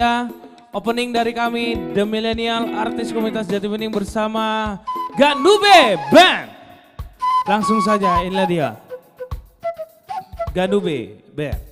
Ya, opening dari kami The Millennial Artis Komunitas Jatibening bersama Gandube Band. Langsung saja inilah dia Gandube Band.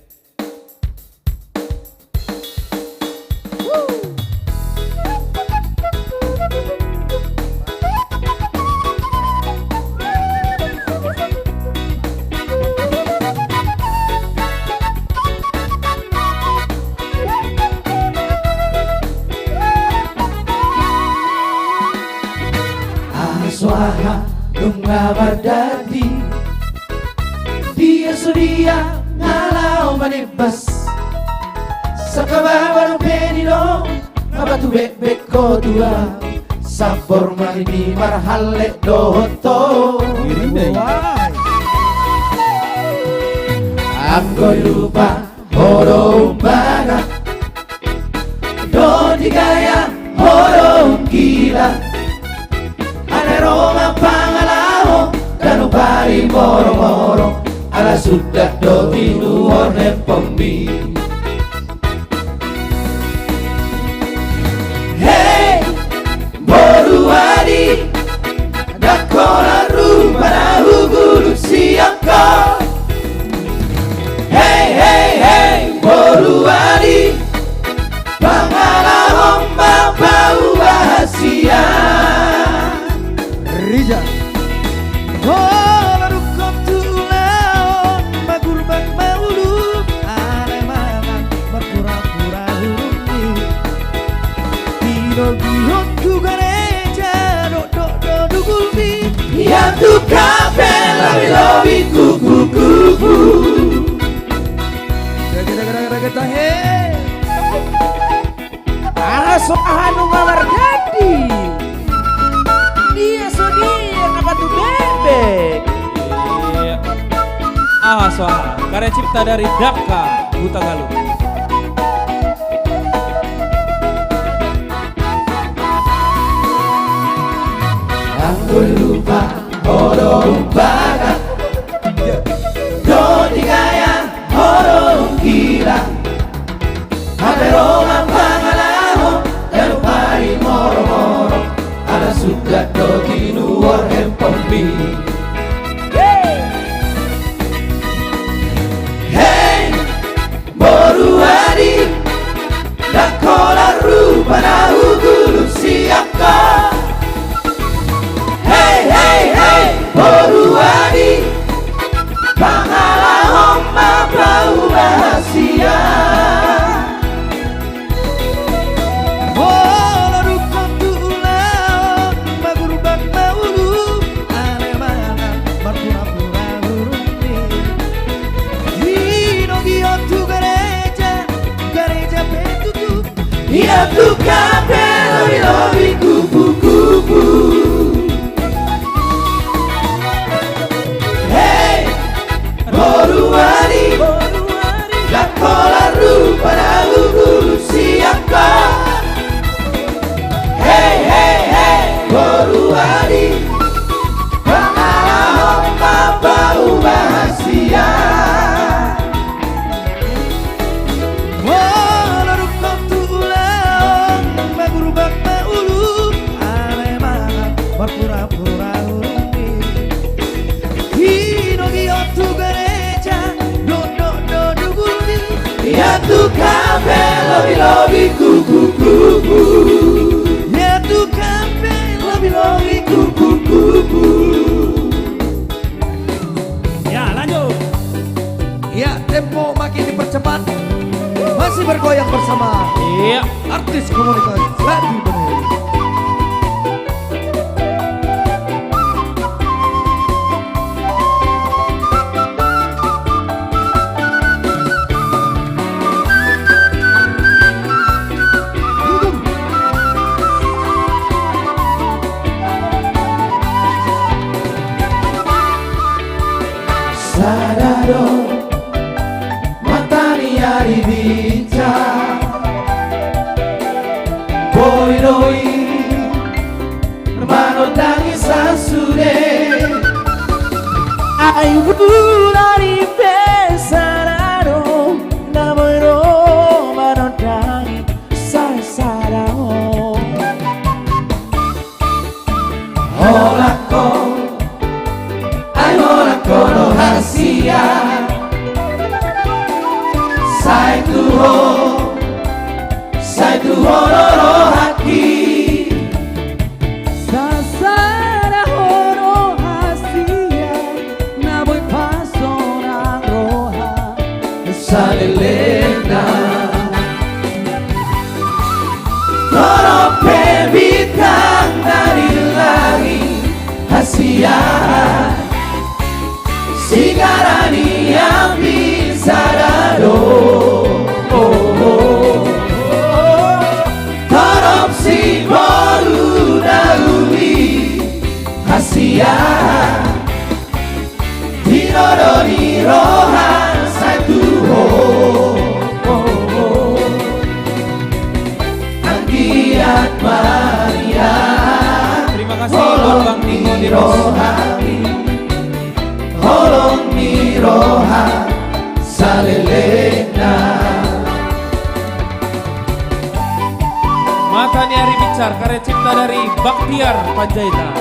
Suara bunga berdadi dia sudia ngalau manibas sakaba baru penino abatu bebek kodua sabor mani marhalle dohoto aku lupa horo baga do digaya horo gila Roma pangalaho dan upari moro-moro ala sudah do di luar nepombi. Hey, boruadi dakola rupana hugulu siaka. Hey, hey, hey, boruadi pangalaho bau bahasia. Rija oh rukop tulaon magurbang maulu alemangan berpura-pura hurungi dino-dino ku gereja do dugulmi ya tu kafe lobi kuku raga he ara soahanu ngawargadi dia sodia ngabatu bebek. Iya. Ah soal karya cipta dari Dapka Buta Galuh. Aku lupa horo baga do digaya horo gila ada Roma pangalaho dan pari moro-moro ala sudah do di luar empombi. Hey, boruadi dakola rupana hugulu siaka. Hey, hey, hey, boruadi pangalahom mabau bahasia. Ia tu kafe lobi kupu-kupu. Hey, boruari dakola rupana hugulu siaka. Hey, hey, hey, boruari pangalahom mabau bahasia. Pura-pura urungi hino tu gereja do dugulmi ya tu kafe lobi kupu-kupu ya tu kafe lobi kupu-kupu. Ya lanjut. Ya tempo makin dipercepat masih bergoyang bersama Iya. artis komunitas Jatibening. Sadaro matani ari bica boiroi hermano tangis sasude ai burari pesararo namoro Holong mirohami, holong miroha salelena. Matanya Hari Bicar, karya cipta dari Baktiar Panjaitan.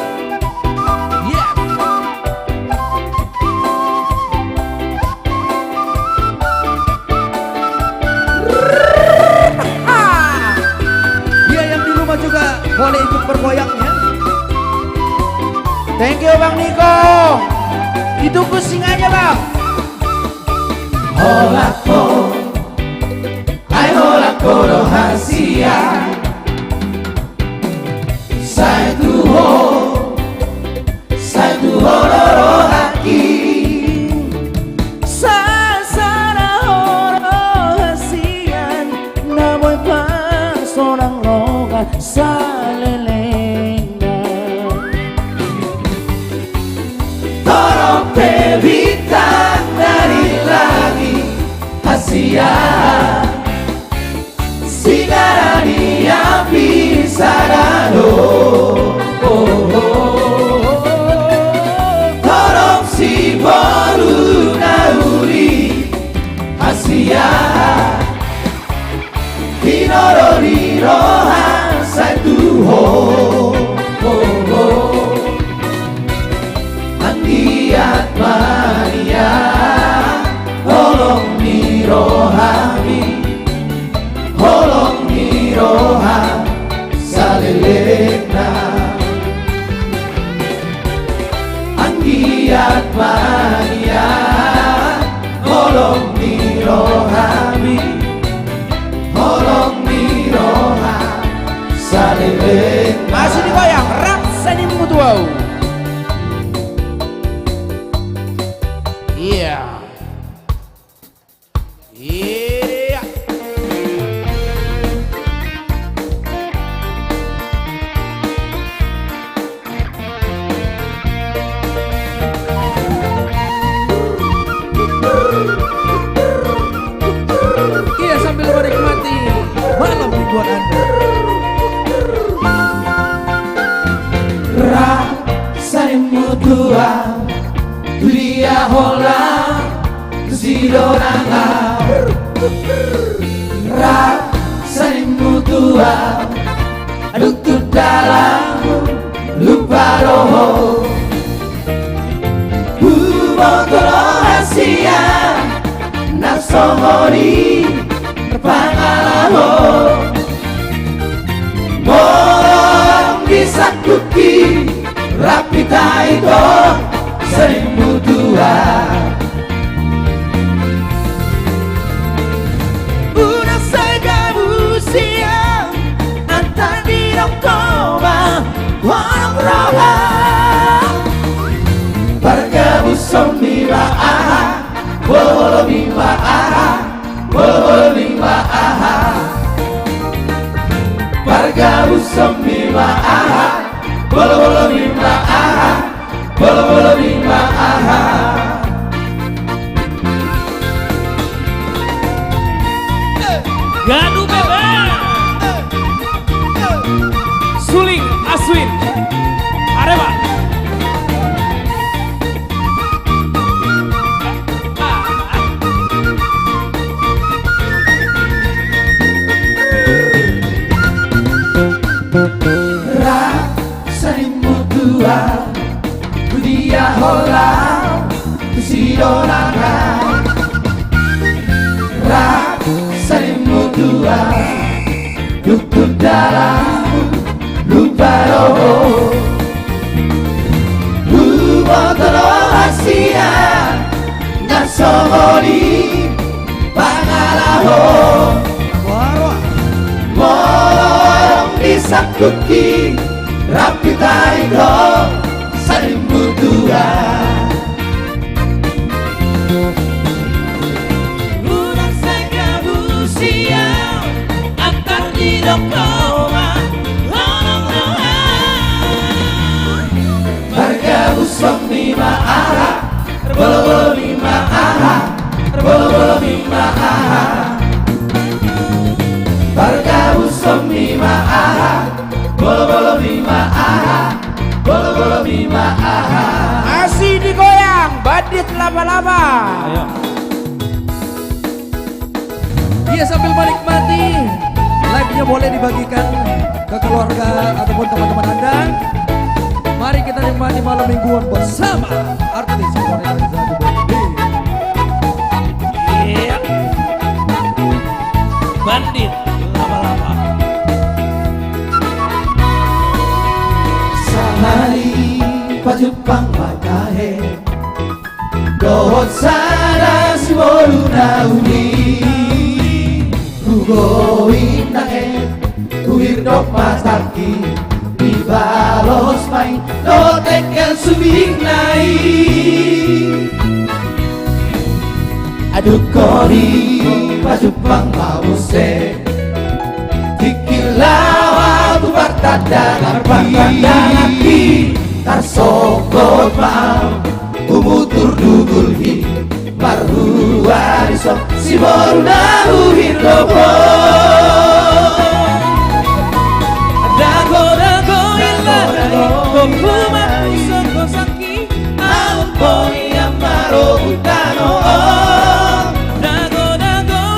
Yeah. Dia yang di rumah juga boleh ikut bergoyangnya. Thank you Bang Niko. Ditunggu singanya Bang. Holako, hai holako rahasia. Satu hororo haki. Sasara horo hasian, namoy pa sorang loga salelena. Torope bintang dari langit hasia, sigarani api sarado. Torok si baru nauri hasia, hinorori roha satu ho. Andiat Maria, holong mirohami, holong miroha salelena. Anggiat Maria, holong mirohami, holong miroha salelena. Masih digoyang Raksani Mutuau. Iya. Iya. Iya, sambil menikmati malam mingguan Anda. Raksani Mutuau, dunia hola kesidoranga. Raksani Mutuau, aduk dalam lupa roho. Bumoto rahasia, nafsohori pangalaho. Morong disakuti rapi taito sering Mutuau. Una saga busia antar di Oktoba warung roha. Bargabu somniwa aha, bolo mimba aha, bolo mimba aha. Bargabu somniwa aha, bolo mimba aha, bolo mimba aha. Ganu Bebe, Suling Aswin, Arema. Raksani Mutuau, dunia hola kesidoranga. Raksani Mutuau, lutut dalam lupa roho. Bumoto rahasia, ngasomori pangalaho. Morong disakuti rapi taito sering Mutuau. Ulang saja busia antar di Oktoba holong roha. Bargabu somnima aha, bolo mima aha, bolo mima aha. Bargabu somnima aha, bolo mima aha, bolo Masih digoyang, bandit laba-laba. Ayo. Iya, sambil menikmati live-nya boleh dibagikan ke keluarga ataupun teman-teman Anda. Mari kita nikmati malam mingguan bersama artis Komunitas Jati Bening. Iya. Bandit laba-laba. Sahari pajupang makahe Dohot sana si bolu nauni Rugo indahe Kuhir dok mataki Di balos main Do tekel subing nai Aduh kori pajupang mabuse Dikilawa tu bartadangaki Tarsokot maam Umutur dugulhi Marhuariso Si boru nahuhin lopo Dago ilari Kokuma usoko saki Ampoi amaro utano Dago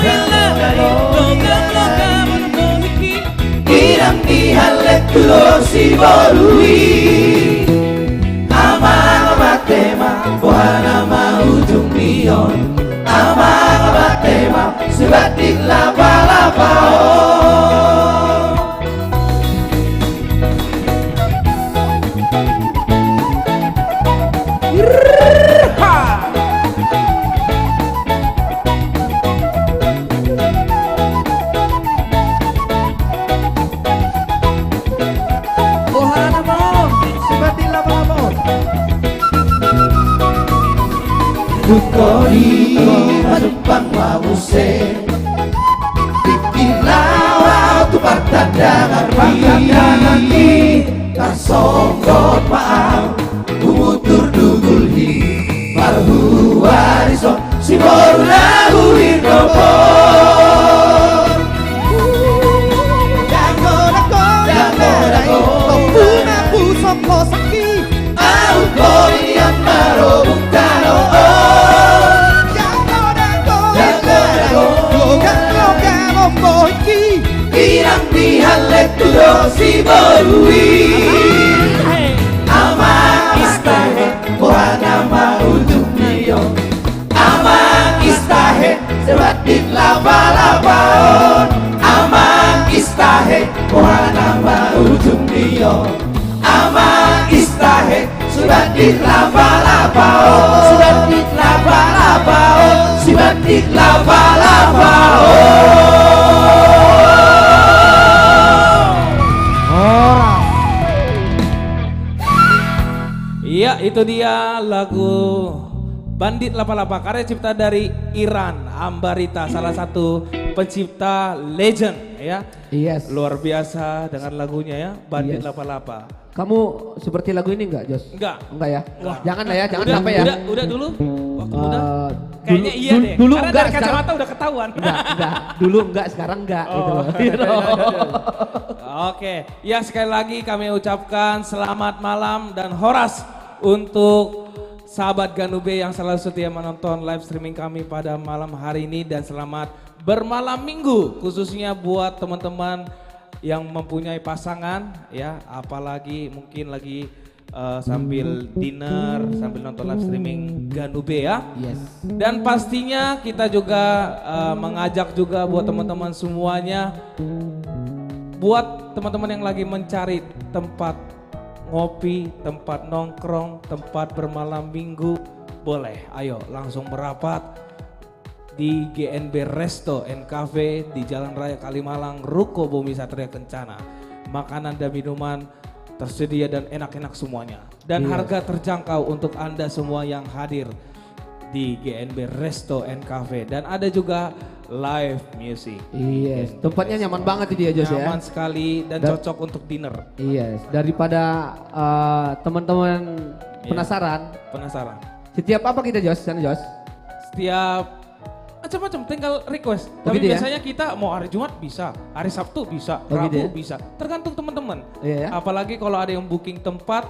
ilari Lokam monokomiki Irang dihalet tulor si borui Amang batema Bohana ujung nion Amang batema Sebatik laba-laba Ohana maon, sebatin laba-laba. Dukori madupang mawuse Dikilawa tu partandangaki Tarsongkot maam Umutur dugulhi Marhuariso Si boru nahuhin ropo Aukori amaro bukano Irang dihalet tudo si borui Amang istahe Bohana maujung niyo Amang istahe Sebatik laba-labaon Amang istahe Bohana maujung niyo Amang istahe Sebatik laba-labaon Sebatik laba-labaon Sebatik laba-labaon Iya, itu dia lagu Bandit Laba-Laba karya cipta dari Iran Ambarita, salah satu pencipta legend ya. Yes. Luar biasa dengan lagunya ya, Bandit Yes. Laba-Laba. Kamu seperti lagu ini enggak, Jos? Enggak. Enggak ya? Enggak. Jangan lah ya, jangan Udah, sampai ya. Udah dulu. Waktu muda. Eh, Kayaknya iya deh. Dulu Karena enggak, dari kacamata sekarang udah ketahuan. enggak. Dulu enggak, sekarang enggak gitu loh. Oke, ya sekali lagi kami ucapkan selamat malam dan horas untuk sahabat Ganube yang selalu setia menonton live streaming kami pada malam hari ini dan selamat bermalam minggu khususnya buat teman-teman yang mempunyai pasangan ya, apalagi mungkin lagi sambil dinner, sambil nonton live streaming Ganube ya. Yes. Dan pastinya kita juga mengajak juga buat teman-teman semuanya, buat teman-teman yang lagi mencari tempat ngopi, tempat nongkrong, tempat bermalam minggu, boleh ayo langsung merapat di GNB Resto and Cafe di Jalan Raya Kalimalang, Ruko Bumi Satria Kencana. Makanan dan minuman tersedia dan enak-enak semuanya. Dan harga terjangkau untuk Anda semua yang hadir di GNB Resto and Cafe. Dan ada juga live music. Yes, tempatnya nyaman banget ini ya, Jos ya. Nyaman sekali dan cocok untuk dinner. Yes, daripada teman-teman penasaran. Penasaran? Setiap apa kita, Jos? Sana, Jos? Setiap macam-macam tinggal request. Oh, Tapi gitu ya? biasanya kita mau hari Jumat bisa, hari Sabtu bisa, Oh, Rabu gitu ya? bisa. Tergantung teman-teman. Iya ya? Apalagi kalau ada yang booking tempat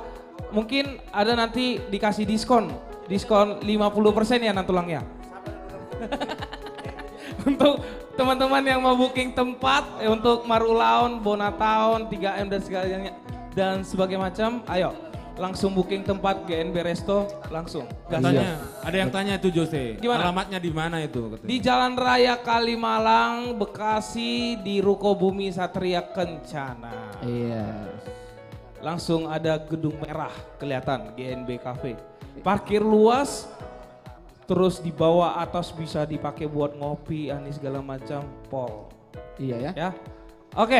mungkin ada nanti dikasih diskon 50% ya Nantulangnya. Untuk teman-teman yang mau booking tempat untuk Marulaun, Bonataun, 3M dan segalanya dan sebagai macam, ayo langsung booking tempat GNB Resto langsung. Katanya, ada yang tanya itu Jose, Gimana? alamatnya di mana itu? Katanya. Di Jalan Raya Kalimalang, Bekasi, di Ruko Bumi Satria Kencana. Iya. Langsung ada gedung merah kelihatan GNB Cafe. Parkir luas, terus di bawah atas bisa dipakai buat ngopi, segala macam, pol. Iya ya. Ya, oke.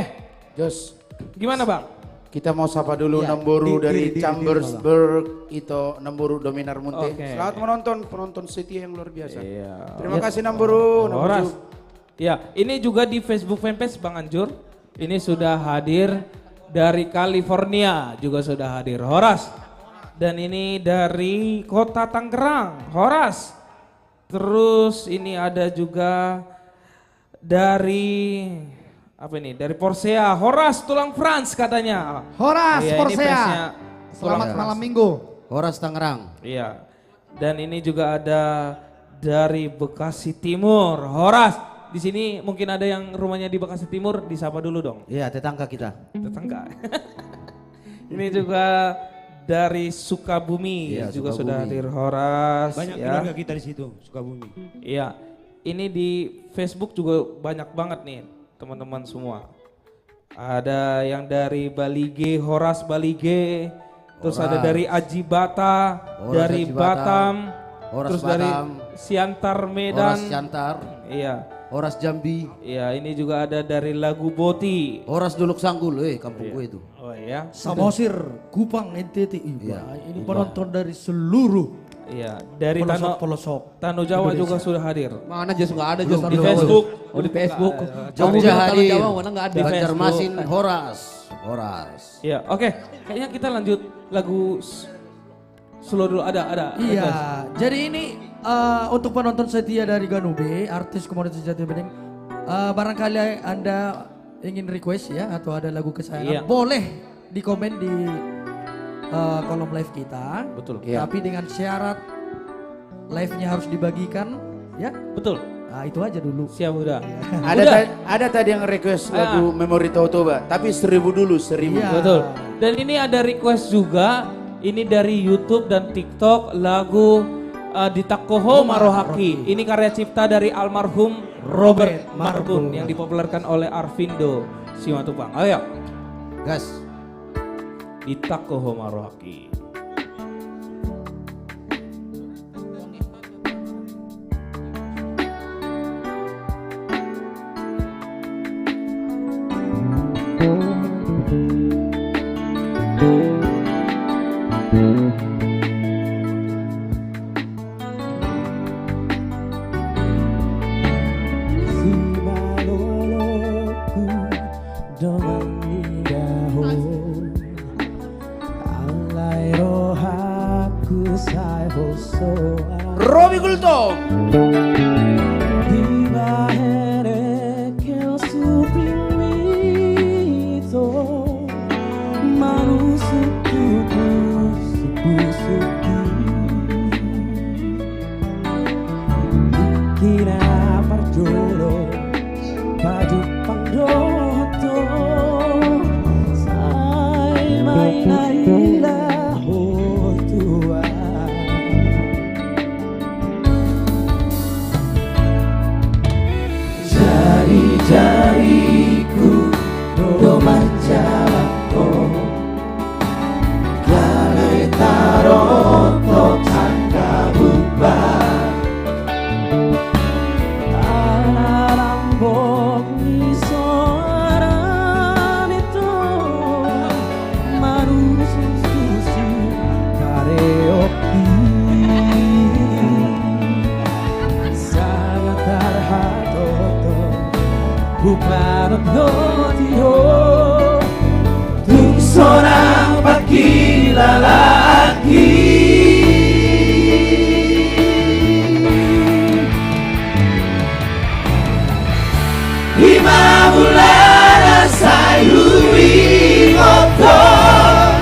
Jos, Gimana bang? kita mau sapa dulu Ya, Nemburu dari di- Chambersburg, itu Nemburu Dominar Munte. Oke. Selamat penonton setia yang luar biasa. Iya. Terima kasih Nemburu. Horas. Ya, ini juga di Facebook fanpage Bang Anjur. Ini sudah hadir dari California, juga sudah hadir Horas. Dan ini dari Kota Tangerang, Horas. Terus ini ada juga dari apa ini? Dari Porsea, Horas tulang Frans katanya. Horas, Iya, ini Porsea. fansnya Selamat tulang malam Frans. minggu. Horas Tangerang. Iya. Dan ini juga ada dari Bekasi Timur, Horas. Di sini mungkin ada yang rumahnya di Bekasi Timur, disapa dulu dong. Iya, tetangga kita. Tetangga. Ini juga dari Sukabumi, Iya, juga Sukabumi. sudah hadir Horas. Banyak ya. keluarga kita di situ, Sukabumi. Iya. Ini di Facebook juga banyak banget nih teman-teman semua. Ada yang dari Balige, Horas Balige. Terus ada Horas. dari Ajibata, Horas dari Ajibata. Batam. Horas Terus dari Batam. Siantar Medan. Horas Siantar. Iya. Horas Jambi. Iya, ini juga ada dari Lagu Boti. Horas Duluk Sanggul, kampung gue itu. Oh iya. Samosir, Kupang, NTT. Iya. Ini penonton dari seluruh Iya, dari Tano pelosok. Tano Jawa juga sudah hadir. Mana Jos nggak ada Belum, Jos Di Facebook. Oh di Facebook. Jogja hadir. Jawa mana nggak ada. Di Banjarmasin Facebook. Horas. Horas. Iya, oke. Kayaknya kita lanjut lagu slow dulu. Ada. Iya, jadi ini untuk penonton setia dari Ganube, artis komoditas Jati Bening, barangkali Anda ingin request ya atau ada lagu kesayangan, Iya. boleh di komen di kolom live kita. Betul. Iya. Tapi dengan syarat live-nya harus dibagikan, ya. Betul. Nah, itu aja dulu. Siap udah. Ada tadi yang request lagu Memori Totoba, tapi 1000 dulu, 1000. Iya. Betul. Dan ini ada request juga. Ini dari YouTube dan TikTok lagu Ditakoho Marohaki. Ini karya cipta dari almarhum Robert Marbun yang dipopulerkan oleh Arvindo Simatupang. Ayo. Gas. Ditakoho Marohaki. Robi Gultom. Jari-jariku domah jalanku Galai tarotok sangka bubar Alarambok ni soaran itu Manusia susi kareoki Sangat terhatoto Bukan notio Tung seorang pagi lalaki Lima bulan saya hui ngotot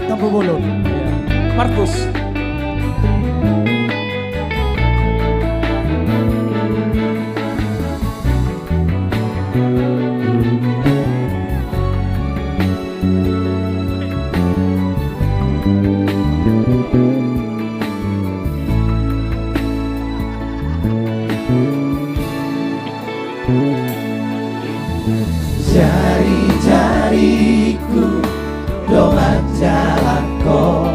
Tampu Bolon. Iya. Markus. Jari-jariku domat jalanko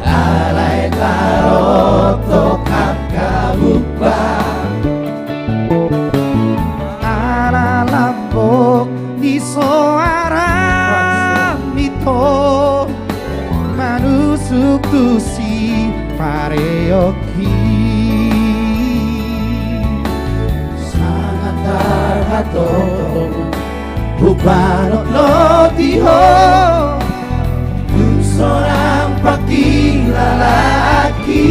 alai taroto kakak bubak ala lambok di suara mito manusuk tusi pareoki sangat terhato Bupano no tiho seorang pakila laki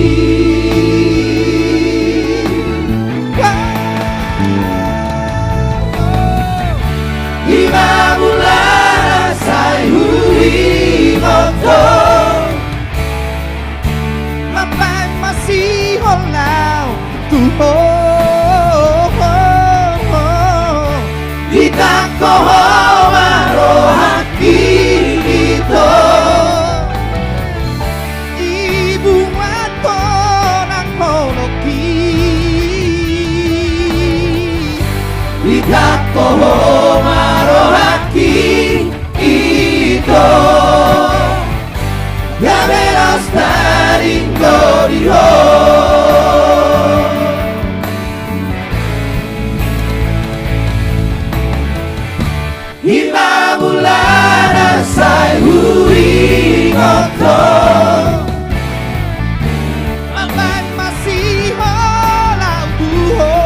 Ima bulan say hui moto Mapag masih holaw tuho Ditako marohaki ito Ibu ato ng holoki Ditako marohaki ito Gamelos taring goriho Hima bulan say hui ngoko Amang masih holau buho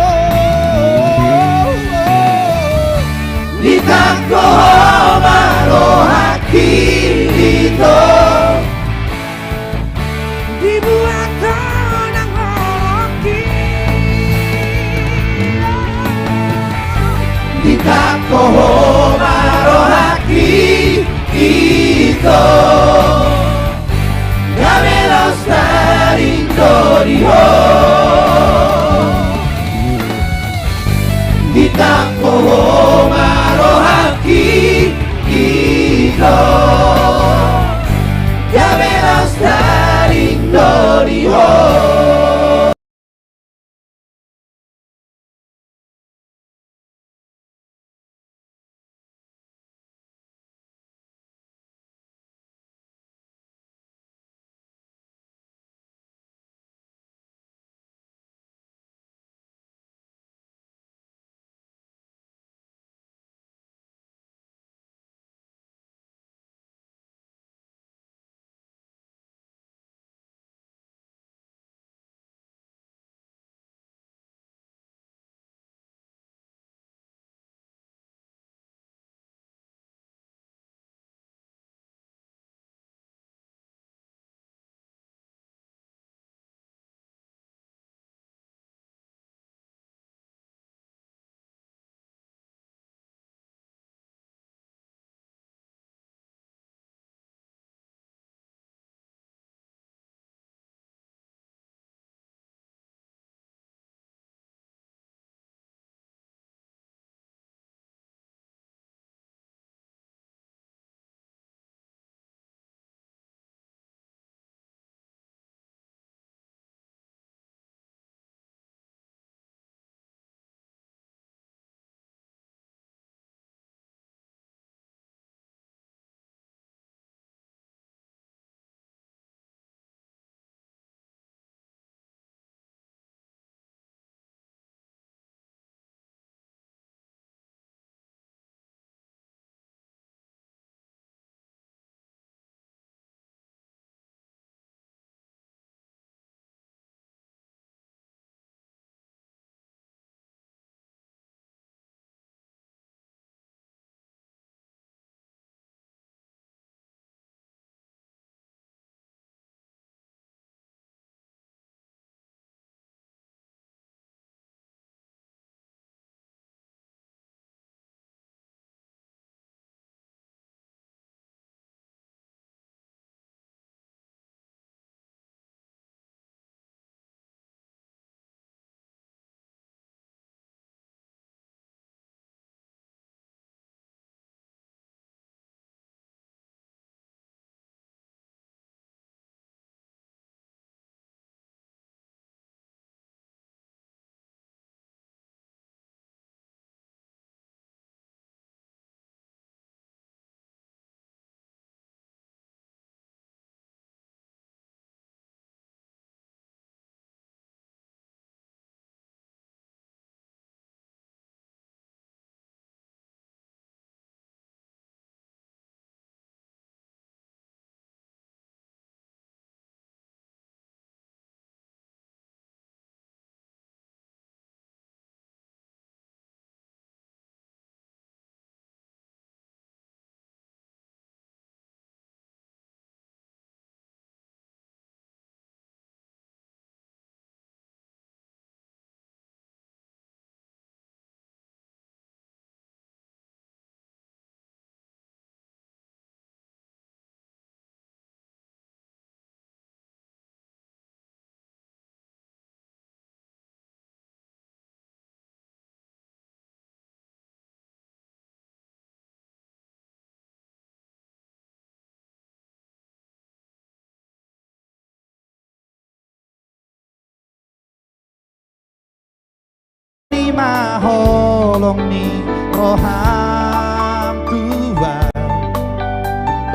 maholong ni roham Tuhan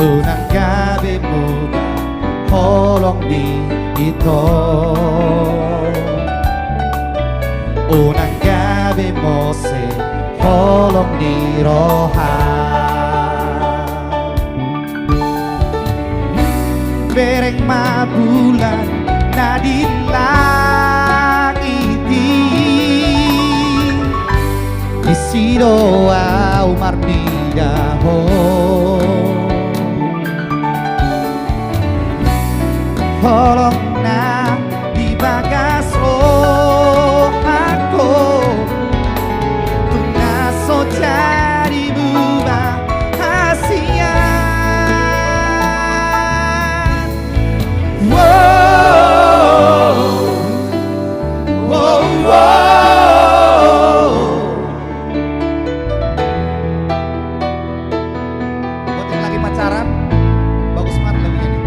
unang gabi muda holong ni ito unang gabi mo se holong ni roham bereng mabulan na di langit isido au marnidaho holong na di bagas rohaku tungaso jadi buah hasian buat yang lagi pacaran bagus banget lagunya nih.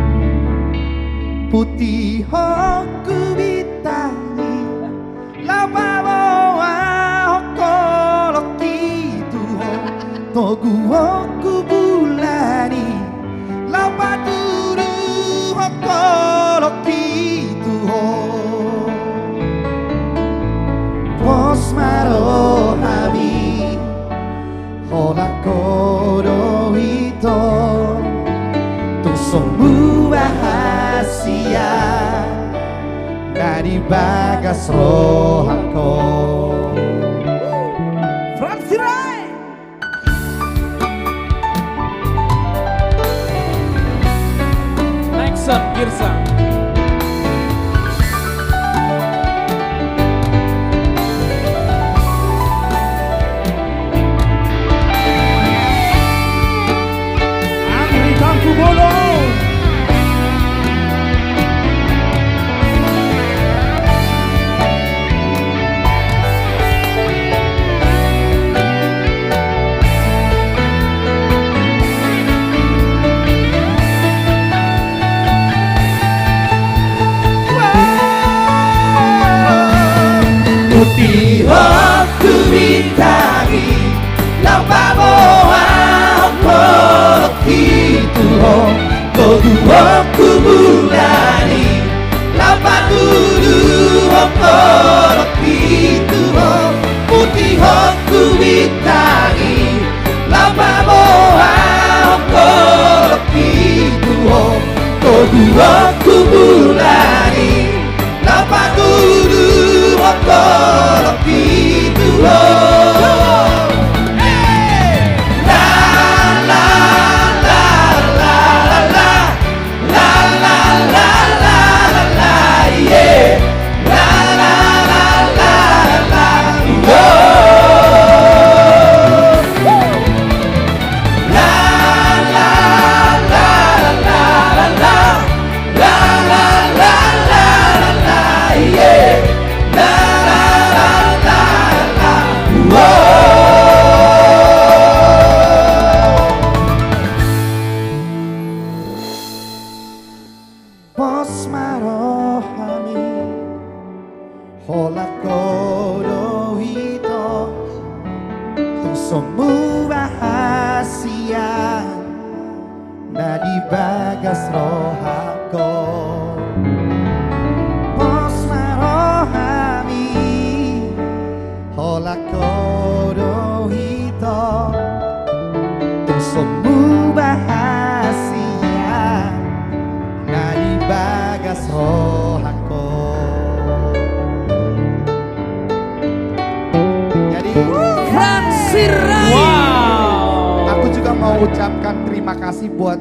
Putih hoku bitani lapa bawa hokolok itu ho togu hoku bulani lapa turu hokolok itu ho pos maro habi holako ito tusong bahasia dari bagas rohako Fransirai Nexon Girsa. Andri Tangku Bolo. Putih hoku bintagi lapa boa hokolok itu ho togu hoku bulani lapa dulu hokolok itu ho putih hoku bintagi lapa boa hokolok itu ho togu hoku bulani lapa dulu hokolok itu ho pos marohami holako ito tusomu bahasia na di bagas rohako pos marohami holako ito tusomu bahasia na di bagas rohako. Jadi Fransirai. aku juga mau ucapkan terima kasih buat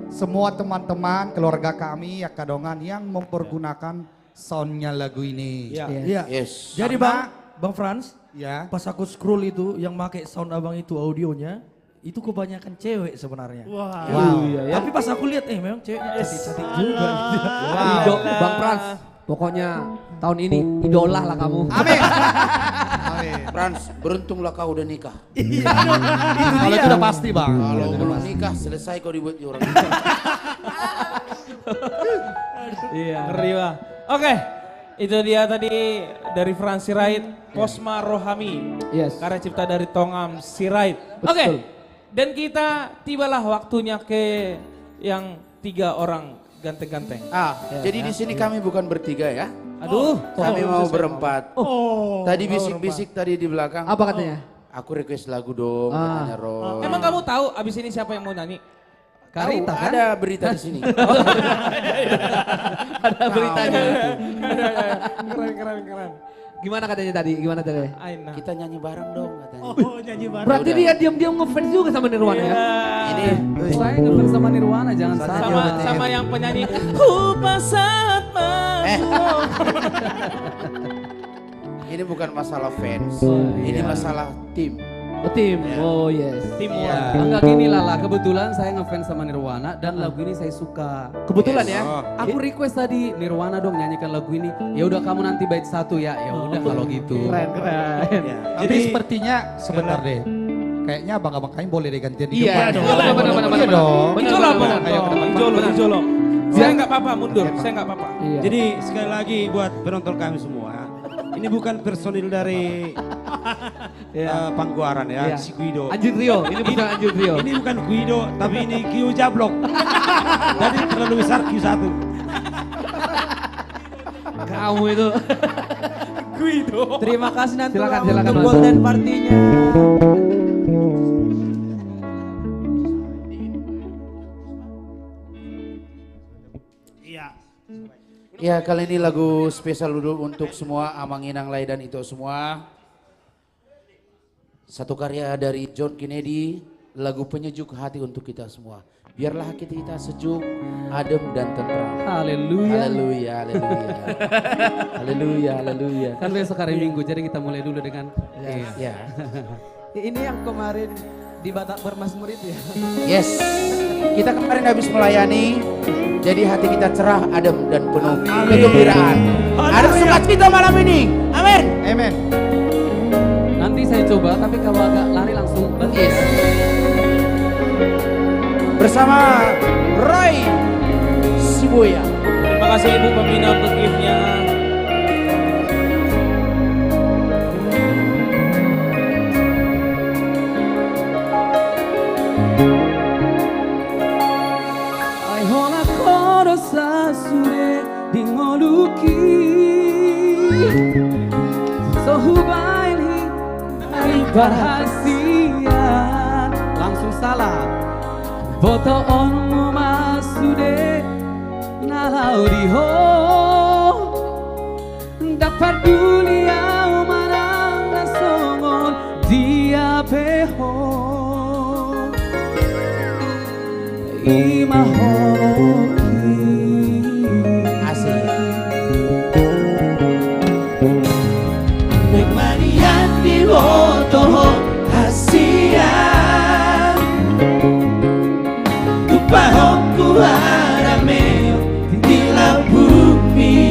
semua teman-teman keluarga kami ya Kadongan yang mempergunakan soundnya lagu ini. Iya. Yes. Jadi Karena- Bang Frans, Ya. pas aku scroll itu yang make sound abang itu audionya, itu kebanyakan cewek sebenarnya. Wow. Tapi pas aku lihat memang ceweknya cantik-cantik juga. Bang Frans, pokoknya tahun ini idola lah kamu. Amin. Amin. Frans, beruntunglah kau udah nikah. Kalau itu udah pasti bang. Kalau belum nikah, selesai kau dibuat orang. Iya, ngeri Bang. Oke, Itu dia tadi dari Frans Sirait, Posma Rohami. Yes. Karya cipta dari Tongam Sirait. Betul. Oke. Dan kita tibalah waktunya ke yang 3 orang ganteng-ganteng. Jadi di sini kami bukan bertiga ya. Aduh, Kami mau berempat. Tadi bisik-bisik tadi di belakang. Apa katanya? Aku request lagu dong, katanya Roy. emang kamu tahu abis ini siapa yang mau nyanyi? Karita kan? Ada berita di sini. Ada beritanya. Keren. Gimana katanya tadi? Gimana tadi? Aina. Kita nyanyi bareng dong, katanya. Berarti dia diam-diam ngefans juga sama Nirwana ya? Ini Saya ngefans sama Nirwana, jangan Sama yang penyanyi Hupa saat ini bukan masalah fans. Ini masalah tim. tim. Oh yes. Teamwork. Enggak gini Lala, kebetulan saya ngefans sama Nirwana dan lagu ini saya suka. Kebetulan Yes. ya? Aku request tadi Nirwana dong nyanyikan lagu ini. Ya udah kamu nanti bait 1 ya. Ya udah kalau gitu. Keren. Tapi sepertinya sebentar deh. Kayaknya abang-abang kami boleh digantian di Iya depan. dong. Iya dong. Ijolo apa? Ayo ke depan. Ijolo. Saya nggak apa-apa mundur, saya nggak apa-apa. Iya. Jadi sekali lagi buat penonton kami semua, ini bukan personil dari Pangguaran ya, Iya. si Guido. Anjir Rio, ini bukan Anjir Rio. Ini bukan Guido, tapi ini Q Jablok. Jadi terlalu besar Q1. Kamu itu. Terima kasih nanti Silakan, untuk silakan, Mas. Golden Partinya. Ya kali ini lagu spesial dulu untuk semua Amang Inang Lai dan itu semua. Satu karya dari John Kennedy, lagu penyejuk hati untuk kita semua. Biarlah hati kita sejuk, adem dan tentram. Haleluya. Haleluya, haleluya. Haleluya, haleluya. Kan besok hari Minggu, jadi kita mulai dulu dengan Ya. ini yang kemarin di Batak Bermasmur itu ya. Yes. Kita kemarin habis melayani, jadi hati kita cerah, adem dan penuh kegembiraan. Ada sukacita malam ini. Amin. Amen. Nanti saya coba, tapi kalau agak lari langsung berhenti. Yes. Bersama Roy Siboya. Terima kasih Ibu Pembina untuk gift-nya. Ai hola koro sasure dingoluki Sohubaili hari perhasian. Langsung salah. Foto onmu masude nalau diho dapat dunia umarang nasongon dia peho Asik. Nagmarian di foto hasian Tupahong kuharame di bumi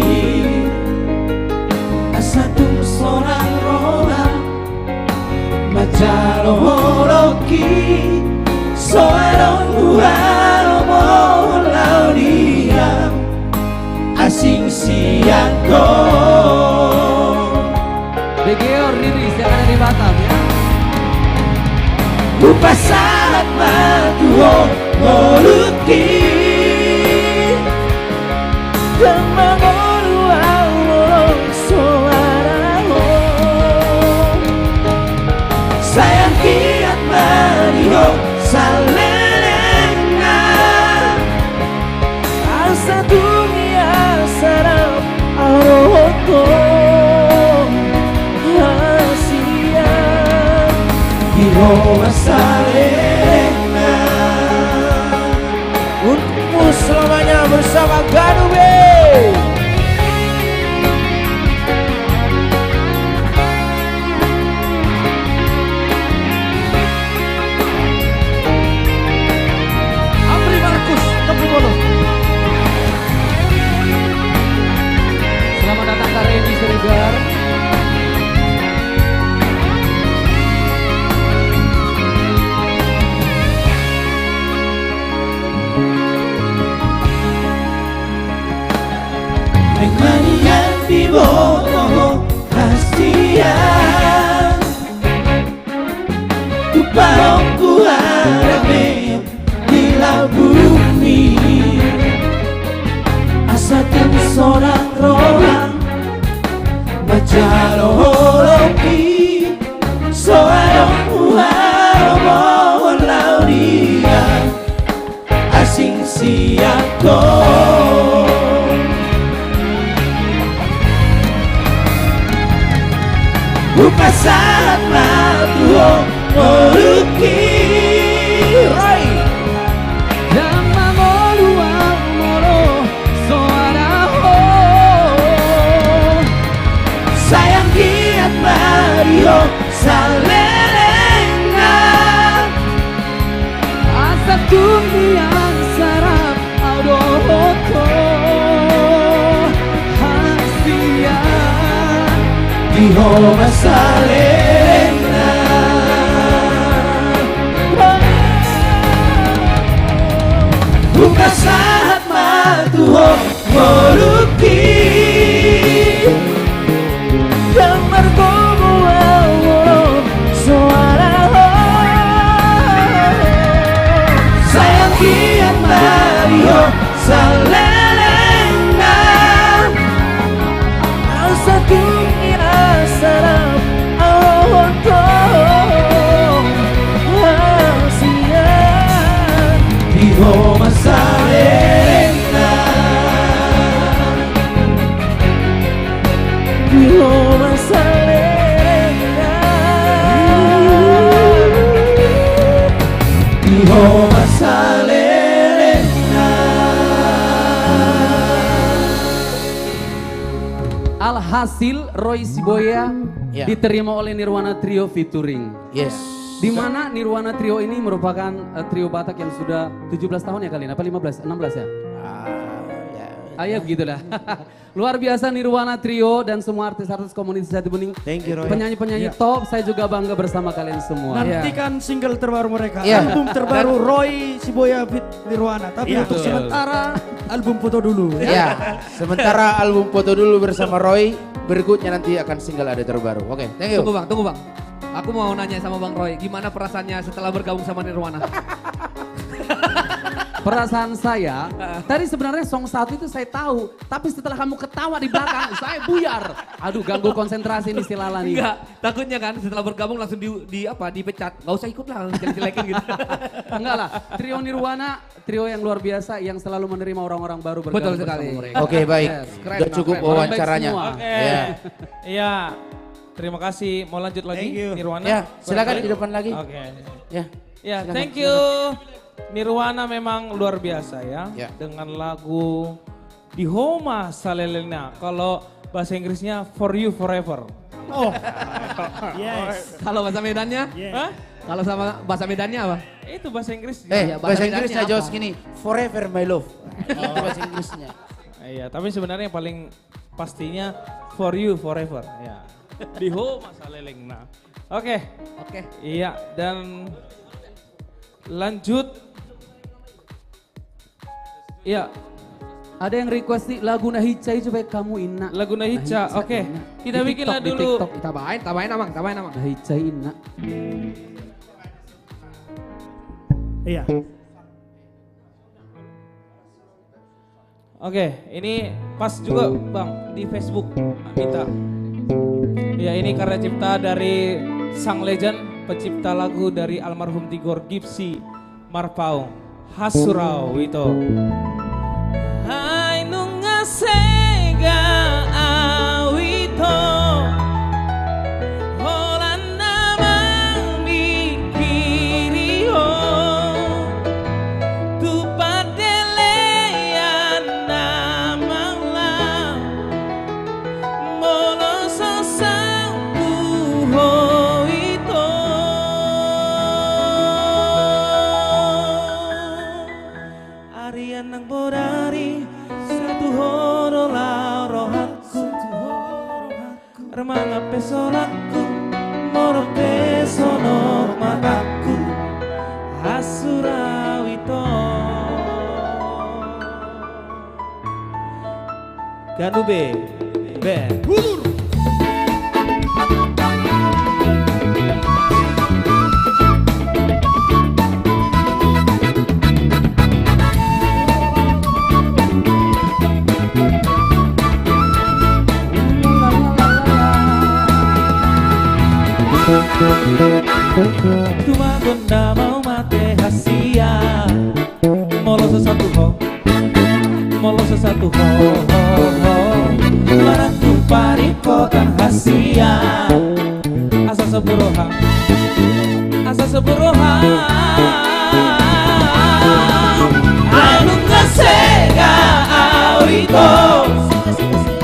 Asatung sorang rolang Majalo horoki Soarong buharo mohon laudiam Asing siangko Begeor Riris yang ada di Batam ya Upasahat matuho moluki Kemangolu awolong soaraho Sayang kiat mariho salelena Asa dunia sarap arohoto Hasia Hiro salelena Untukmu selamanya bersama Ganube. Amri Markus, Kepukono. Selamat datang Kak Reni Serigar. bodoh kasihan Upah ku harame Bila bumi Asakan seorang rohan Majalologi Seorang uharomo laudia Asing siako Buka saat matuo moruki Roy Dama molua moro soaraho. Sayang giat Mario Salerena Asa yang sarap adohoko hasian. Di Homa Salerena Buka saat matuho moruki Damar como aworo soaraho. Sayang kian Mario Salerena Asa yang sarap adohoko hasian. Di Homa Salerena Di Homa Salerena. Di Homa Salerena Alhasil Roy Siboya Ya. diterima oleh Nirwana Trio featuring. Yes Di mana Nirwana Trio ini merupakan trio Batak yang sudah 17 tahun ya kalian, apa 15, 16 ya? Ayo begitulah. Luar biasa Nirwana Trio dan semua artis-artis komunitas Jati Bening. Thank you, Roy. Penyanyi-penyanyi top, saya juga bangga bersama kalian semua. Nantikan single terbaru mereka, Iya. album terbaru Roy Siboya fit Nirwana. Tapi Iya, untuk betul. sementara album foto dulu. Ya, sementara album foto dulu bersama Roy, berikutnya nanti akan single ada terbaru. Oke, thank you. Tunggu bang. Aku mau nanya sama Bang Roy, gimana perasaannya setelah bergabung sama Nirwana? Perasaan saya, tadi sebenarnya song satu itu saya tahu, tapi setelah kamu ketawa di belakang, saya buyar. Aduh, ganggu konsentrasi nih si Lala nih. Enggak, takutnya kan setelah bergabung langsung dipecat. Gak usah ikut lah, jelek-jelekin gitu. Enggak lah, trio Nirwana, trio yang luar biasa yang selalu menerima orang-orang baru bergabung Betul bersama sekali. mereka. Oke, baik. Yes, keren, Udah cukup keren. wawancaranya. Orang baik semua. Oke. Ya. Iya. Terima kasih. Mau lanjut lagi Thank you. Nirwana? Ya, silakan di depan lagi. Oke. Ya. Ya, Silakan, thank you. Nirwana memang luar biasa ya. Ya. Dengan lagu Di Homa Salerena. Kalau bahasa Inggrisnya For You Forever. Yes. Kalau bahasa Medannya? Hah? Kalau sama bahasa Medannya apa? Itu bahasa Inggris. Iya, bahasa Bahasa Inggrisnya Medannya jauh apa? gini, forever my love. Itu bahasa Inggrisnya. Iya, tapi sebenarnya yang paling pastinya For You Forever. Ya. Di Homa Salerena. Oke. Oke. Iya, dan lanjut. Iya, Ada yang request nih lagu Nahicai supaya kamu inna. lagu Nahica. Oke, kita Di bikinlah TikTok, di dulu. TikTok. Tambahin amang. Nahicai inna. Iya. Oke, ini pas juga Bang di Facebook minta. Ya, ini karya cipta dari sang legend, pencipta lagu dari almarhum Tigor Gipsy Marpaung, Hasurau Wito. Hai nunga sega awito, holana mamikirio, tu padelean namalam, moloso sampu hoito. Arian nang bodari satu horo rohanku, remanga pesolaku, moro pesono mataku, Hasurau-ito. Ganube, Band. Tuma gonda mau mate hasia molo sesatu ho Maratu parikotan hasia asa seburoha anu ngasega awito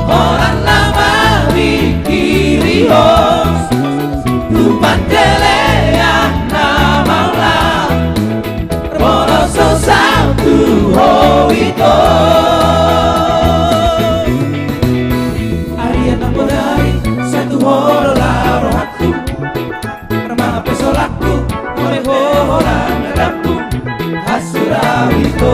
orang lama bikiri hos Tupandelea na maula Roloso satu hoito Ariana bodai satu horo laro hatu Remanga pesolaku Mole hohola ngadaku Hasurawito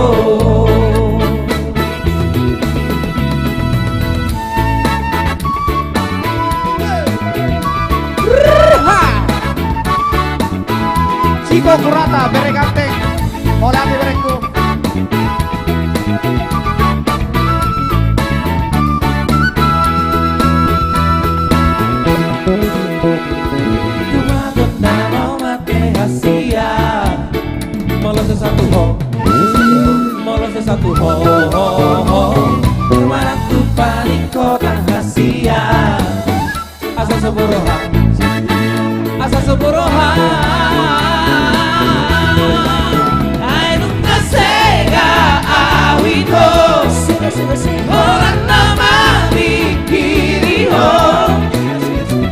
Chico Kurata, bere ganteng. Mola di bereku. Tuma gonda mau mate hasia Molo sesatu ho Maratu parikotan hasia Asa seburoha Ainu ngasega awito Orang nama dikiri ho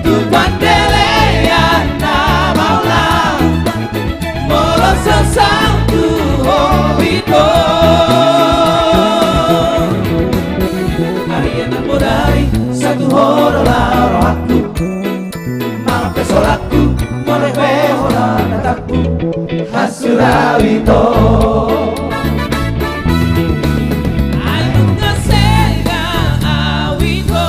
Tupandelea na maula Molo sesatu hoito Ariana bodai satu horo laro hatu Mga pesolaku Mole hohola nataku Hasurawito Anu ngasega awito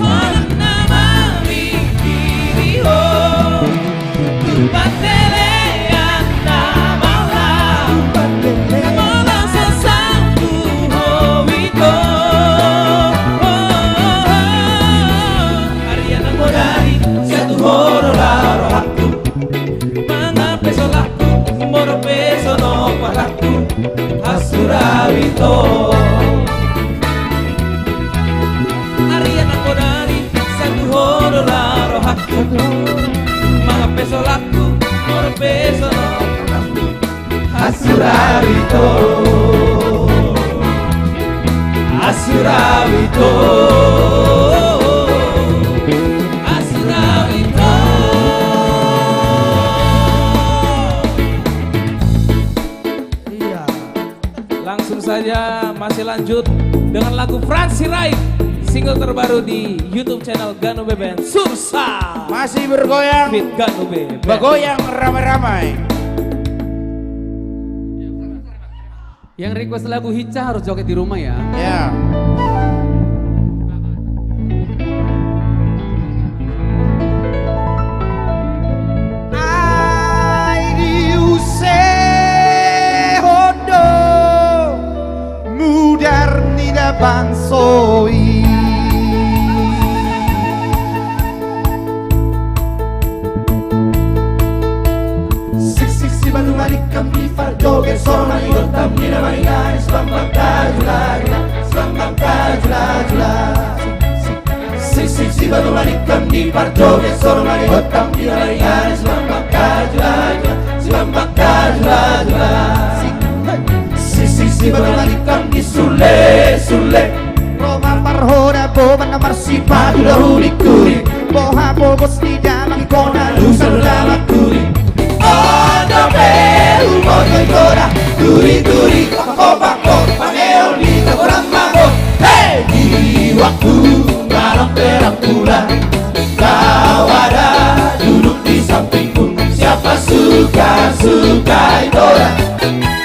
Orang nama bikiri ho Tupandelea na maula Molo sesatu hoito Ariana bodai satu horo laro hatu Mga pesolaku Moro peso no palaku Hasurawito Ariana bodai satu horo laro hatu Mga pesolaku Moro peso no palaku Hasurawito Hasurawito Iya. Langsung saja masih lanjut dengan lagu Fransi Rai, single terbaru di YouTube channel Ganube Band Sursa. Masih bergoyang, Fit Ganube Band. bergoyang ramai-ramai. Yang request lagu Hica harus joget di rumah ya. Ya. Bansoi Siksi batu marikam di farjoge Sona igotam nina marigani Sbambam kajula Sbambam kajula Siksi batu marikam di farjoge Sona igotam nina marigani Sbambam kajula Sbambam kajula Sisi berlalikam di sule Roma parhora boba na marsipa Dula huli-kuri Boha bobos di damang ikona Lusa lama kuri Odo beru modo ikora Turi-turi Pako-pako Paneo di tagoran mago Hei di waktu Malam terang bulan Kau ada Duduk di sampingku Siapa suka idora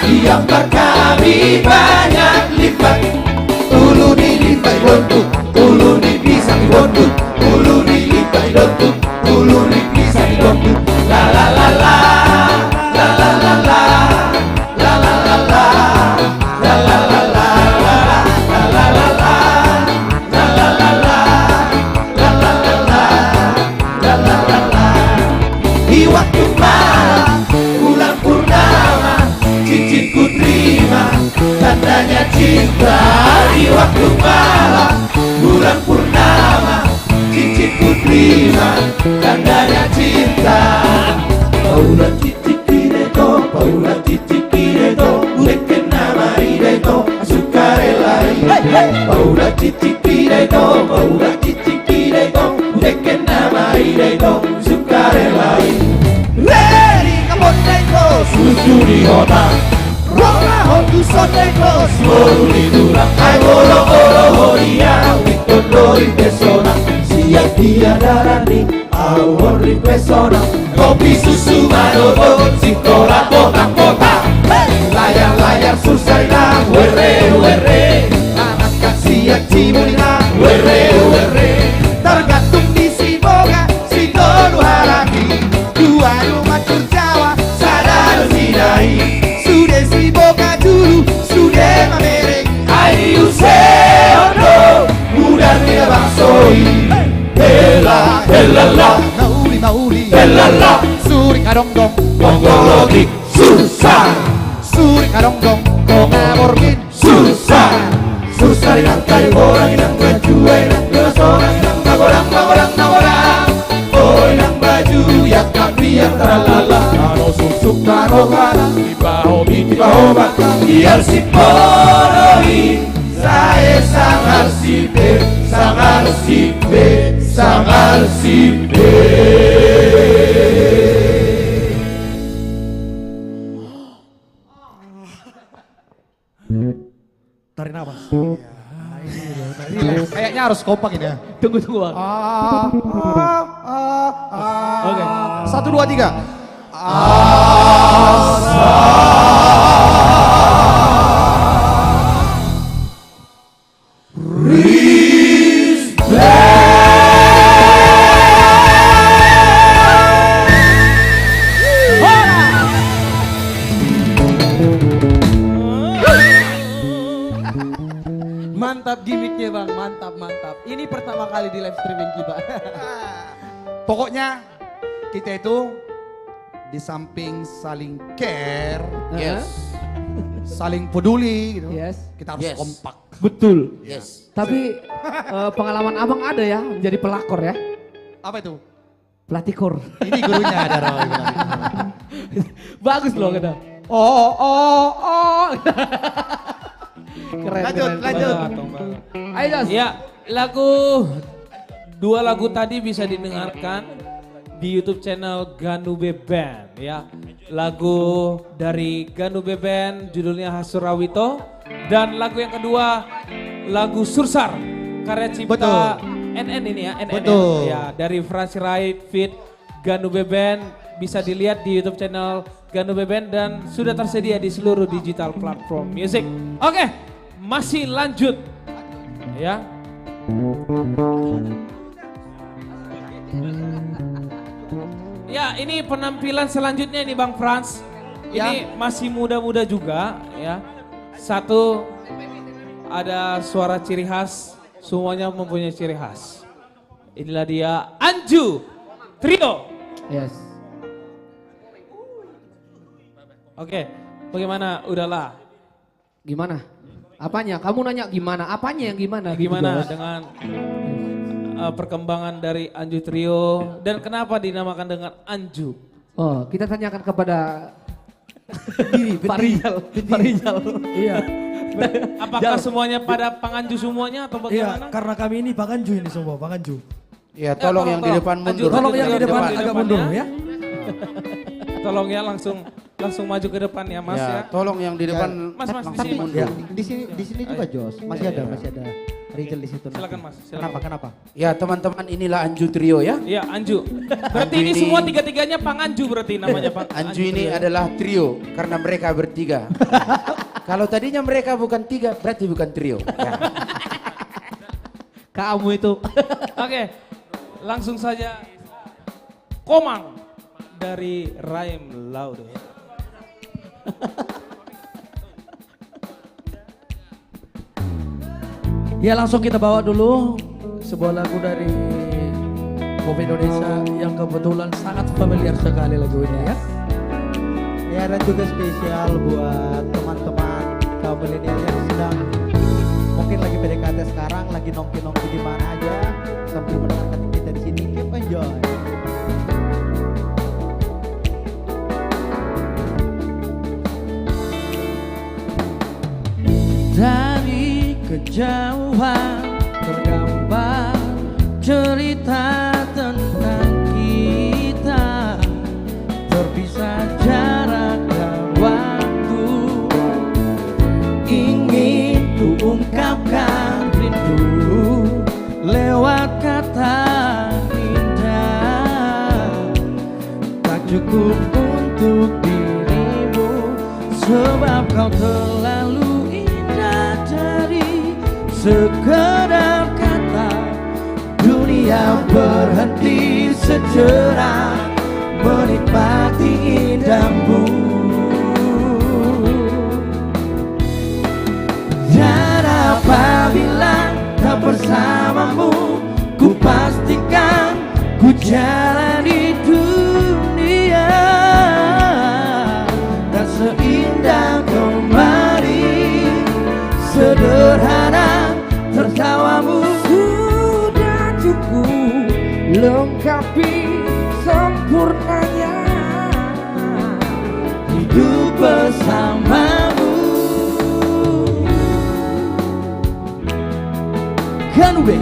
Yang berkami banyak lipat Ulu dilipat bentuk Ulu cinta di waktu malam bulan purnama, cincin ku terima tandanya cinta. Paula titik pireto, Paula titik pireto, ureke nama ireto, sukarelai. Paula titik pireto, Paula titik pireto, ureke nama ireto, sukarelai. Ready, kamoneko, susuri hona, Roma hondu soneko, suori durang, ai olo olo horia, wikondori pesona, siap tiada rani, awori pesona, kopi susu madodo, singkola botak-botak, layar-layar susahina, were were, anak kasiak cimulina, were were, tergantung di si boga, si tolu haraki, dua rumah Jawa, sadar sidai, sudah si boga dulu, sudah mamerek, ayu seono, mudah tidak bangsoi, hela hela la, mauli mauli, hela la, suri kadongdong, mongolotik, susah, suri kadongdong, kongaborkin, susah, susah dinangkai orang inang baju, inang gelas orang inang nagorang, oh inang baju yang kaki yang terlala, kano susuk kano kana, tiba bata, biar si poroi, saya sangar si be, sangar si be, sangar si be. Tarik nafas. Kayaknya harus kompak ini ya. Tunggu Bang. Oke. 1, 2, 3. Mantap gimmicknya Bang, mantap. Ini pertama kali di live streaming kita. Pokoknya kita itu di samping saling care, Yes, saling peduli gitu. Yes. Kita harus Yes. kompak. Betul. yes. Tapi pengalaman abang ada ya menjadi pelakor ya? Apa itu? Pelatih kor. Ini gurunya ada Roy. Bagus loh kata. Oh. Keren. Lanjut. Ayo Jas. Ya, dua lagu tadi bisa didengarkan di YouTube channel Ganube Band ya. Lagu dari Ganube Band judulnya Hasurawito dan lagu yang kedua lagu Sursar karya cipta NN ini ya, NN Betul. ya dari Franz Wright feat Ganube Band bisa dilihat di YouTube channel Ganube Band dan sudah tersedia di seluruh digital platform musik. Oke, masih lanjut ya. Ya, ini penampilan selanjutnya ini Bang Franz. Ini masih muda-muda juga ya. Satu ada suara ciri khas, semuanya mempunyai ciri khas. Inilah dia Anju Trio. Yes. Oke, bagaimana? Udahlah. Gimana? Apanya? Kamu nanya gimana? Apanya yang gimana? Gimana Gitu, Bos. dengan perkembangan dari Anju Trio dan kenapa dinamakan dengan Anju? Oh, kita tanyakan kepada Pak Rijal. Iya. Apakah semuanya pada Panganju semuanya atau Iya, bagaimana? karena kami ini Panganju ini semua, Panganju. Ya tolong yang di depan Anju, mundur. Tolong yang di depan di agak depan mundur ya. ya. Tolong ya langsung maju ke depan ya Mas ya. Tolong yang di depan Mas, langsung di sini. mundur. Di sini juga Jos, masih ada Rizal di situ. Silakan Mas. Silakan. Kenapa? Ya teman-teman, inilah Anju Trio ya. Iya Anju. Berarti Anju ini ini- semua tiga-tiganya Panganju berarti namanya Pak. Anju ini adalah trio karena mereka bertiga. Kalau tadinya mereka bukan tiga, berarti bukan trio. Ya. Kamu itu. Oke, langsung saja Komang dari Raim Laude. Ya langsung kita bawa dulu sebuah lagu dari pop Indonesia yang kebetulan sangat familiar sekali lagu ini ya. Ya dan juga spesial buat teman-teman kaum milenial yang sedang mungkin lagi PDKT sekarang, lagi nongki-nongki di mana aja sambil mendengarkan kita di sini, keep enjoy. Dari kejauhan tergambar cerita tentang kita, terpisah jarak dan waktu. Ingin ku ungkapkan rindu lewat kata indah, tak cukup untuk dirimu sebab kau terlalu sekedar kata. Dunia berhenti sejenak menikmati indahmu. Dan apabila tak bersamamu, ku pastikan ku jalani dunia tak seindah kemarin. Sederhana tertawamu sudah cukup lengkapi sempurnanya hidup bersamamu. Ganube.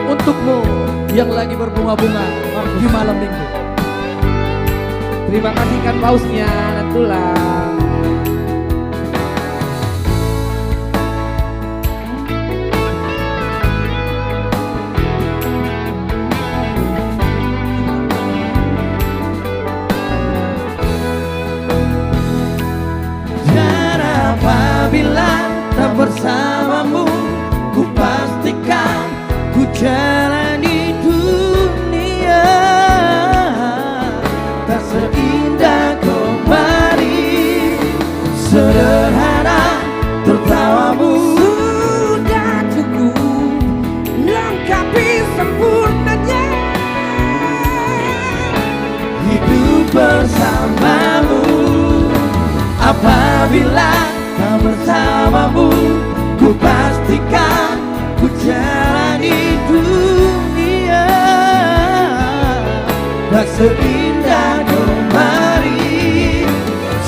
Untukmu yang lagi berbunga-bunga di malam minggu. Terima kasih kan pausnya dan tulang. Dan apabila tak bersamamu, ku pastikan ku jalani dunia tak seindah kemarin. Sederhana tertawamu sudah cukup lengkapi sempurnanya hidup bersamamu. Apabila tak bersamamu, ku pastikan ku jalani dunia tak seindah kemarin.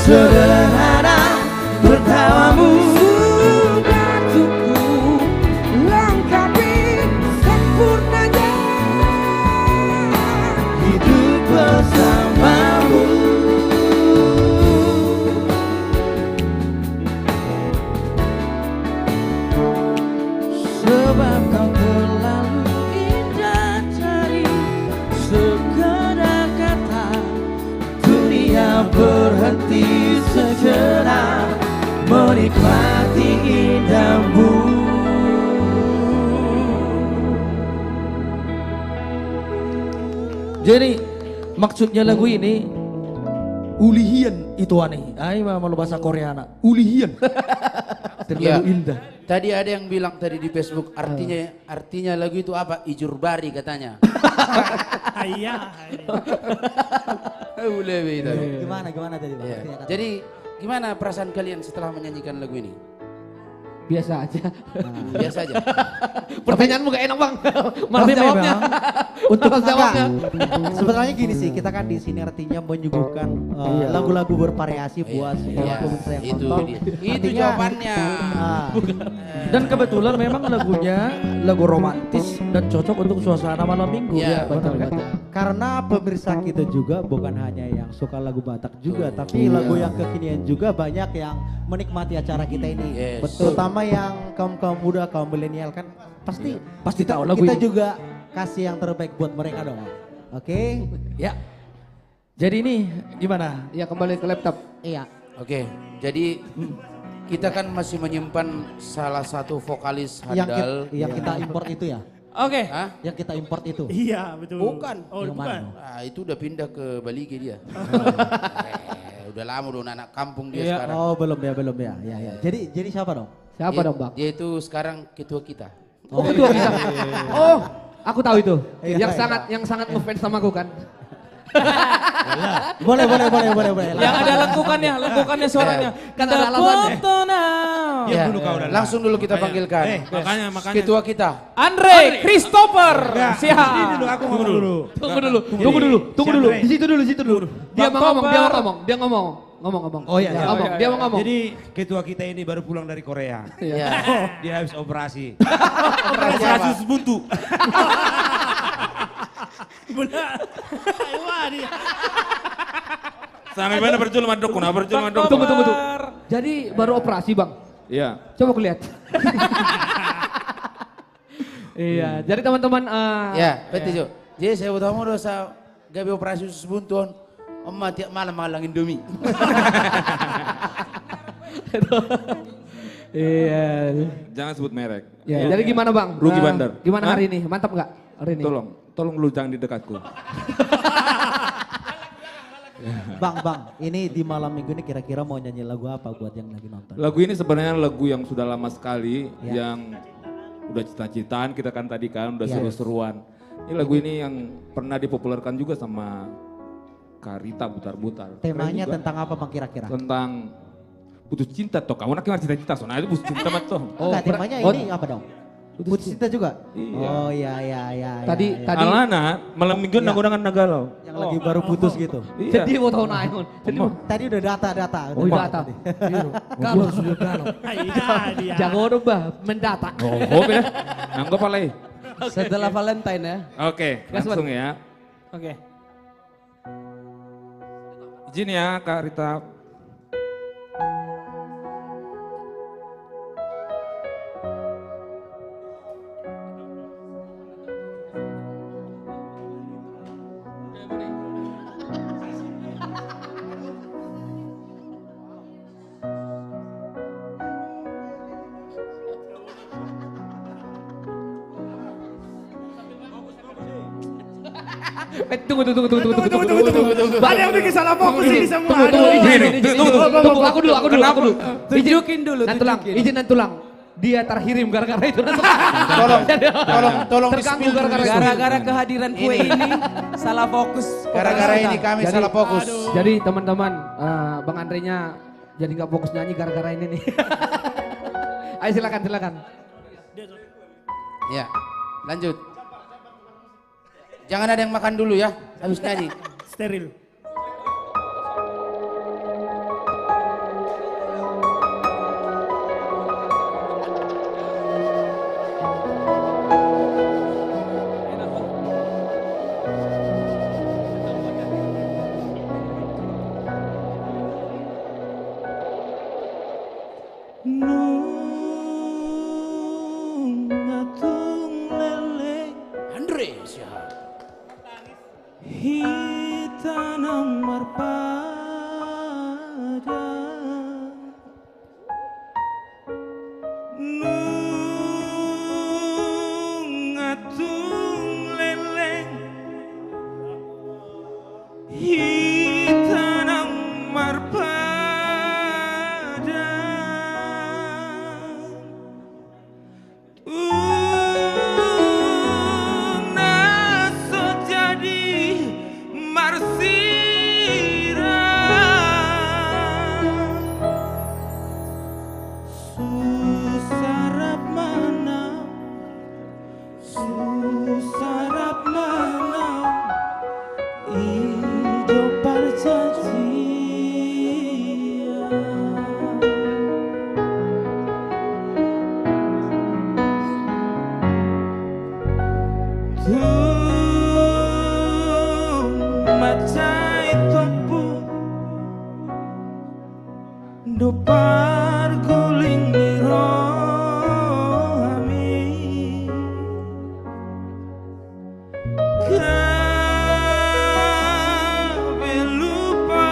Sederhana tertawamu sudah cukup lengkapi sempurnanya hidup bersamamu. Sebab kau terlalu indah dari sekedar kata. Dunia berhenti sejenak menikmati indahmu. Jadi maksudnya lagu ini ulihian itu aneh. Ai malu bahasa Koreana. Ulihian. Terlalu indah. Tadi ada yang bilang tadi di Facebook artinya lagu itu apa? Ijur bari katanya. Iya. Gimana tadi Bang? Ya. Artinya kata- Jadi gimana perasaan kalian setelah menyanyikan lagu ini? Biasa aja. Biasa aja. Pertanyaanmu gak enak bang. Malah Tapi jawabnya. memang untuk Malah jawabnya. Sebenarnya gini sih, kita kan di sini artinya menyuguhkan lagu-lagu bervariasi buat semua Iya, pemirsa yang itu nonton. dia. Itu Artinya, jawabannya. dan kebetulan memang lagunya lagu romantis dan cocok untuk suasana malam minggu. Iya, Betul betul. karena pemirsa kita juga bukan hanya yang suka lagu Batak juga, tapi lagu yang kekinian juga banyak yang menikmati acara kita ini. Yes. Terutama yang kaum muda, kaum milenial kan pasti tahu lagu kita ini. juga kasih yang terbaik buat mereka dong. Oke? Ya. Jadi ini gimana? Ya kembali ke laptop. Iya. Oke, jadi kita kan masih menyimpan salah satu vokalis handal. Yang kita import itu ya? Oke. Hah? Yang kita import itu? Iya, betul. Bukan. Oh, Yang bukan. mana? Ah, itu udah pindah ke Balige dia. Udah lama udah anak kampung dia Iya. sekarang. Oh belum ya. Ya. Jadi siapa dong? Siapa dong Bang? Dia itu sekarang ketua kita. Oh ketua kita. Oh aku tahu itu. Iya, Yang sangat ngefans sama aku kan. Boleh. Yang ada lengkukannya suaranya. Kan ada alasannya. Ya, dulu kau udah langsung dulu kita panggilkan. Makanya. Ketua kita. Andre Christopher. Ini Siap. dulu aku ngomong dulu. Tunggu dulu. Di situ dulu. Dia mau ngomong. Oh iya. Ngomong. Dia mau ngomong. Jadi ketua kita ini baru pulang dari Korea. Ya. Dia habis operasi. Operasi apa? Operasi buntu. Benar. Wah, dia. Sampai mana berjual sama dukun, Tunggu. Jadi baru operasi Bang. Iya. Coba aku lihat. Iya, jadi teman-teman Ya, betul Jo. Jadi saya utama dosa gawe operasi usus buntuan. Emak tiap malam malang Indomie. Iya. Jangan sebut merek. Ya, jadi gimana Bang? Rugi bandar. Gimana Hah? hari ini? Mantap nggak hari ini? Tolong lu jangan di dekatku. Bang, ini di malam minggu ini kira-kira mau nyanyi lagu apa buat yang lagi nonton? Lagu ini sebenarnya lagu yang sudah lama sekali, Ya. yang udah cita-citaan kita kan tadi kan, udah Ya. seru-seruan. Ini lagu ini yang pernah dipopulerkan juga sama Karita Butar-Butar. Keren Temanya juga. tentang apa Bang kira-kira? Tentang putus cinta toh, kamu nak cita-cita, soalnya itu putus cinta mah toh. Enggak, temanya ini apa dong? Putus cinta juga? Iya. Oh iya. Tadi Alana, malam minggu Iya. nanggungan nagalau. Yang lagi baru putus gitu. Iya. Jadi mau tahu naik. Jadi Tadi udah data. Oh data. Kalau sudah kalau. Iya, dia. Jago dong bah, mendata. Oh, ya. Anggap alay. Setelah Valentine ya. Oke, Gas, langsung ya. Oke. Izin ya Kak Rita. Tunggu. Ada yang bikin salah fokus ini semua. Tunggu, aku dulu. Tunjukin dulu. Izin dan tulang. Dia terhirim gara-gara itu. Tolong Terganggu di-spill gara-gara dulu. itu. Gara-gara kehadiran kue ini salah fokus. Gara-gara ini kami Jadi- salah fokus. Jadi teman-teman, Bang Andrenya jadi nggak fokus nyanyi gara-gara ini nih. Ayo silakan. Ya, lanjut. Jangan ada yang makan dulu ya, habis nyanyi. Steril. Andre, siap. Hitanam merpati. Dupar guling miro ami Kabe lupa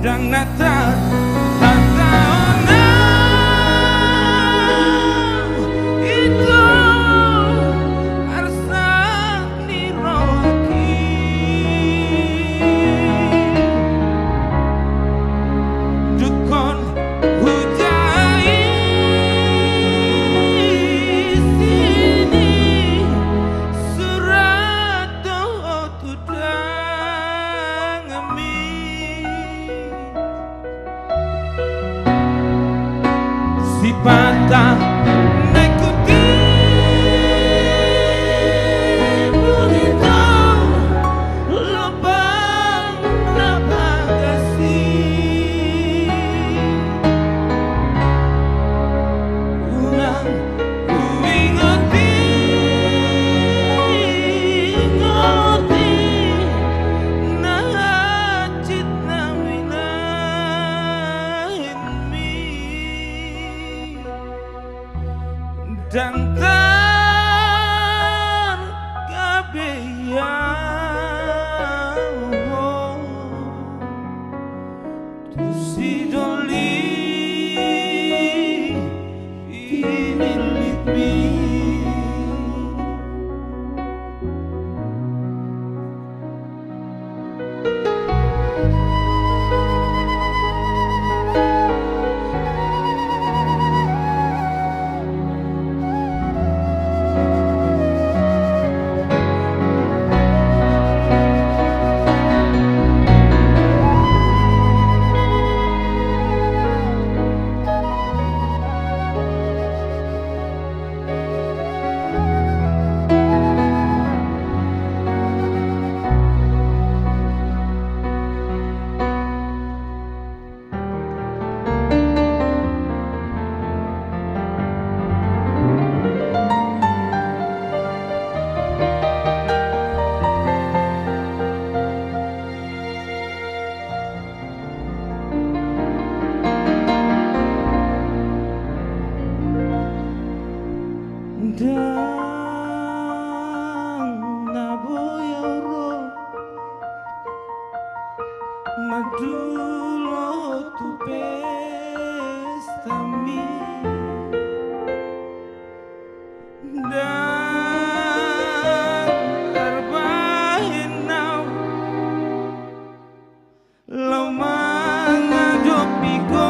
Dan nata hataona itu arsa niroki dukon hujai sini surat doa tudang si patah naikuti begitu lubang nabagasi unang uingoti ngoti nahajit nawinahin mi dan tergabeyan tu si doli ini litmi dan naboyoro madulo tu pestami dan arbahin now lo mangajopi ko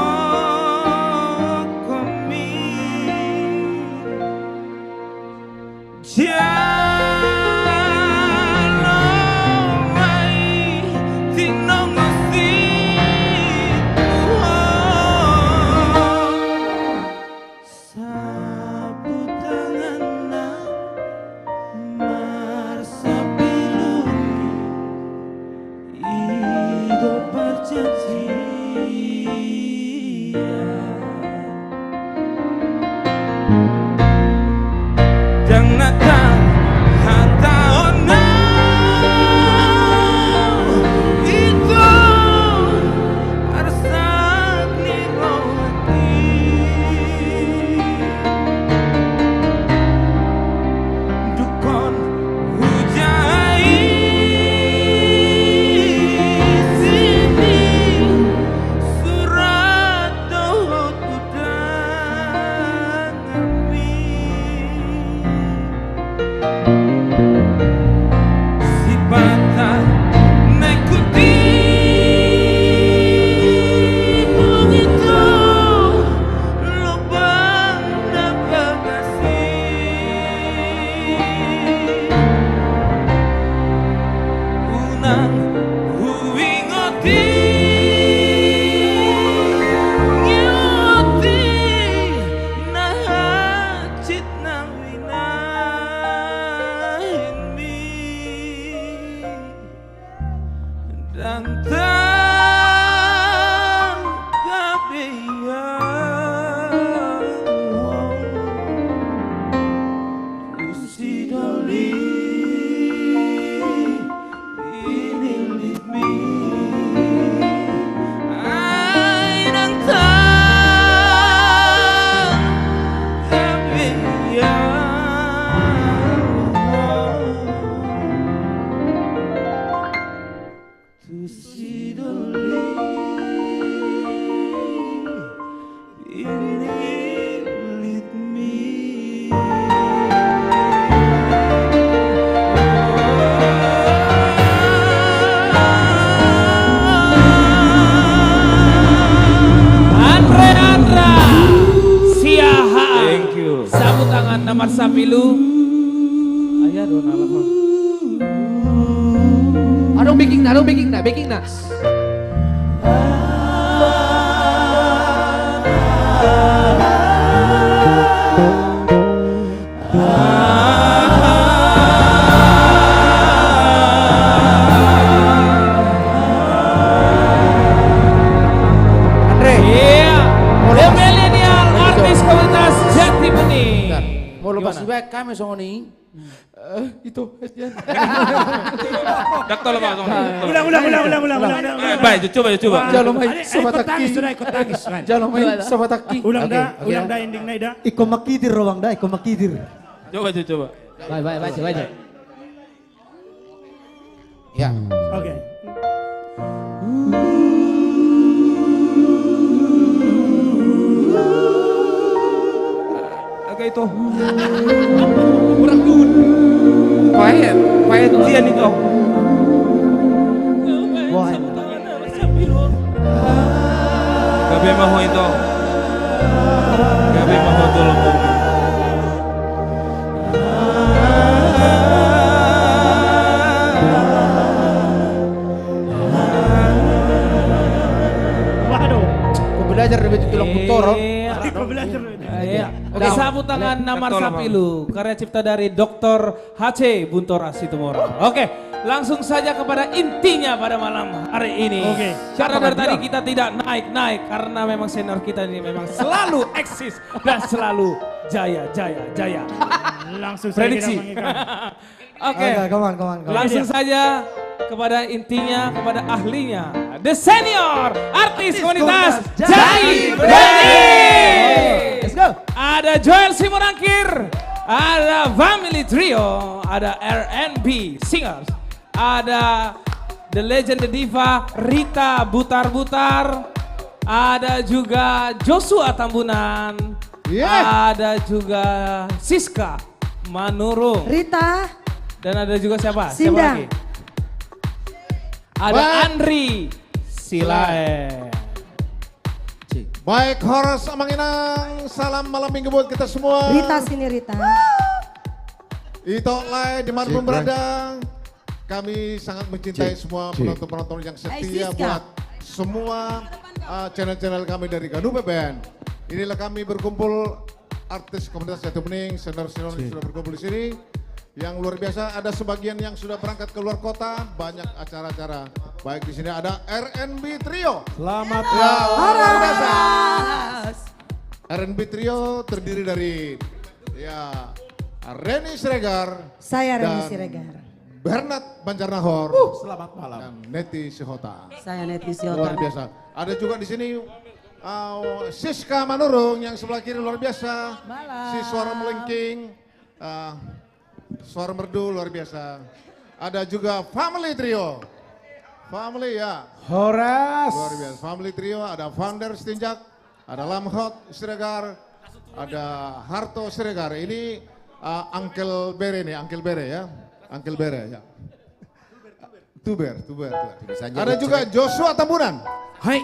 ya dona lakon. Adong baking na. Andre, Iya, The Millennial artis komunitas Jati Bening. mau lepas Gimana? back kami songoni. Itu Dak tolong Bang. Ulang. Baik, coba. Jangan main Adik, sama ikut taki. tangis sudah ikut tangis kan. Jangan main sama taki. Ulang Oke, dah, oke. ulang dah ending dah. Iko makidir rawang dah, iko makidir. Coba. Baca. Ya. Oke. Oke itu. Pahit dia nih kau. Wah, Gabi maho itu. Gabi maho tolong. Waduh. Kau belajar dari tulang putoro. Kau belajar. Iya. Oke, sapu tangan Namar Sapilu, karya cipta dari Dr. H.C. Buntora Situmorang. Oke, langsung saja kepada intinya pada malam hari ini. Oke. Karena dari tadi kita tidak naik-naik, karena memang senior kita ini memang selalu eksis dan selalu jaya. Langsung saja kita Prediksi. panggilkan. Oke, come on. langsung saja kepada intinya, kepada ahlinya. The senior artis komunitas Jai Bening. Let's go. Ada Joel Simorangkir, ada Family Trio, ada R&B Singers, ada The Legend The Diva Rita Butar-Butar, ada juga Joshua Tambunan, ada juga Siska Manurung, Rita, dan ada juga siapa? Siapa Sindang. lagi? Ada Andri Silae. Baik, Horas Amanginang, salam malam minggu buat kita semua. Rita sini Rita. Ito Lai dimanapun berada, kami sangat mencintai semua penonton-penonton yang setia Siska. buat semua channel-channel kami dari Ganube Band. Inilah kami berkumpul artis komunitas Jati Bening, senior-senior yang sudah berkumpul di sini. Yang luar biasa, ada sebagian yang sudah berangkat ke luar kota, banyak acara-acara. Baik di sini ada R&B Trio. Selamat Ya, luar biasa. R&B Trio terdiri dari ya Reni Siregar, Saya Reni dan Siregar. Bernard Banjarnahor, Selamat malam. dan Neti Sihota. Saya Neti Luar Siota. biasa. Ada juga di sini Siska Manurung yang sebelah kiri luar biasa. Si suara melengking, suara merdu luar biasa. Ada juga Family Trio. Family ya. Horas. Luar biasa. Family Trio ada Vander Stinjak, ada Lamhot Siregar, ada Harto Siregar. Ini Uncle Bere nih, Uncle Bere ya. Uncle Bere ya. Tuber. Ada juga Joshua Tambunan. Hai.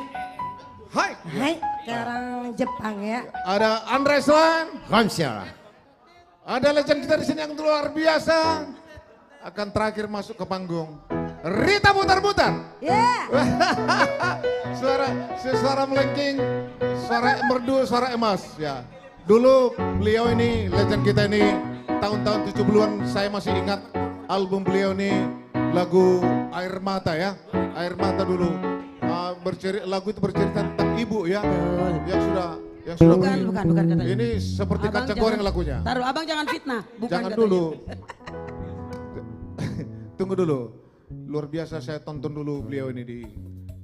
Hai, ke orang Jepang ya. Ada Andre Slan. Ada legend kita di sini yang luar biasa. Akan terakhir masuk ke panggung. Rita Butar-Butar. Ya. Suara melengking, suara merdu, suara emas ya. Dulu beliau ini legend kita ini tahun-tahun 70-an saya masih ingat album beliau ini lagu Air Mata ya. Air Mata dulu. Lagu itu bercerita tentang ibu ya. Yang sudah Bukan katanya. ini seperti Abang kacang goreng jangan- lagunya. Taruh abang jangan fitnah. Bukan Jangan katanya. dulu. Tunggu dulu. Luar biasa saya tonton dulu beliau ini di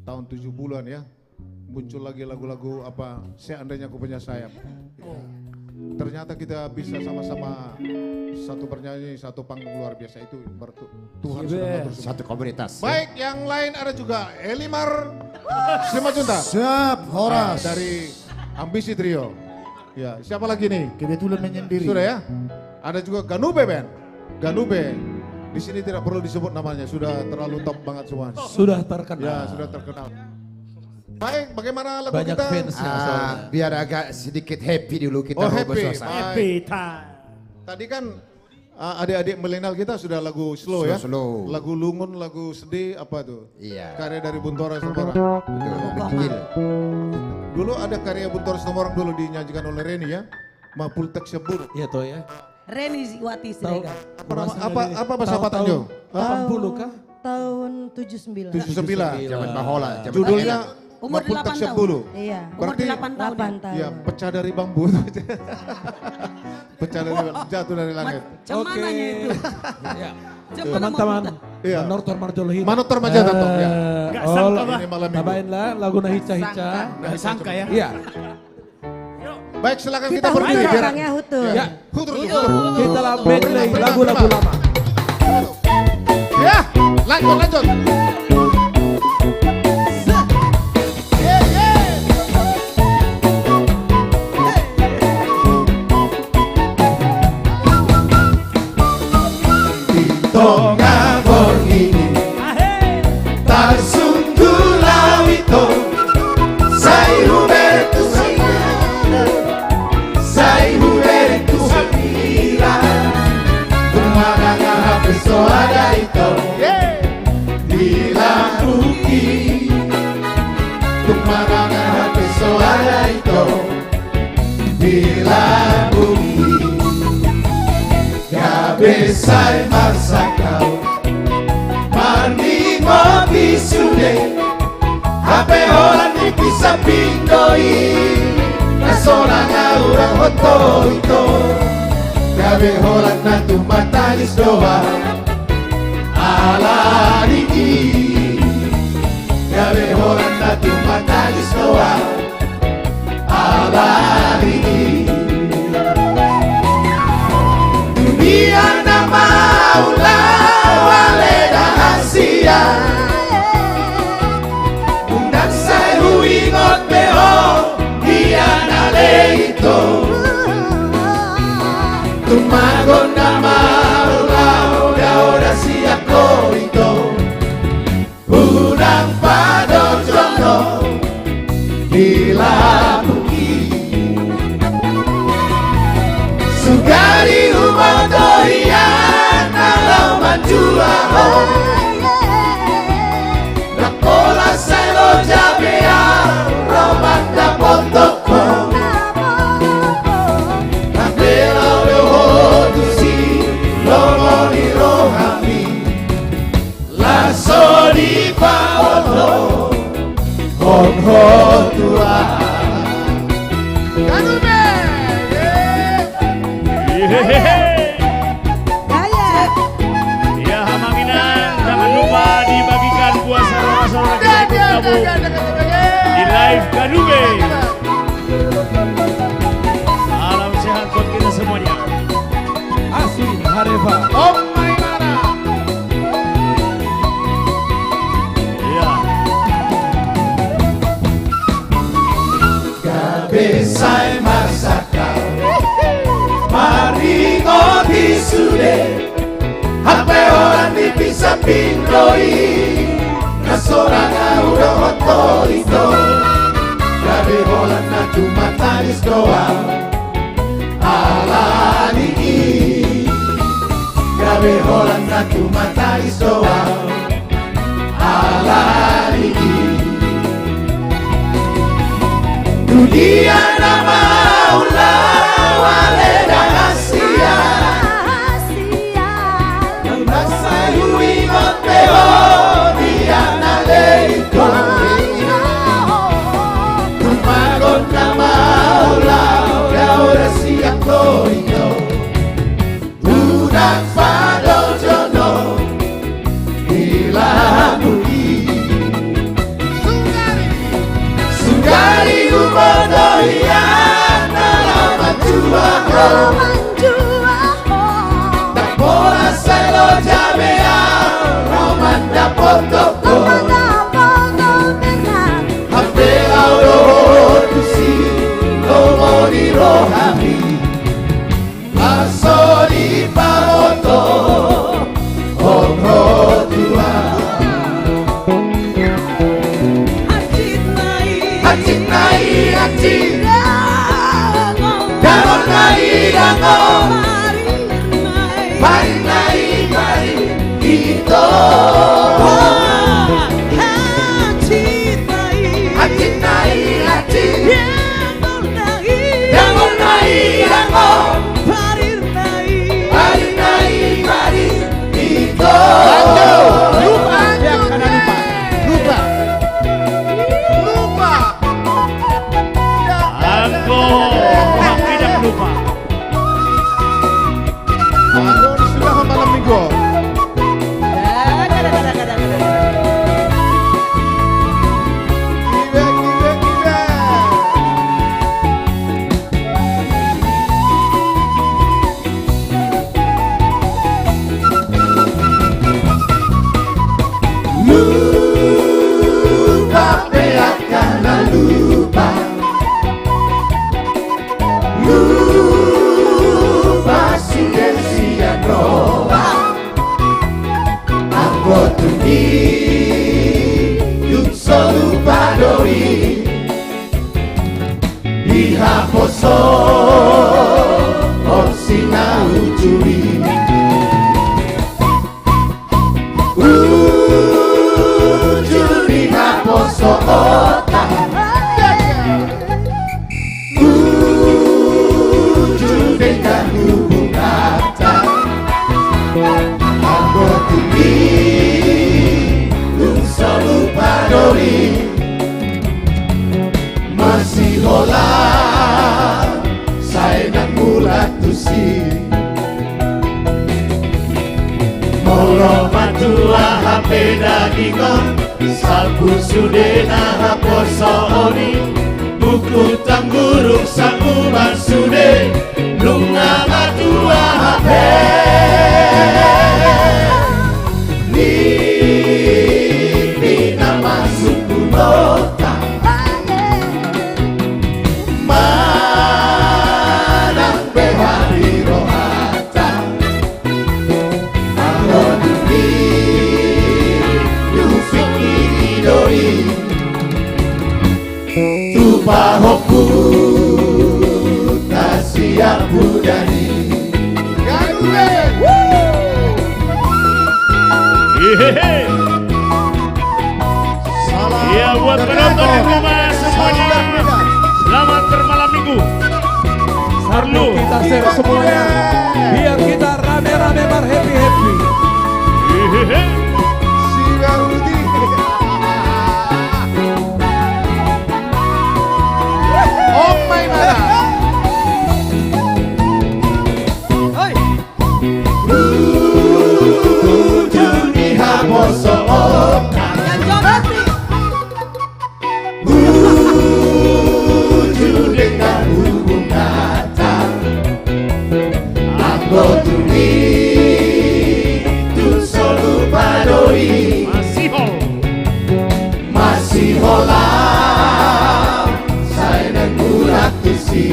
tahun 70-an ya. Muncul lagi lagu-lagu apa seandainya aku punya sayap. Ternyata kita bisa sama-sama satu bernyanyi, satu panggung luar biasa itu Tuhan sudah mengatur semua. Satu komunitas. Baik, yang lain ada juga Elimar Simajunta. Siap, Horas. Dari Ambisi Trio. Ya, siapa lagi nih? Kebetulan menyendiri. Sudah ya? Ada juga Ganube Band. Ganube. Di sini tidak perlu disebut namanya, sudah terlalu top banget semua. Sudah terkenal. Ya, sudah terkenal. Baik, bagaimana lagu Banyak kita? fansnya. Biar agak sedikit happy dulu kita Oh, mau happy. bersuasana. Baik. Happy time. Tadi kan adik-adik milenial kita sudah lagu slow ya. Slow. Lagu lungun, lagu sedih apa tuh? Iya. Karya dari Buntora Sitomorang. Betul. Dulu ada karya Buntora Sitomorang dulu dinyanyikan oleh Reni ya. Mapul tek sebur. Iya toh ya. Reni Wati Siregar. Apa bahasa Patanjo? 80 kah? Tahun 79. 79. Zaman Bahola. Judulnya Umur Mapul 8 tek tahun. sebulu. Iya. Berarti 8 tahun. ya pecah dari bambu. Pecah dari jatuh dari langit. Cemananya itu. Ya. Teman-teman, Iya. Manortor Marjolohi. Manut remaja tentu ya. Gak Oh, sangka bah. Ini malam minggu. tabain lah lagu na hica-hica. Gak sangka ya. Iya. Baik, silakan Kita kita berdiri. hutur biar- Kang ya, hutur. Ya, hutur. Kita lah medley lagu-lagu lama. Ya, lanjut. Besai masakau mandi ngopi sude hape orang dipisa pindoi nasona ngaurang hoto ito gabe holan natu matanis doa ala digi gabe holan natu matanis doa ala digi dunia nama ulah wale rahasia undang saya ingot beho dia nale itu tumagon nama ulah udah siap ko itu undang pado jono gila Sugari umadohian alam manjua Nakola selo jabea romanda potoko Nakela wehodusi lomoni rohami Laso di paolo Honho tua Ya Hamanginan, jangan lupa dibagikan buat saudara-saudara kita ikut gabung di live Ganube. Alam sehat buat kita semuanya. Asli Harefa. Oh my God. Iya. Besai masakau mari ngopi sude hape orang dipisa pindoi nasorang udah hoto itu gabe holan na cuma tanis doa ala digi gabe holan na cuma tanis doa ala digi dunia nama ulah wale rahasia Nasayu ingot beho dia nale ito Tumagon nama udah siap ko ito Udang pado jono Bila budi Sugari umadohian alaman juaho Tak bola selo jabea romanda potoko Hape auro tusi lomoni rohami Laso di paoto Honho tua Acik nai acik Danon nai dango itu Hacinai hati Yang bernai yango Parinai itu Lupa, yang karena lupa. Aku tidak lupa. Aku ini sudah malam minggu. Lupa peak karena lupa Lupa sudah siap roha Aku tuni Yuk lupa dori Liha poso Orsina ujuri Ujuri haposo otak Ujuri kan hubungan Aku tinggi Lungso lupa dori Masih hola Saya nak mulat tusi Molo matua HP dagingon Sapu sudena haposo oni Buku tanggurung sakuman sude Lunga matua HP Lipi nama suku nota Manang behari rohata Tupa hoku Tasia budani Iya buat penonton di rumah semuanya. Selamat bermalam minggu. Sarlu Kita share semuanya biar kita rame-rame happy-happy. Si Garudi. Oh my god. Ujuni haposo Ujuni kan hubung kata Aku tuni Tu solu padoi Masih hola Saya dan kurat tusi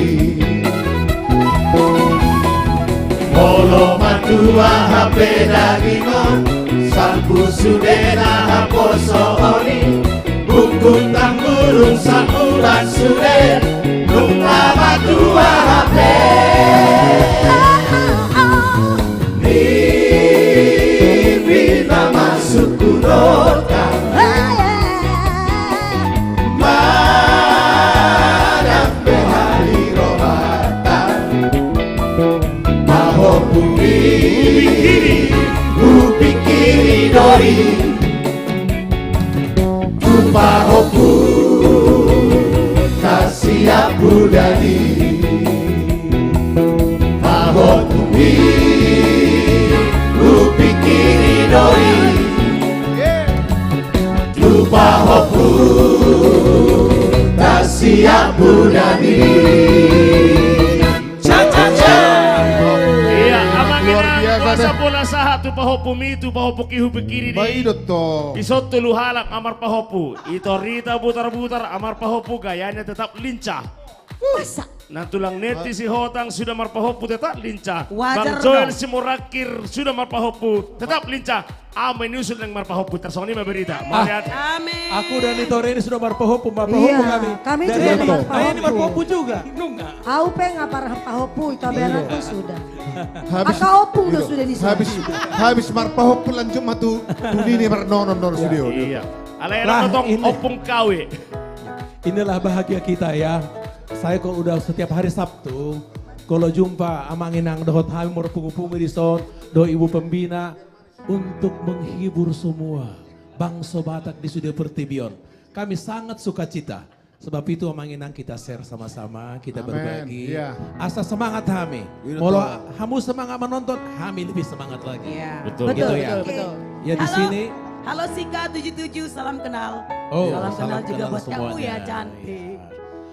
Molo matua HP dagingon Sampu sudena haposo oni Buku tanggurung sakuran sude Lunga matua HP Lipi nama suku nota Madang behari rohata Maho bumi Kupikiri dori Tupa hoku Tasia budani Maho bumi Kupikiri dori Tupa hoku Tasia budani Iya, amang ina kuasa pula saha tu pahopu mi tu pahopu kihupikiri di Kisot tulu halak amar pahopu Ito rita butar-butar amar pahopu gayanya tetap lincah Masa? Natulang neti si Hotang sudah marpahopu tetap lincah. Wajar Bang Joel dong. si Murakir sudah marpahopu tetap lincah. Menyusul yang marpahopu tersoni berita. Mau lihat. Amin. Aku dan Nitore ini sudah marpahopu Iya, kami. kami Dari juga ini. marpahopu. Ini marpahopu juga. Aupe ngapar pahopu ikaberan tuh sudah. Habis Akaopu udah sudah di sana. habis marpahop pulang cuma tuh ini marnonon studio. Iya. Alay Lah, nonton ini. opung kawe. Inilah bahagia kita ya. Saya kalau udah setiap hari Sabtu, kalau jumpa amanginang dohot hamil morpungu-pungu di son, do ibu pembina untuk menghibur semua bangsa Batak di Sudia Pertibion. Kami sangat suka cita. Sebab itu amanginang kita share sama-sama, kita berbagi. Iya. Asa semangat kami. Iya, Kalau betul. kamu semangat menonton, kami lebih semangat lagi. Iya. Betul. Gitu ya. Betul. Ya di Halo. sini. Halo Sika 77, salam kenal. Oh, salam kenal salam juga kenal buat kamu semuanya. ya cantik.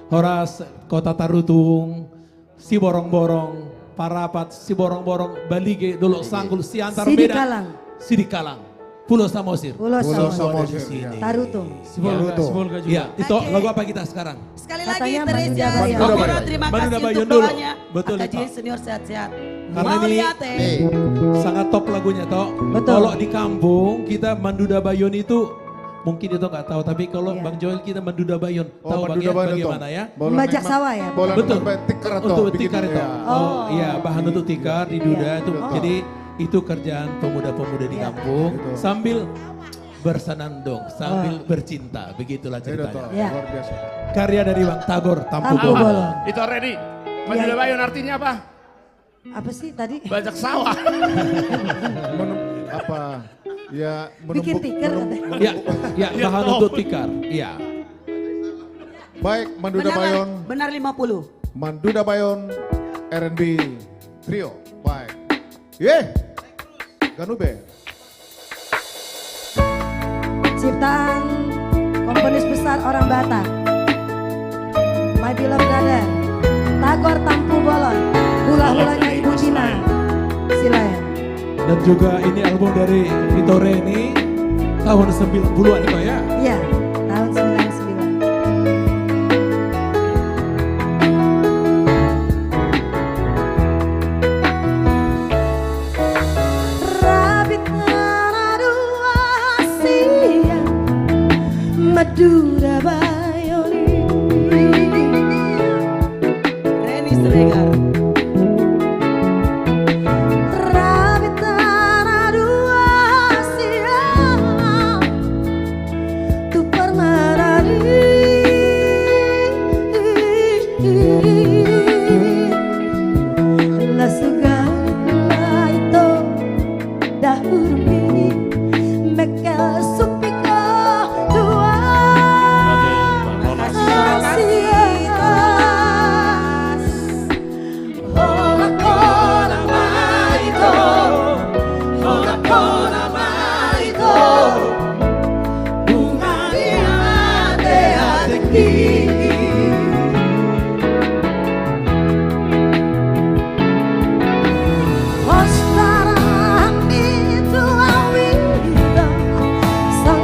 Horas Kota Tarutung, si borong-borong, Parapat, si borong-borong, Balige, Dolok Sanggul, si antar beda. Sidikalang. Sidikalang, Pulau Samosir. Pulau Samosir, Samosir. iya. Tarutung. Semoga juga. Iya, itu Oke. lagu apa kita sekarang? Sekali Katanya lagi Manu Teresia Dabayon. Sokoro, Oke. terima Manu kasih Dabayon untuk dulu. doanya. Betul, Akaji Pak. senior sehat-sehat. Karena Mau ini lihat sangat top lagunya toh. Betul. Kalau di kampung kita Manduda Bayon itu mungkin itu nggak tahu, tapi kalau Bang Joel kita Manduda Bayon tahu Manduda Bayon bagaimana tahu. ya? Membajak sawah ya? Bola Betul. tikar atau Untuk bikin- tikar itu. ya. Oh iya, bahan untuk tikar di duda itu. Betul. Jadi itu kerjaan pemuda-pemuda di kampung sambil bersenandung, sambil bercinta, begitulah ceritanya. Ya. Luar biasa. Karya dari Bang Tagor Tampu Tampu Bolon. Bolon. Itu ready. Manduda Bayon artinya apa? Apa sih tadi? Bajak sawah. Apa? Ya Bikin tikar katanya. Ya, bahan untuk tikar. Iya. Baik, Manduda Benar, Bayon, benar 50. Manduda Bayon, R&B Trio. Baik. Ye, Ganube. Ciptaan komponis besar orang Batak. My beloved brother, Tagor Tampu Bolon. Hula-hulanya Ibu Cina. Silakan. Dan juga ini album dari Vito Reni tahun 90-an itu ya. Iya, tahun 99. Madura Bayoni Reni Sregar Rabitana dua siang Tu permanani La segala itu dahulu Meka supika dua Hola kona maito Hola kona maito Bunga de adeki Ostarang itu awida Sang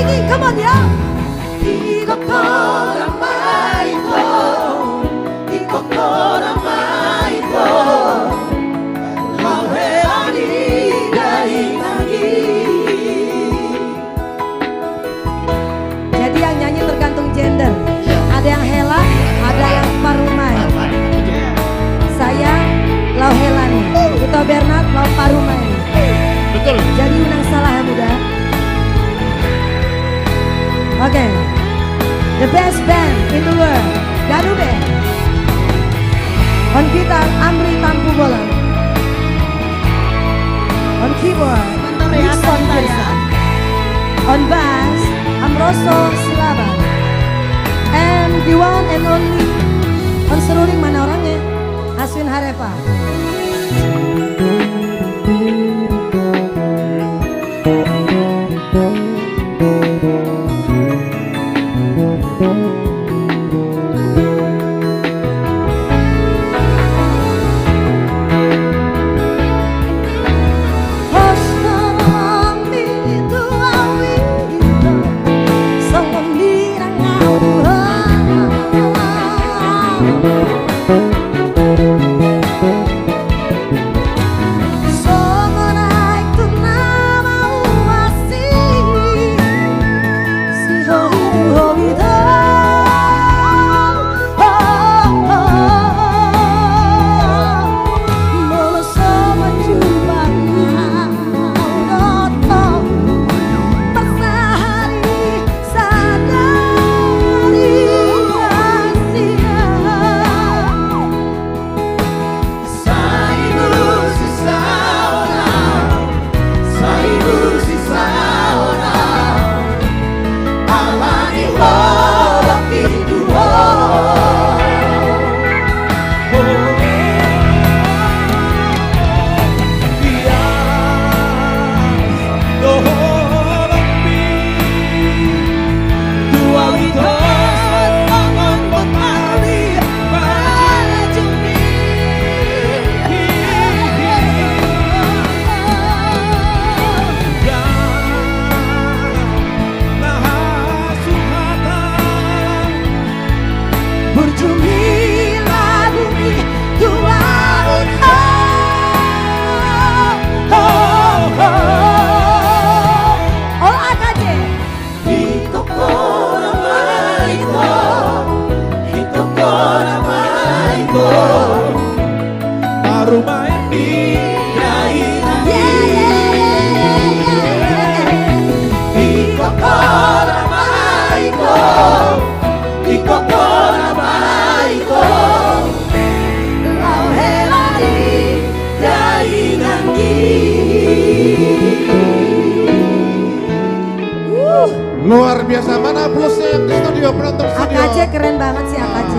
singing, come on ya. Ikokora maiko, ikokora maiko, lauhelani dainagi. Jadi yang nyanyi tergantung gender. Ada yang Hela, ada yang Parumai. Saya Lauhelani, Kuto Bernard Lau Parumai. Betul. Jadi unang salah ya muda. Oke, the best band in the world, Gadu Band. On gitar Amri Tampu Bola. On keyboard Nixon Kirsa. On bass Amroso Silaban. And the one and only on seruling mana orangnya? Aswin Harepa. Luar biasa, mana bluesnya yang di studio, penonton studio? AKJ keren banget sih AKJ.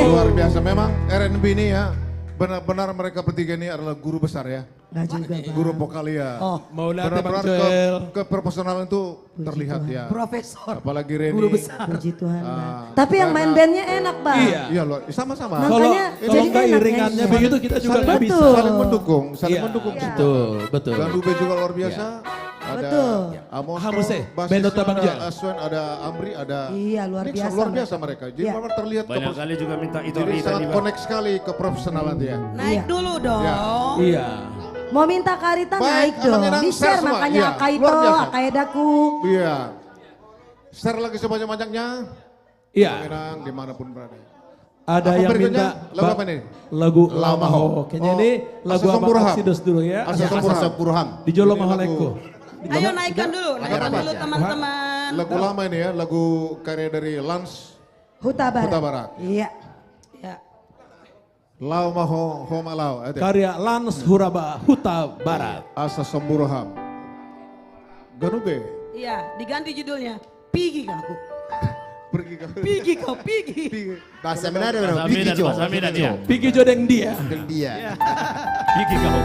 Luar biasa, memang R&B ini ya, benar-benar mereka bertiga ini adalah guru besar ya. Nggak juga Bang. Guru vokal ya. Oh, benar-benar keprofesionalan itu terlihat ya. Profesor. Apalagi Reni. Guru besar. Puji Tuhan Bang. Tapi yang main bandnya enak Bang. Iya loh, sama-sama. Makanya Kalau jadi nggak enak iringannya nyanyinya. begitu kita juga nggak bisa. Saling mendukung, saling mendukung. Betul. Dan Dube juga luar biasa. Ada Betul. Amos, Hamuse, basisnya Benota ada Bagja. Aswan, ada Amri, ada Iya, luar Nixon, biasa luar mereka. biasa mereka. Jadi Iya. memang terlihat Banyak kali juga minta itu jadi tadi, sangat Bang. connect sekali ke profesionalan dia. Naik dulu dong. Iya. Mau minta Karita Baik, naik dong. emang Di share semua, makanya iya. Akaito, Luar biasa. Akaedaku. Iya. Share lagi sebanyak-banyaknya. Iya. Menang dimanapun berada. Ada Apa yang berikutnya? minta Lagu apa nih? Lagu Lamaho. Kayaknya ini lagu Asa apa Sempurham. Aksidos dulu ya. Asa Sempurham. Di Jolo Ini Mahaleko. Ayo naikkan dulu teman-teman. Lagu lama ini ya, lagu karya dari Lans Huta Barat. Huta Barat. Iya. Ya. Lau Maho Homa Lau. Karya Lans Huraba Huta Barat. Asa Sempurham. Ganube. Iya, diganti judulnya. Pigi kau. Pergi kau. Pigi kau, pigi. Bahasa Minang ada berapa? Bahasa Minang, bahasa Minang ya. Pigi Jodeng dia. Dia. Gigi kau.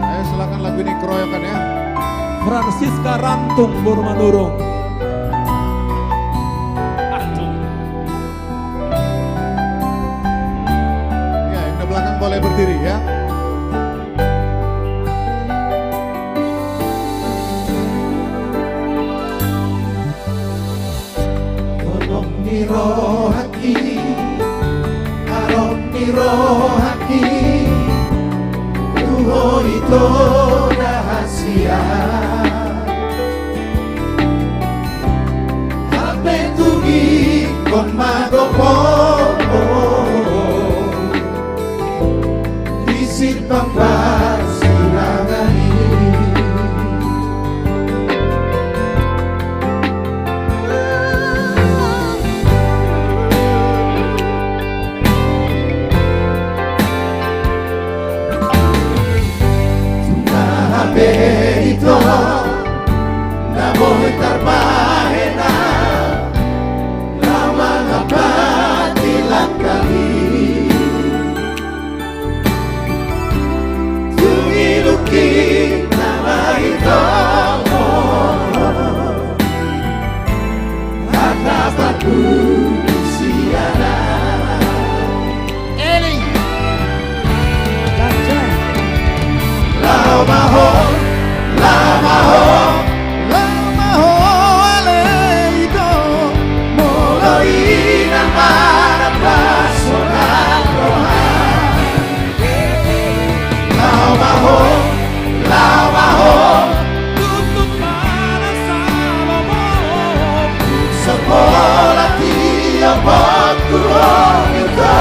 Ayo silakan lagu ini keroyokan ya. Francisca Rantung Burmanurung. Ya, yang di belakang boleh berdiri ya. sempuro haki Tuho ito rahasia Hape tugi kon magopo Isit pangbar sinangani Ito na mo'y tarbahena na mga patilat kami Tungilukin na ito at dapat siya na Eli Lamahon Lamahon, alelito Moloy na marapaso ng rohan Lamahon, lamahon Tutut para sa lamahon Sa bola tiya pagkuhong ito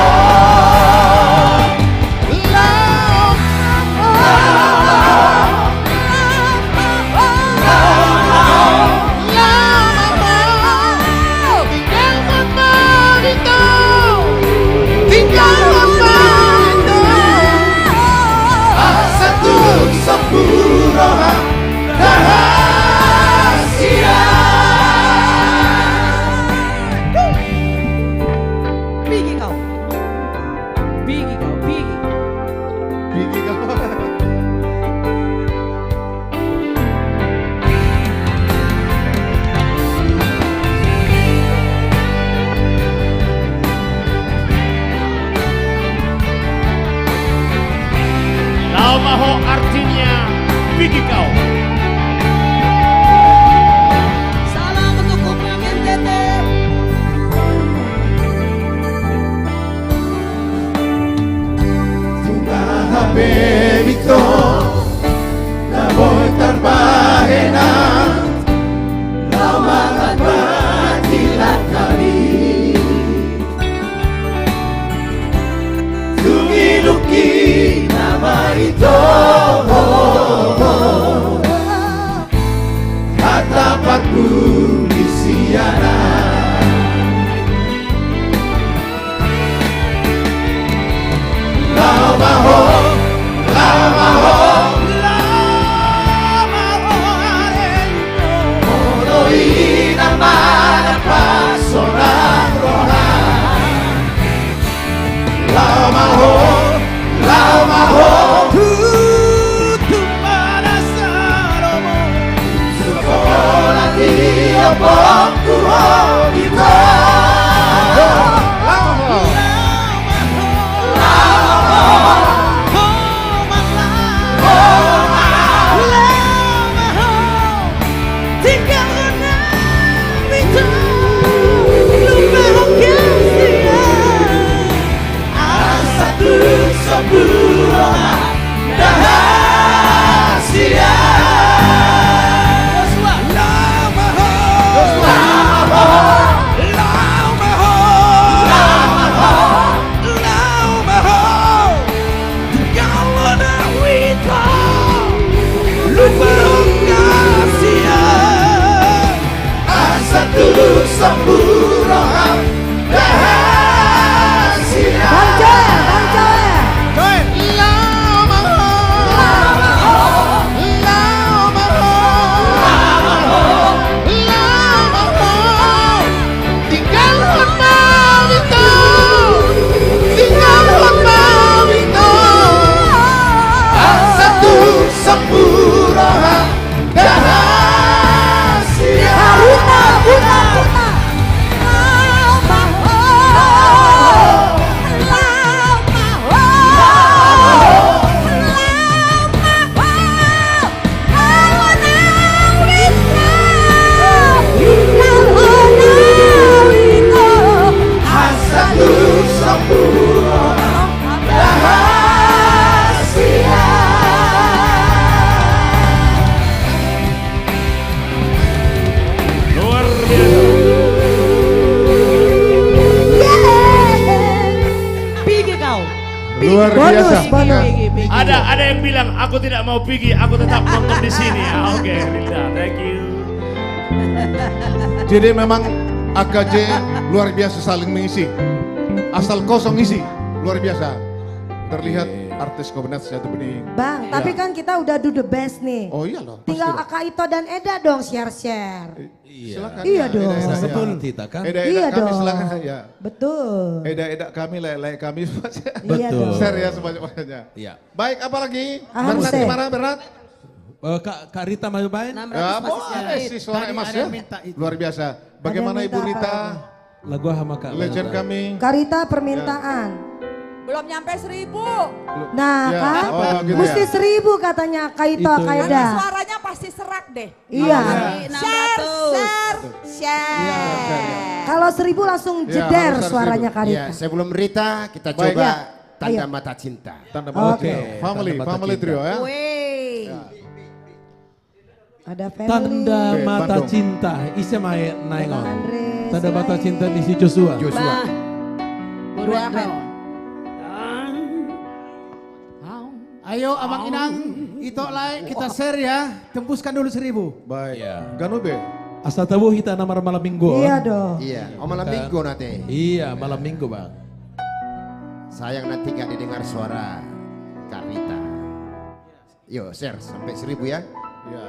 Laumaho artinya Pigi kau. Salam untuk Kupang NTT. Tungaha bebito na mo'y tarbahena Laumahan patilat kami Tungiluki nama ito at dapat pulisiyanan Lamaho, lamaho, lamaho arelito Moloy naman ang paso ng rohan Lamaho, lamaho Tutup para sa romo Sekolah dia pagkuhong ito Lamaho Sempurna rahasia Bang Joy Lamaho tinggalkan mawito ang satu sempurna rahasia Buta Luar biasa. Ada yang bilang aku tidak mau pergi, aku tetap nonton di sini. Oke, Rinda, thank you. Jadi memang AKJ luar biasa saling mengisi. Asal kosong isi, luar biasa. Terlihat artis Komunitas Jatuh Bening. Bang, tapi kan kita udah do the best nih. Oh iya loh. Tinggal Aka Ito dan Eda dong share-share. Silakan. Iya dong. Sebelum kita kan. Eda-eda Iya kami dong. silakan ya. Betul. Eda-eda kami, lele kami. Iya dong. Share ya sebanyak-banyaknya. Iya. Baik, apa lagi? Ah, Berat Hussein. gimana berat? Kak Rita mau main? Ya boleh sih suara emas ya. Luar biasa. Bagaimana Ada yang Ibu minta Rita? Lagu sama Kak. Legend kami. Karita permintaan. Belum nyampe 1000. Nah Ya, kan, oh, gitu mesti ya. 1000 katanya Kaito Itu. Aka Nanti Eda. suaranya pasti serak deh. Iya. Share. Kalau 1000 langsung Ya, jeder harus suaranya 1000. Karita. Ya, sebelum Rita kita Baik. coba Ya. Tanda Ayo. Mata Cinta. Tanda mata Oke. cinta. Family, Tanda mata family cinta. trio ya. Wih. Ada family. Tanda Oke, Mata Bandung. Cinta. Ise mae naingon. Andre. Tanda Mata Cinta di si Joshua. Joshua. Ayo Abang Inang, itu like kita share ya. Tembuskan dulu 1000. Baik. Ganube. Asal tahu kita nama malam minggu. Iya dong. Iya, oh malam minggu nanti. Iya, malam minggu bang. Sayang nanti gak didengar suara Kak Rita. Yo share sampai 1000 ya. Ya,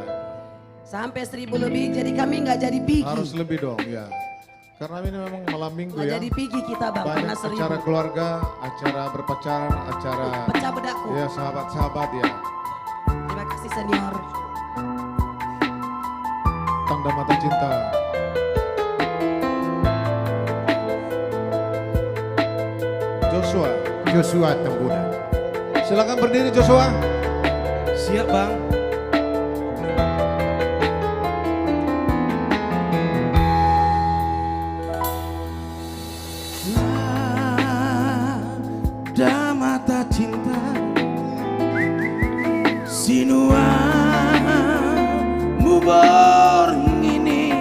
Sampai 1000 lebih, jadi kami nggak jadi pigi. harus lebih dong ya. Karena ini memang malam minggu Nggak ya. jadi pigi kita bang, karena Banyak 1000. acara keluarga, acara berpacaran, acara Pecah bedaku. ya sahabat-sahabat ya. Terima kasih senior. Tanda Mata Cinta. Joshua. Joshua Tembunan. Silakan berdiri Joshua. Siap bang. Tanda Mata Cinta. Sinua mubor ini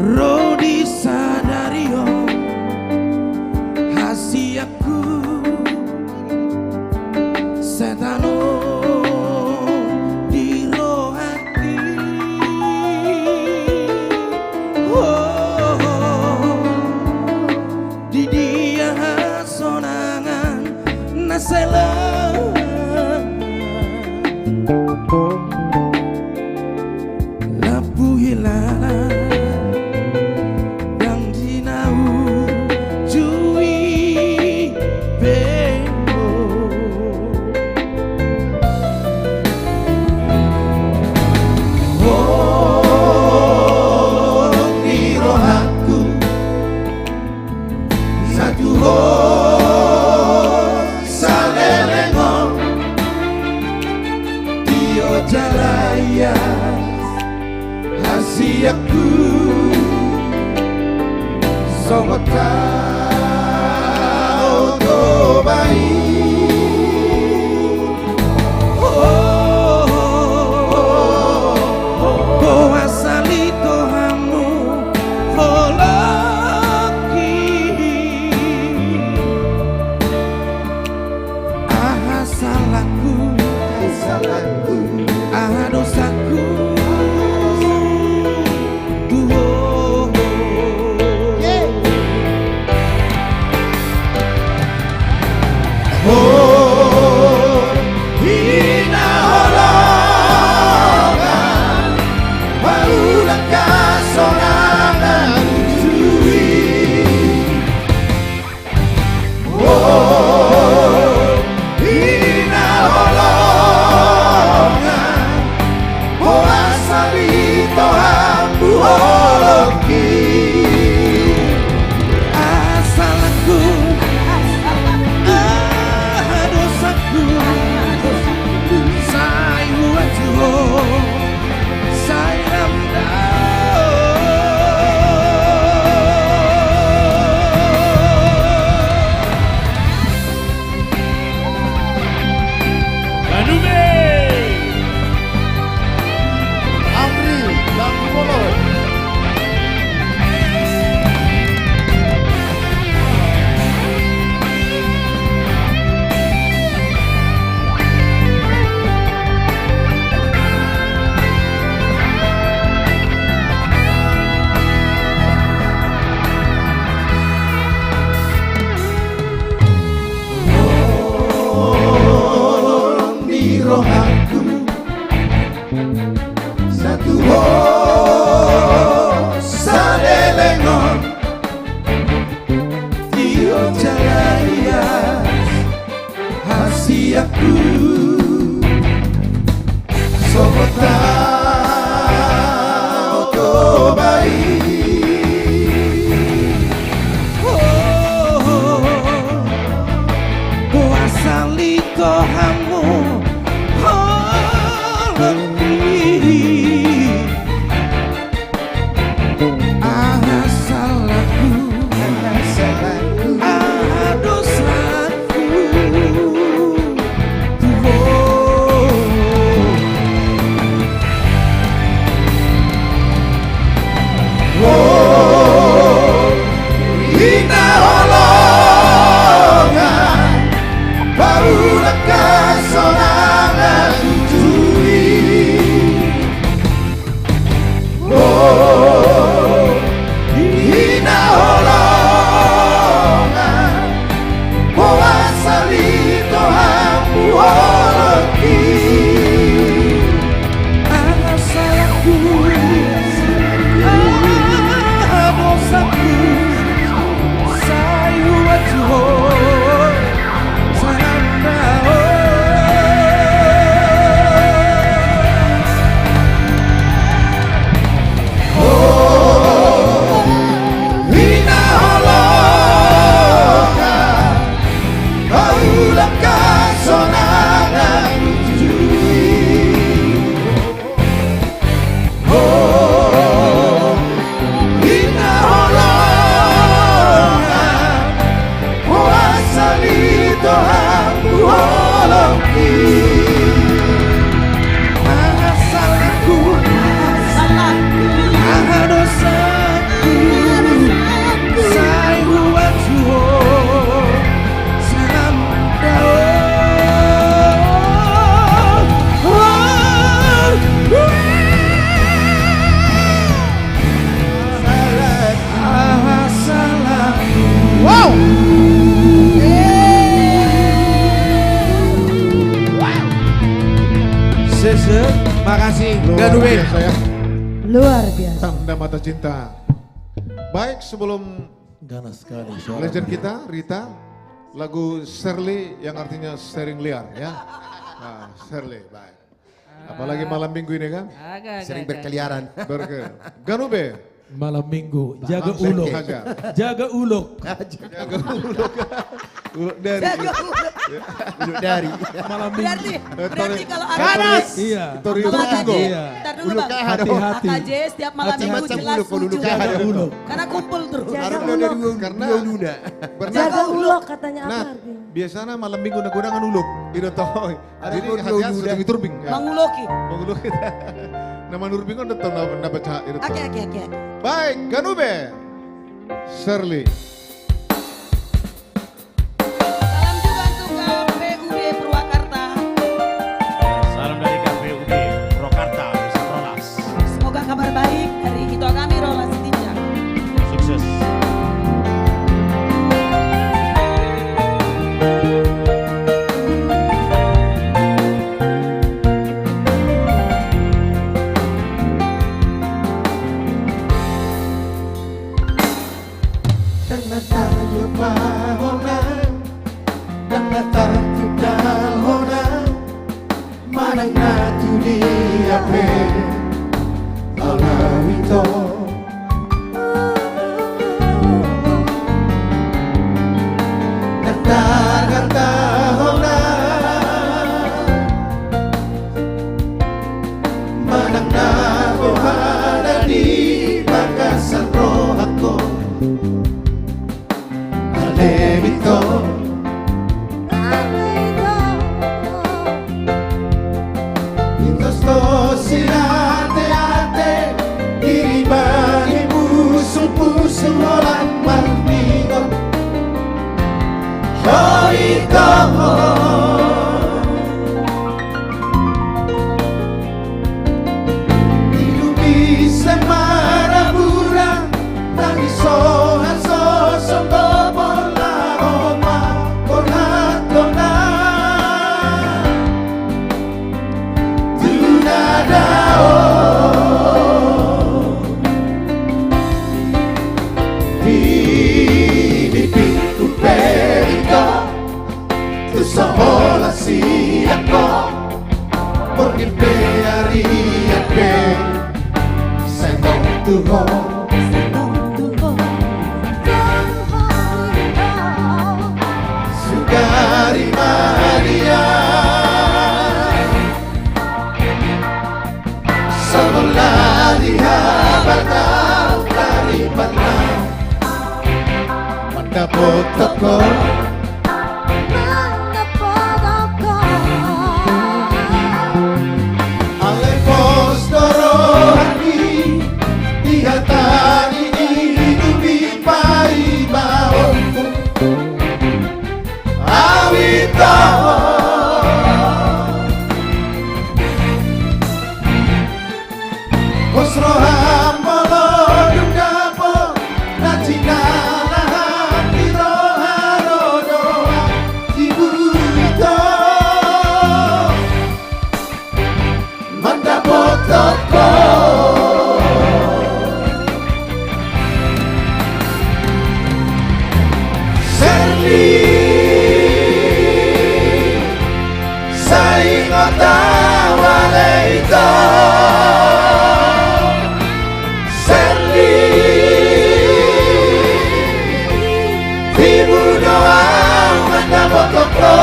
Rodi sadario hasiaku setano di rohati di dia sonangan nasela Lapu hilang dan dinau jui bemo Oh di rohaku satu salelengong Tio Jalaya hasiaku Songot kau tobai Oh asali tohamu holaki Ah salahku Ah dosaku Satu sadelengon Tio jalaias hasiaku Sobotau tobai Kuasali tohamu Makasih, Gadube. Luar biasa. Tanda mata cinta. Baik, sebelum ganas sekali legend kita, Rita, lagu Shirley yang artinya sering liar ya. Nah, Shirley, baik. Apalagi malam minggu ini kan? Sering berkeliaran. Ganube. Malam minggu, jaga uluk. Jaga uluk. Jaga uluk. Uluk dari. Uluk dari. Malam minggu. Berarti kalau ganas. Iya. Kalau KJ, ntar dulu bang. Hati-hati. KJ setiap malam minggu jelas setuju. Jaga uluk. Karena kumpul terus. Jaga uluk. Karena Jaga uluk katanya apa nah, artinya? biasanya malam minggu nagunakan uluk. Itu toh. Jadi hati-hati sudah diturbing. Menguloki. Menguloki. Nama Nurbing kan udah tahu nama baca itu. Oke. Baik, Ganube. Shirley. Salam juga untuk KPUD Purwakarta. Salam dari KPUD Purwakarta, bisa Rolas. Semoga kabar baik dari Ketua kami Rolas Tinja. Sukses. Nada Ponipe ariape Sendong tuho Sugari Maria Samulari habatau dari panang Mandapot toko Alepos dorohani Dihatani hidupi pai baonku Awito Kosroham molo dukapo Najina lahan diroharo doa Ibu itu Mandapot toko Serli Saingota waleito Serli Ibu doa Mandapot toko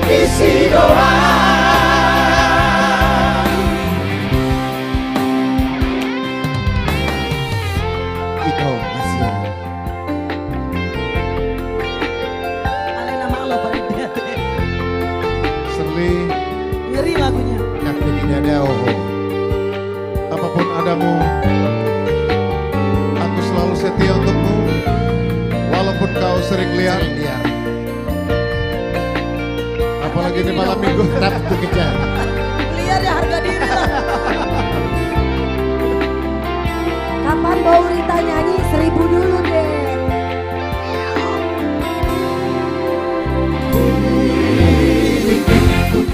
isi doa Iko masih Alena malu pada dia. Serli Ngeri lagunya. Yakti di dada oh. Apapun adamu Aku selalu setia untukmu Walaupun kau sering liar Apalagi di malam minggu Tetap dikejar Liar ya harga diri lah. Kapan mau Rita nyanyi 1000 dulu deh.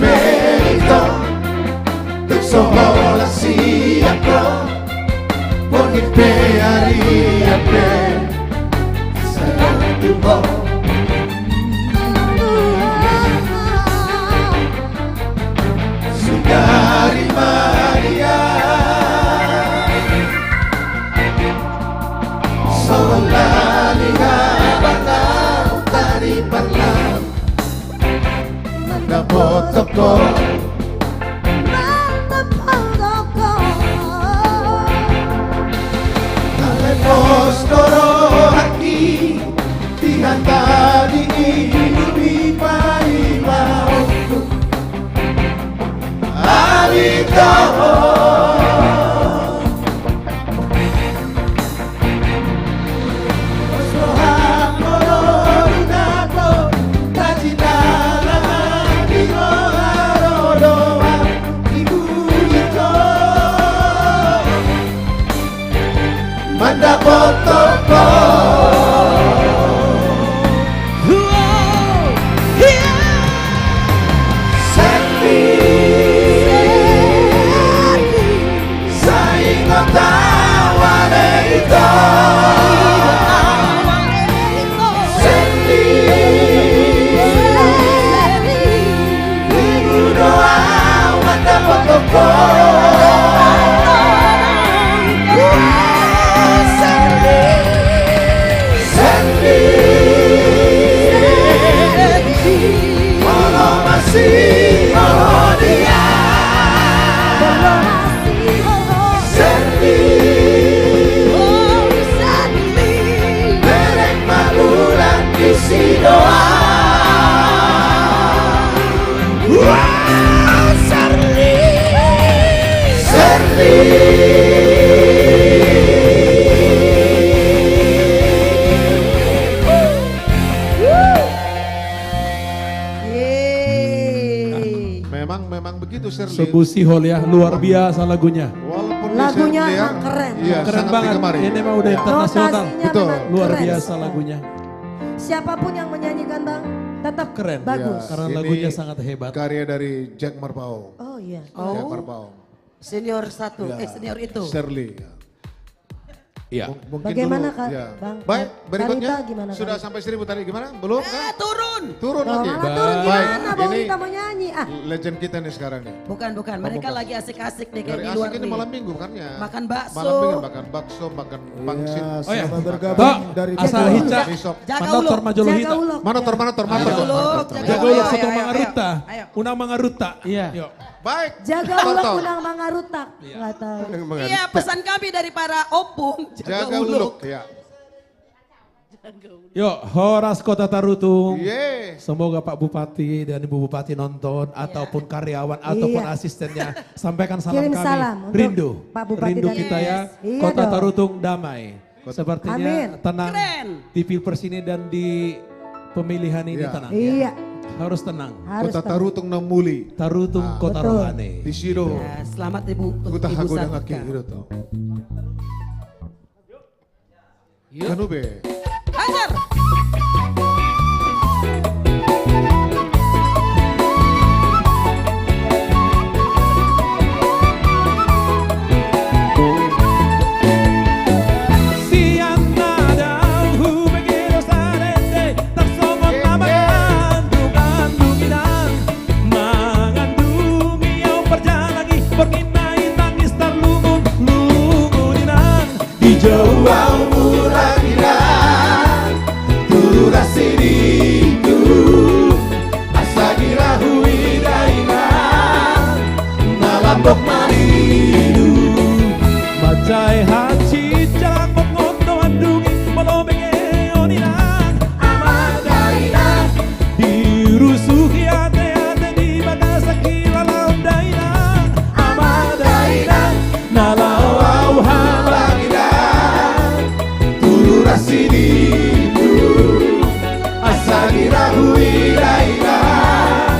Perito Tuk sohola siako Ponipe ariape Sayang tuho Sugari Maria Solali habatau tari panlang Mandapot toko Alepos dorohani Dihantari hidupi pai maoku Alito Osrohan moro dunapo Tajina lahan diroharo doa Ibu itu Mandapot toko Memang begitu Shirley. Sebusi Hol ya, luar biasa lagunya. Walaupun Lagunya keren. Iya, Keren banget. Ini mah udah internasional. Notasinya Betul. memang Luar keren. biasa lagunya. siapapun yang menyanyikan Bang, tetap Keren. bagus. Karena Ini lagunya sangat hebat. Karya dari Jack Marpao. Oh iya. Jack Marpao. Senior satu, Ya. senior itu. Shirley. Iya. Mungkin Bagaimana dulu, Kak, ya. Bang? Baik, berikutnya Karita gimana, sudah Karita? sampai 1000 tadi gimana? Belum kan? Turun. Turun Loh, lagi. malah turun Baik, gimana? Baru ini kita mau nyanyi. Ah, legend kita nih sekarang nih. Bukan. Mereka bukan. lagi asik-asik nih kayak Dari di asik luar ini nih. malam minggu kan ya. Makan bakso. Malam minggu makan bakso, makan pangsit. Oh ya, makan- bergabung dari asal hica. Jaga Manotor uluk. Majolohita. Manotor. Jaga uluk. Jaga uluk soto mangaruta. Unang mangaruta. Iya. Yuk. Baik. jaga ulok unang mangarutak. Nggak tahu. Iya, pesan kami dari para opung. Jaga uluk. Ya. Yuk, Horas Kota Tarutung. Yeay. Semoga Pak Bupati dan Ibu Bupati nonton ataupun karyawan ataupun asistennya sampaikan salam Kirim kami. salam untuk Rindu. Pak Bupati Rindu dan- kita ya. Iya Kota dong. Tarutung damai. Sepertinya Amin. tenang Keren. di Pilpres ini dan di pemilihan ini Iya. tenang. Iya. Harus tenang. Harus Kota tenang. Tarutung Namuli. Tarutung Kota betul. Rohani. Di Siro. Ya, selamat Ibu untuk Kuta Ibu hagodang Sartika. aki gitu tuh. Kanube. Hajar. Siang nadang hubegiro sarende tersongot mangandung-andunginan mangandungi yang perjalagi berkinai tangis terlungun-lungunan di jauh muragiran Turura siriku Asagira huidainan Nalambok maridu Macai haji jalan mengondo andungi melobenge oninan Amadainan dirusuhi ate-ate di bagasaki lalau dainan Amadainan nalau Habagiran Turura siriku Asagira huidainan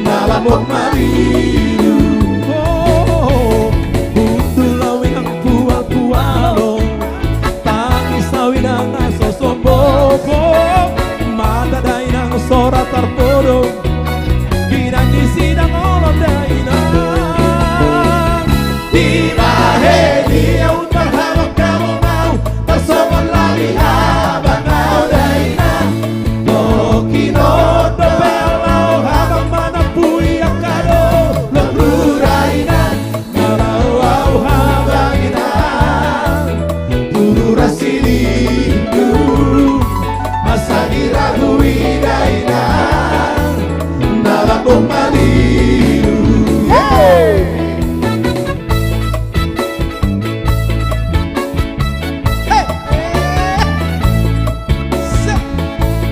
Nalambok maridu Lawinang pual-pualong tangis sawinang aso somboko mata dainang sorat tarpodong binangi sidang olom dainang Di bahedi yang terhamok kamu mau Tersongon lagi habang kau dainang Lokino dobelau habang manapui akado Lurainan Kalau au habanginan Turura siliku Asagira huidainan Nalambok malilu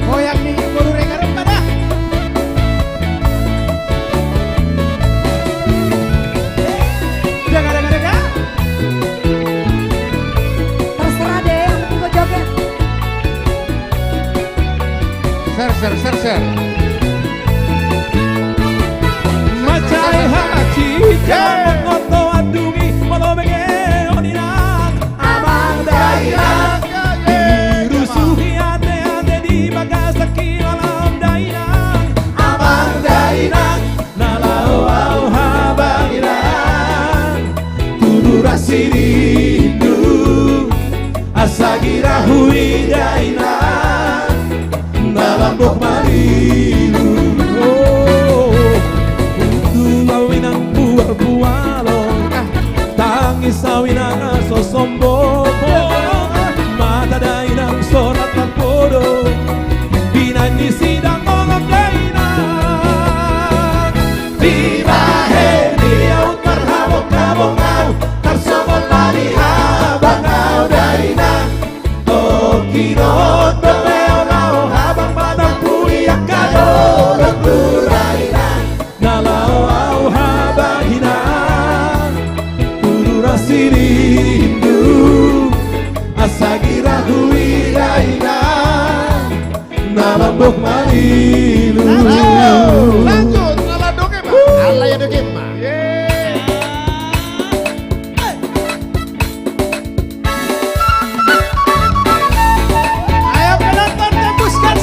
Goyang nih baru rengar pada Dengar Terserah deh, yang penting gue joget. Share. Macai haji jalan mengoto andungi melobenge oninan Amang dainang dirusuhi ate-ate di bagasaki alam dainang Amang dainang nalau au habanginan Turura siriku Asagira huidainan Nalambok marilu Lawinang bual-bualong tangis sawinang aso somboko mata dainang sorat tarpodo binangi sidang olom dainang Di bahedi yang terhamok kamu mau Tersongon lagi habang kau dainang Tokinot bebeonau habang padang pui akado Lurainan nalau au habahinan Turura siriku Asagira huidainan Nalambok marilu Lanjut, ngalah dongeng mah. Allah ya dongeng mah. Ayo penonton tembuskan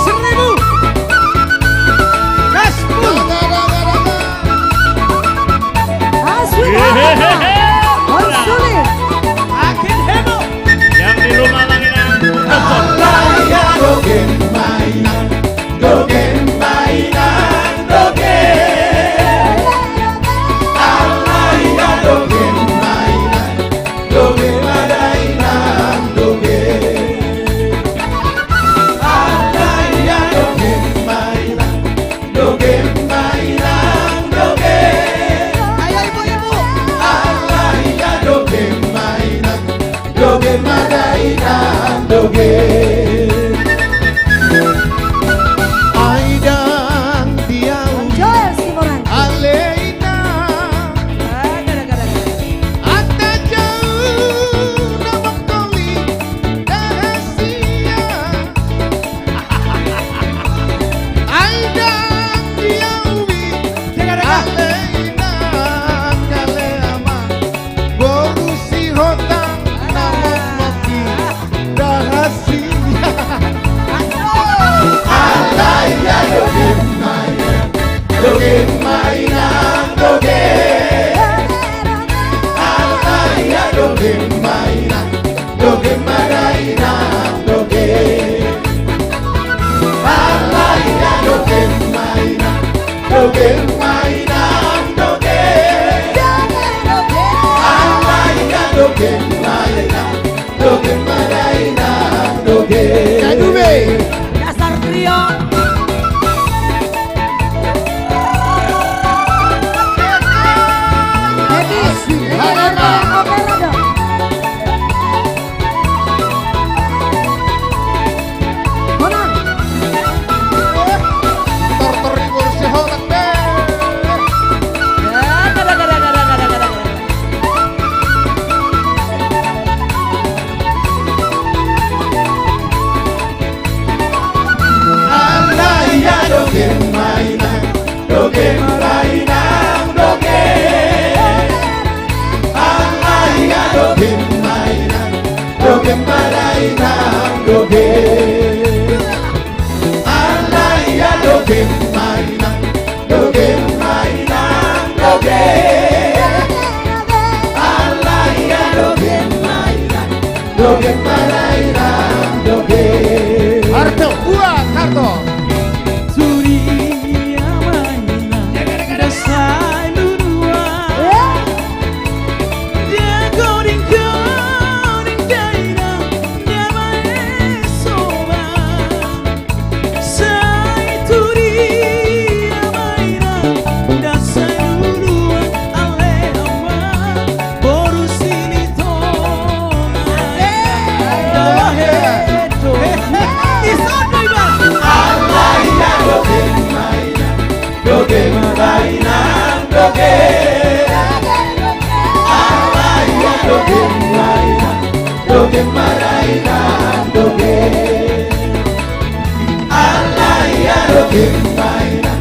mainan,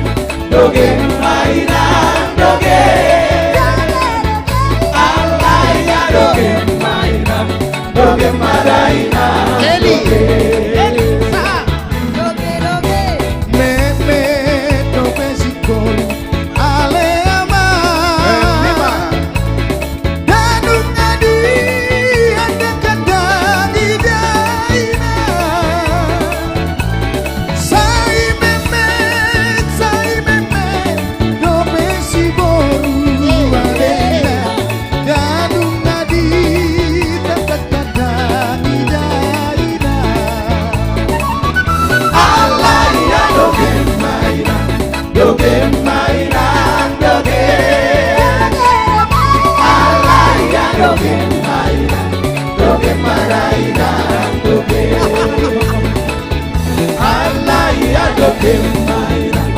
doge mainan, doge. Alaya doge mainan, doge mainan, doge. Meme doge sikol, ale ama. Danung adi ada kata di daina. Sai meme doge siboru alena. Danung adi ada kata di daina. Alaya doge mainan, doge mainan, doge. Alaya doge mainan, doge mainan, doge. Alaya doge mainan,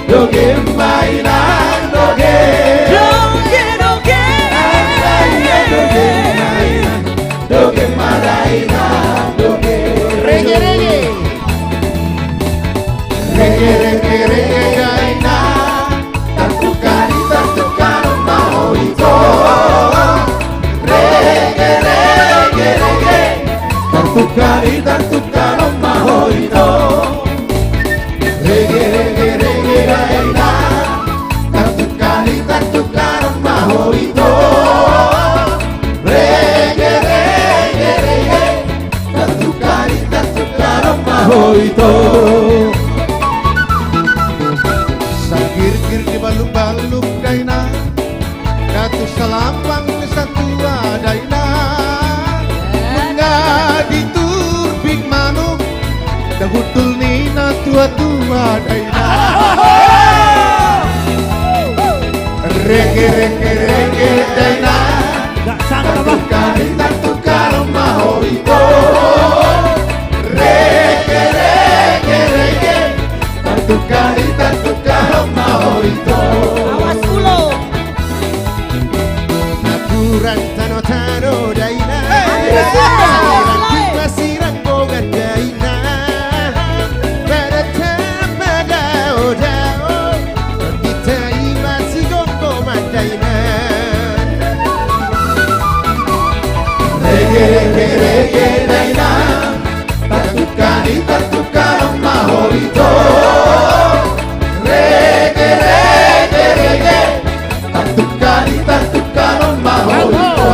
doge mainan, doge. Alaya doge mainan, doge mainan, doge. Reggae, reggae. Reggae, reggae, reggae, gaina. Tartukari, tartukar, mahorito. Reggae, reggae, reggae. Tartukari, tartukar, mahorito. Reggae, reggae, reggae, gaina. Tartukari, tartukar, mahorito. Reggae, reggae, reggae. Tartukari, tartukar, mahorito. Sagir-gir di baluk-baluk daina, Datu salapang satua daina. Mengadi turbik manuk, dahutul nina tua-tua daina. Rege, rege, rege daina. Tartukari, tartukar, mahorito. Rege, rege, rege. Tartukari, tartukar, mahorito. Awas ulo. Naturan tano-tano daina. Sirang boga daina. Pada tamadao-dao. Kita imasi gonggo madaina. Rege, rege, rege daina. Tartukari, tartukar, mahorito. Rege, rege, rege. Tartukari, tartukar, mahorito.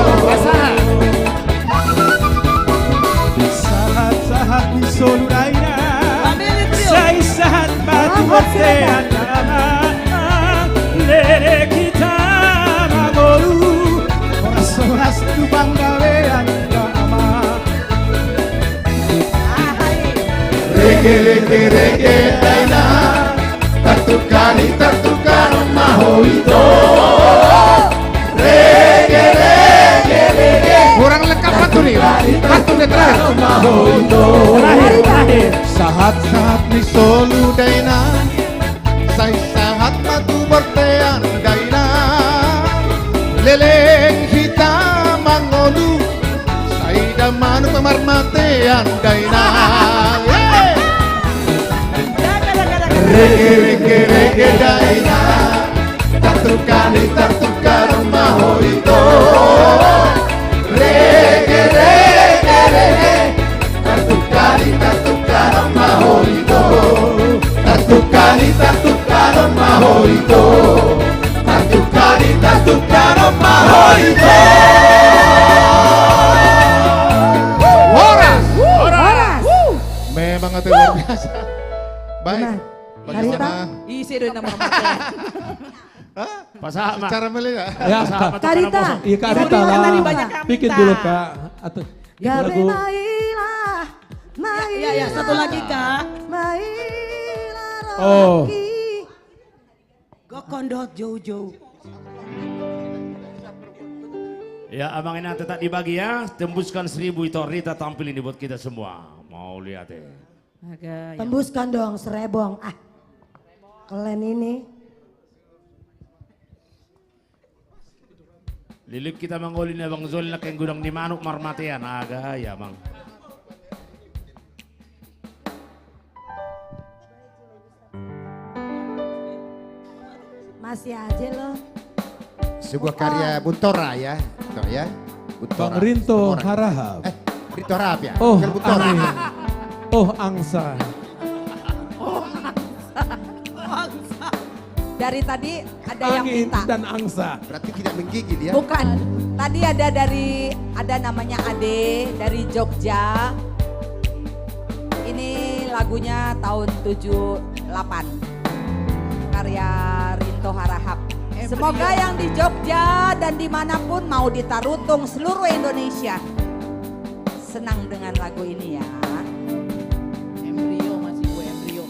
Sahat-sahat di Soluraina. Say sahat batu hotean nama. Lele kita magoru. Oras-oras tu banggawean nama. Rege, rege, rege, daina. Tartukari, tartukar, mahorito. Rege, rege, rege. Kurang lengkap satu nih, satu nih terakhir. Mahorito. Terakhir. Sahat-sahat ni solu daina. Say sahat matu bertean daina. Leleng hitam mangolu. Say damanu pemarmatean daina. Rege, rege, rege daina. Tartukari, tartukar, mahorito. Rege, rege, rege. Tartukari, tartukar, mahorito. Tartukari, tartukar, mahorito. Tartukari, tartukar, mahorito. Horas! Horas! Memang itu luar biasa. Baik. Karita? Isi doon naman Pasama. Secara melihat. Ya, Karita. Iya Karita lah. Bikin dulu Kak. Atau Gabe lagu. Mailah, Mailah. Ya, satu lagi Kak. Mailah Oh. Rocky. Gokondot jauh-jauh. Ya abang ini tetap dibagi ya. Tembuskan 1000 itu Rita tampil ini buat kita semua. Mau lihat ya. Tembuskan dong serebong. Ah, kalian ini. Lilip kita mangolin ya Bang Zul nak yang gudang di manuk marmatian. Agak ya Bang. Masih aja loh. Sebuah karya Buntora ya. Tuh ya. Buntora. Bang Rinto Orang. Harahap. Rinto Harahap ya. Oh, Bukan Buntora. amin. Oh, angsa. Dari tadi ada yang Angin minta. dan angsa. Berarti tidak menggigil ya. Bukan. Tadi ada namanya Ade dari Jogja. Ini lagunya tahun 78. Karya Rinto Harahap. Semoga yang di Jogja dan dimanapun mau di Tarutung seluruh Indonesia senang dengan lagu ini ya. Embrio masih gue embrio.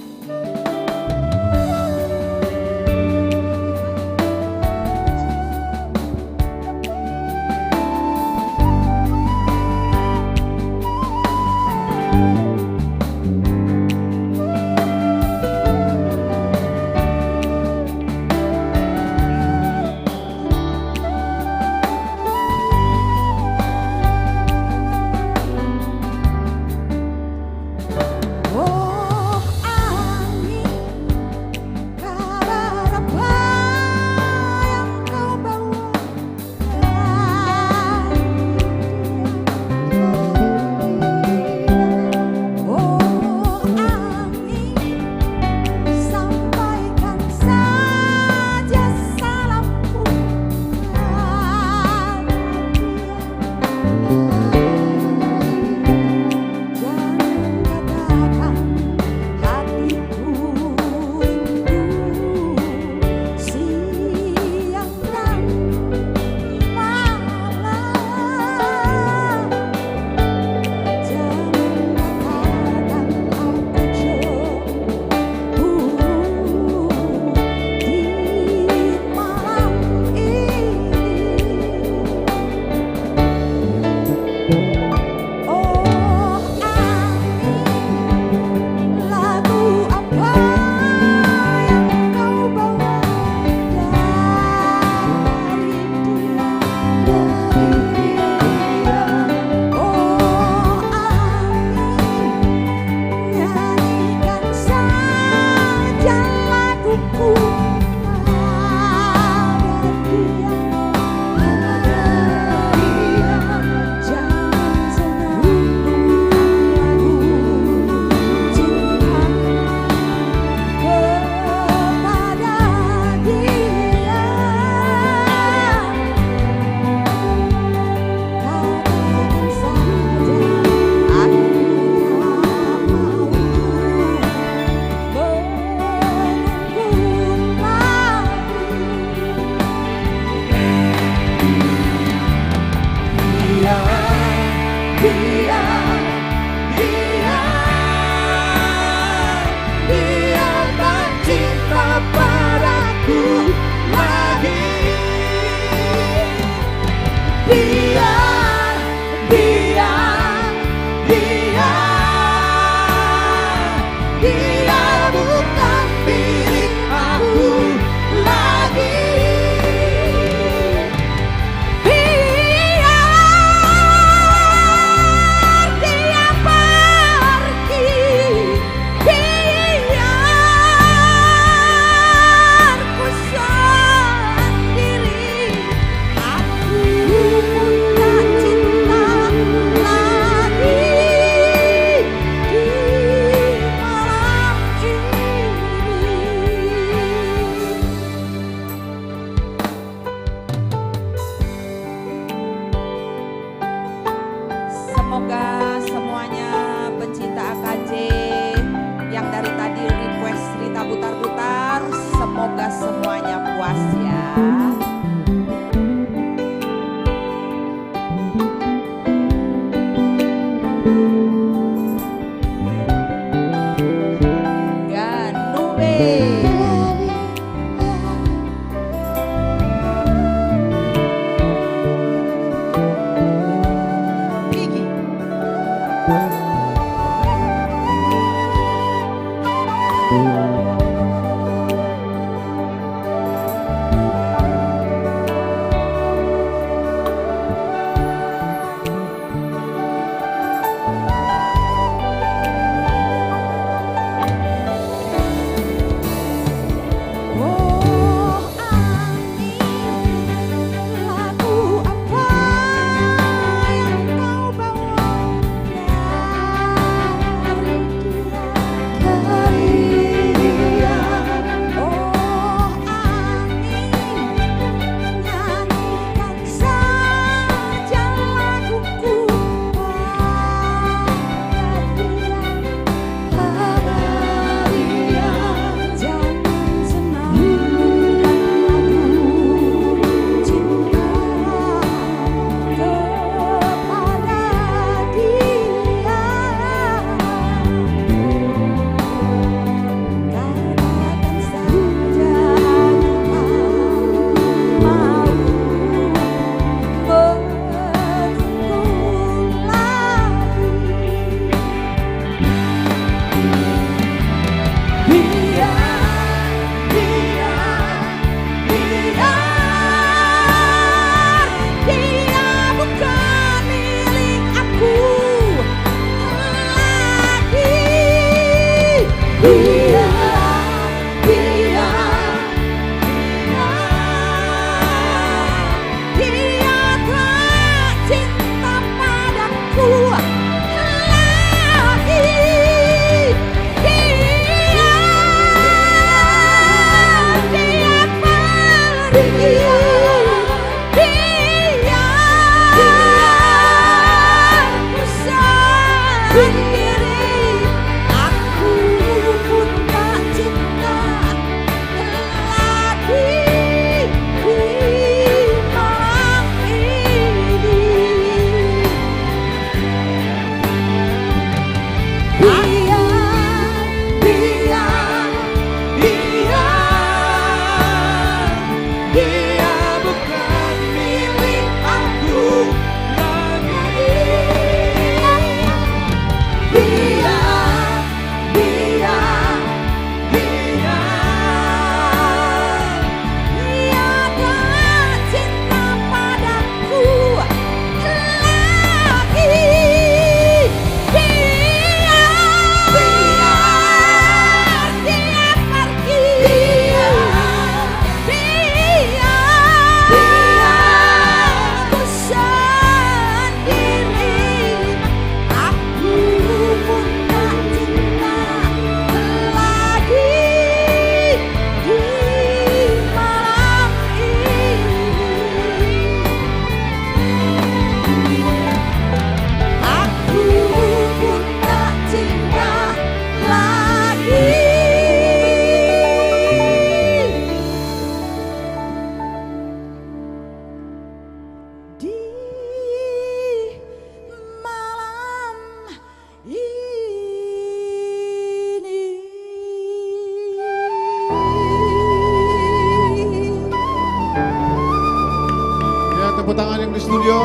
Tepuk tangan yang di studio,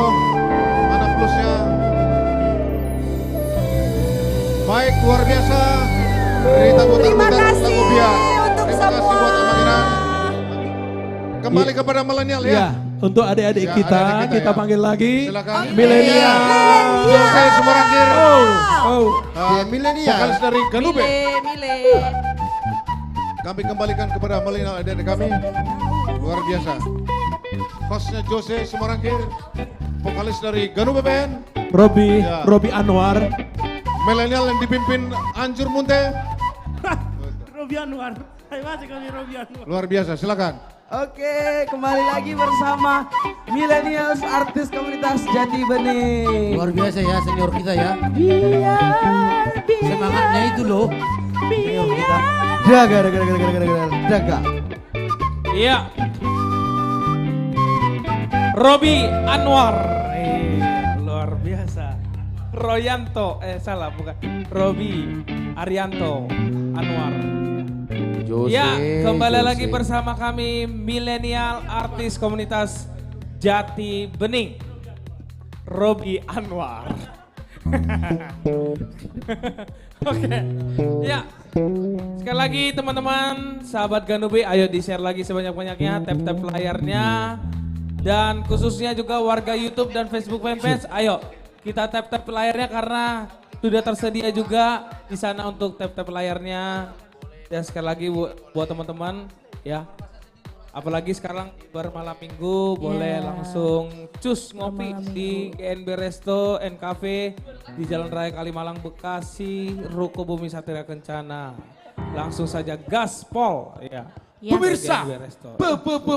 mana plusnya? Baik, luar biasa. Terima kasih untuk Terima semua. kasih buat Abang Inan. Kembali kepada milenial ya. Ya, untuk adik-adik Ya, kita, adik-adik kita ya. panggil lagi. Silakan. Milenial. Jose Sumorangkir. Oh. milenial. Vokalis dari Ganube. Mile. Kami kembalikan kepada milenial adik-adik kami. Luar biasa. Hostnya Jose Sumorangkir. Vokalis dari Ganube Band. Robi Anwar. Milenial yang dipimpin Anjur Munte. Robi Anwar. Ayo masih kami Robi Anwar. Luar biasa, silakan. Oke, kembali lagi bersama Millennials Artis Komunitas Jati Bening. Luar biasa ya senior kita ya. Semangatnya itu loh. Senior kita. Jaga. Iya. Robi Anwar. Luar biasa. Royanto, salah bukan. Robi Arianto Anwar. Ya, kembali lagi bersama kami Milenial Artis Komunitas Jati Bening. Robi Anwar. Oke. Ya. Sekali lagi teman-teman, sahabat Ganube, ayo di-share lagi sebanyak-banyaknya, tap-tap layarnya. Dan khususnya juga warga YouTube dan Facebook fanpage, ayo kita tap-tap layarnya karena sudah tersedia juga di sana untuk tap-tap layarnya. Dan sekali lagi buat teman-teman ya, apalagi sekarang bermalam minggu boleh langsung cus ngopi di GNB Resto and Cafe di Jalan Raya Kalimalang Bekasi, Ruko Bumi Satria Kencana. Langsung saja gaspol ya. Pemirsa,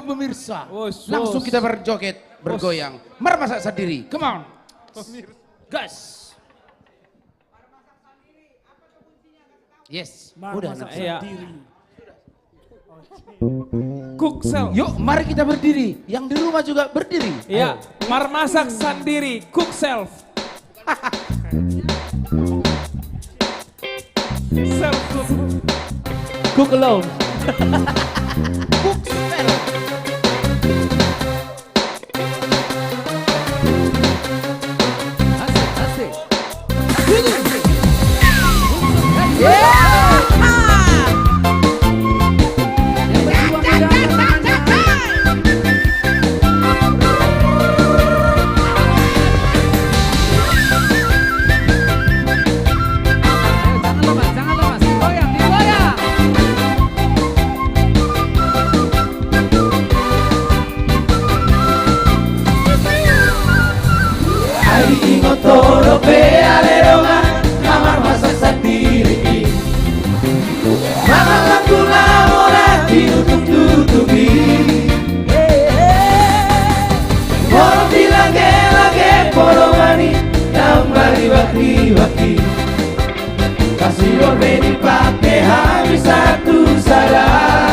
pemirsa, langsung kita berjoget, bergoyang, mermasak sendiri, come on, gas. Yes, udah sendiri. Kuksel. Yuk, mari kita berdiri. Yang di rumah juga berdiri. Iya, marmasak sendiri, cook self. Self cook. Cook alone. Cook self. Asik. Jangan lemas, goyang, digoyang. boleh dipakai habis satu salario.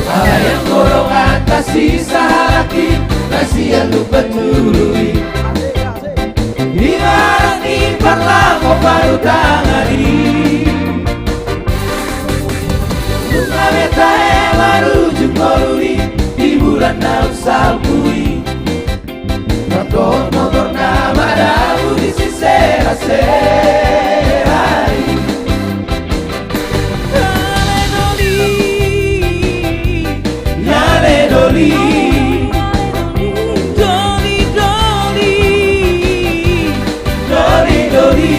Ada yang gorong atas sisa hati, kasihan lupa turui. Ibarat ikan lama baru tangani. Bunga betahe baru jumorui, di bulan daun salpui. Motor motor nama daun di sisera-serai. Yale doli, doli doli, doli doli.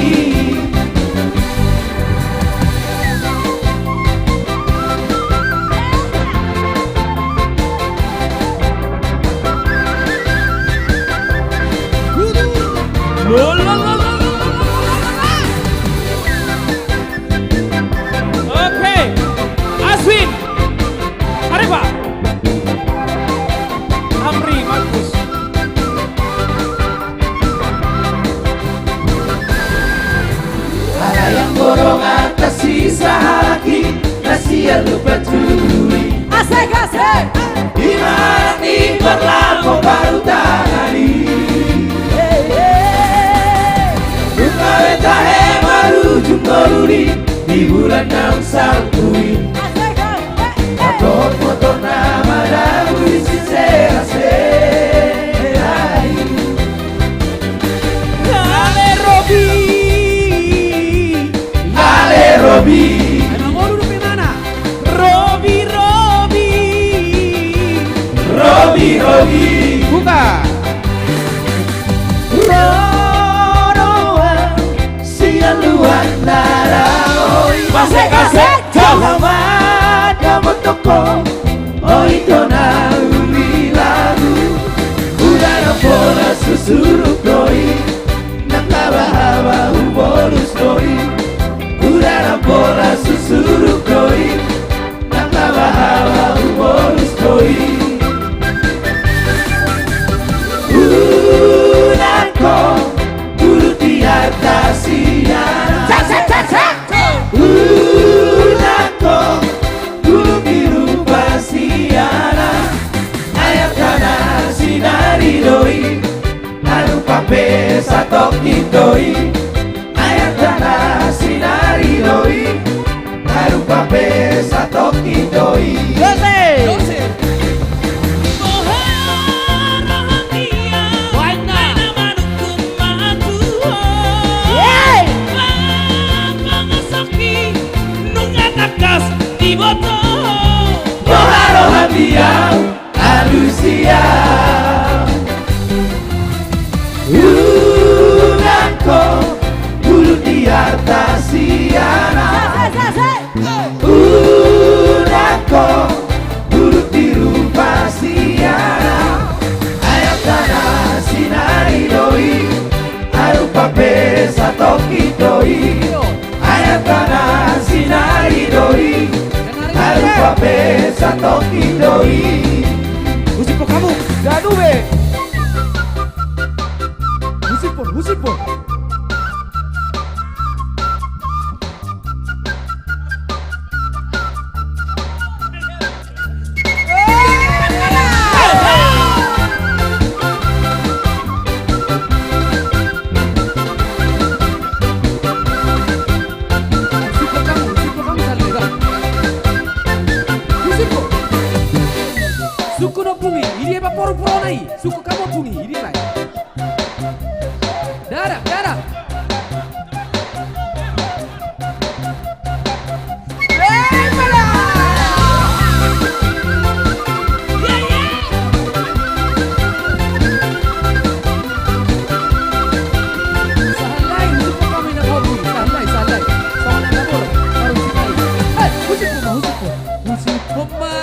Oke, Aswin, Arifah, Amri, Markus. Ada yang borong atas sisa hati, kasihan lupa curi. Asik asik. Ibarat ikan lama baru tangani. Bunga betahe baru jumoruri, di bulan daun salpui. Motor motor nama daun di sisera-serai. Ale Robi, Ale Robi. emang mau duduk di mana? Robi, Robi, Robi, Robi. buka. Rodoan siang luar darah. Kasek, kasek, Selamat kamu toko, oh itu nauri lagu. Udara bola susuruk doi, nakabahaba ubolus doi. Udara bola susuruk doi, nakabahaba ubolus doi. Udako, turuti atas siang. Udako, guru biru pasiana. Ayat kanan sinari doi, anu pape satoki doi. Ayat kanan sinari doi, anu pape satoki doi. Rohan diam, alusia. Unangko, bulu di atas siana. Unangko, bulu biru pasiana. Ayat tanah sinari doi, arupa pesa toki doi. Ayat tanah sinari doi, arupa pesa toki doi. Musik po kamu, Ganube. Musik po, musik po. Suku no pungi, ini apa poru-poru nai? Suku kamu pungi, ini nai. Darah, darah. Sahalai, suku kamu ini poru. Sahalai, sahalai. Sama dengan poru. Baru sikai. Hei, musik po, musik po. Musik po, ma.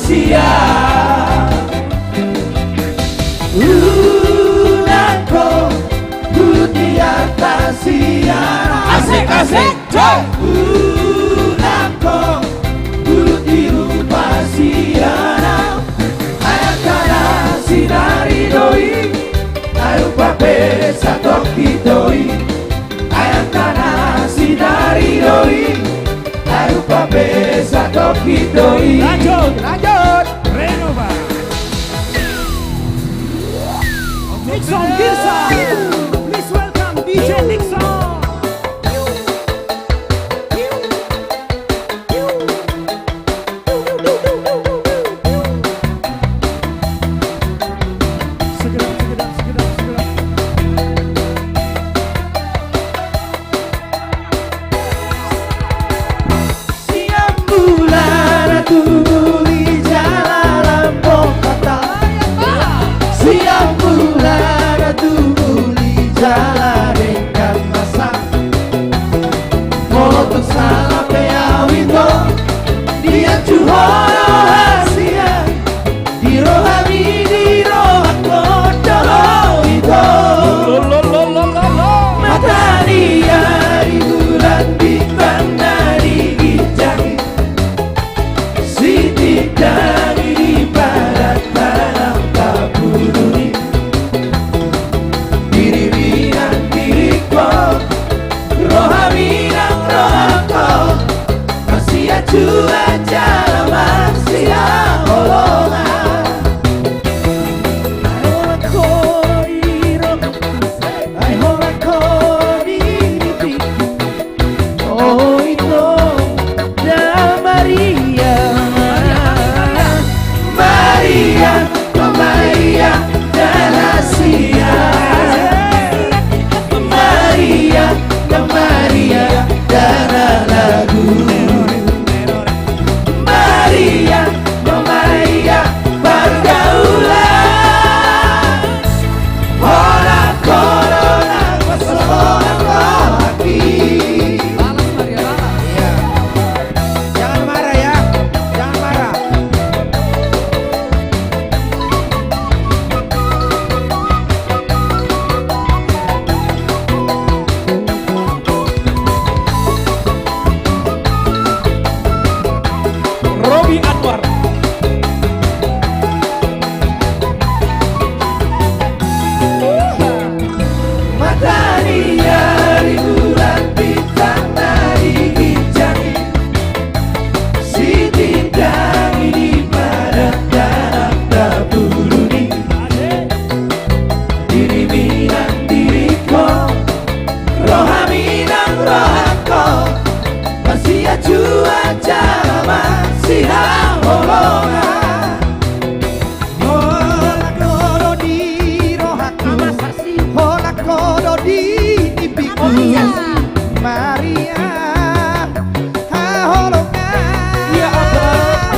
siang. Unako duduk di atas siang. Asik-asik, coy. Unako duduk di rumah siang. Ayakana sinari doi, ayo pape satok doi. Ayakana sinari doi, ayo pape satok doi. Lanjut. Lanjut. Renova. Nixon Girsa. Please welcome DJ Nixon. Siang bulan tuli jalan lambung kota. Siang bulan tuli jalan dengan masa. Motor salah peawindo dia cuhoro hasia. Di rohami di rohako dolo itu. Mata dia di bulan bintang dari gijang. Siti dari barat tanam kaburi. Diri bilang diriku, rohami dan rohako. Masih aja masih holongan. Oh itu dan Maria, Maria, oh Maria dan Asia, Maria, oh Maria dan lagu, Maria, oh Maria pergaulan, orang corona pesona hati. Jangan marah ya, jangan marah. Robi Anwar. Mata dia di bulan bintang dari gijang. Si bintang ini pada dalam tabuni. Diri bilang diriku, rohami dan rohako. Masih aja masih holongan. Hola koro di rohaku, hola koro di pipiku. Maria, holongan. Ya Allah.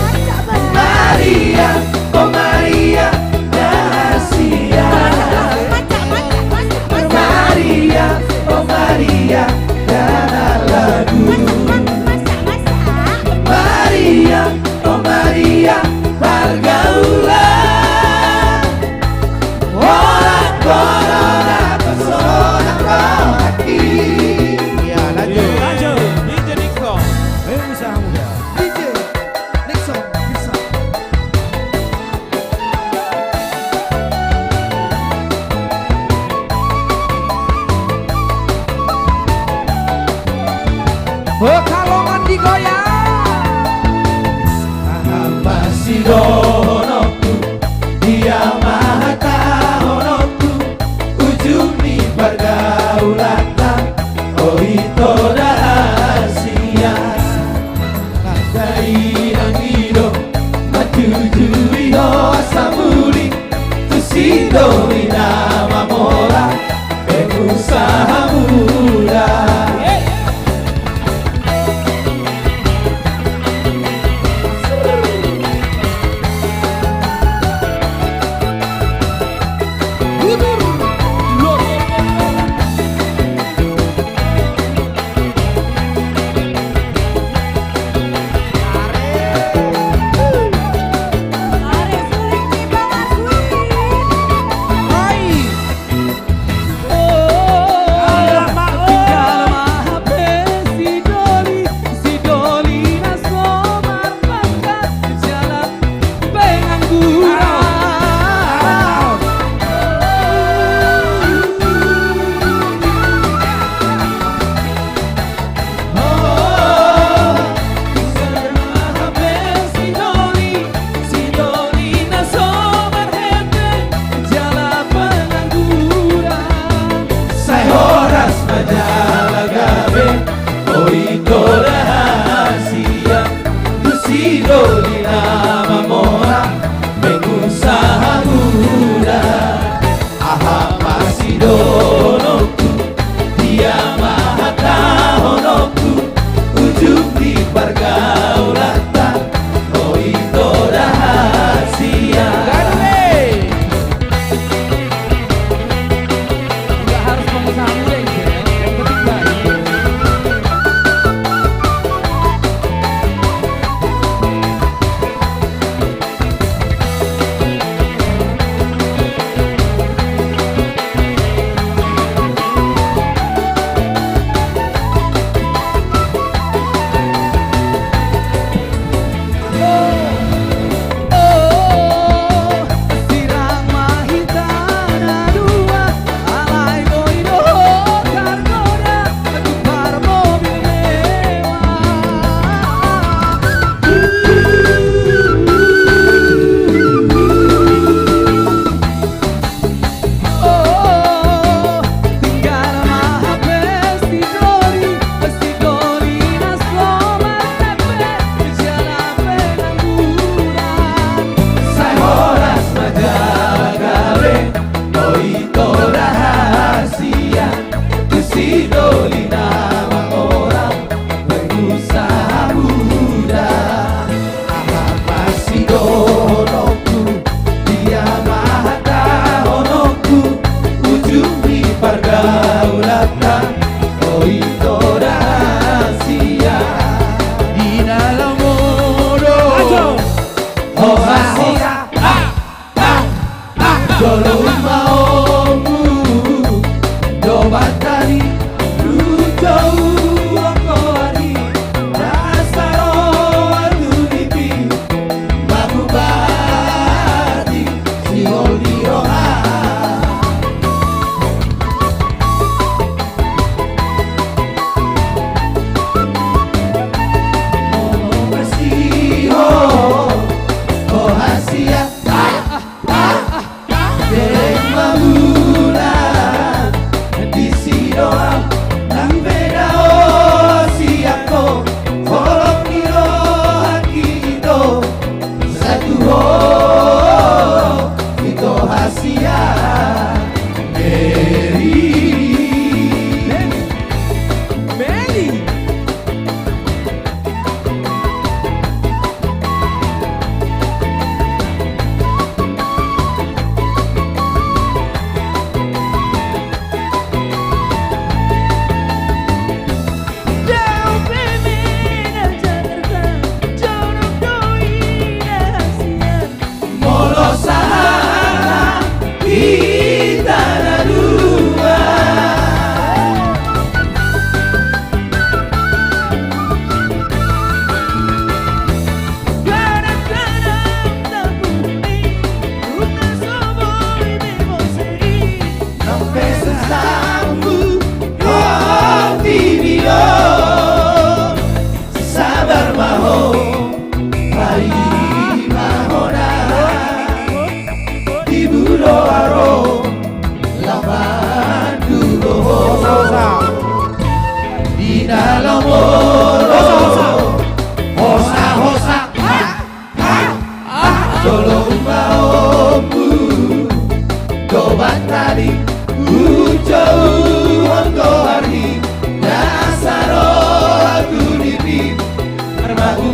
Maria, oh Maria, rahasia. Maria, oh Maria, dan lagu. Maria, oh Maria, pergaulan. Orang corona pesona hati. Ya lanjut. Lanjut. DJ Nixon. Bisa muda. DJ Nixon bisa. Pekalongan digoyang. Masih donoku, dia mahata honoku. Ujung di pergaulan, oh itu rahasia. Dari angido, matujui ho samuli. Tusido inama mola, pengusaha muda. Sidolina Mamora mengusaha muda Ahapa Sidonoku dia mahata honoku ujung di pergaulata oh itu rahasia Nggak harus pengusaha muda yang penting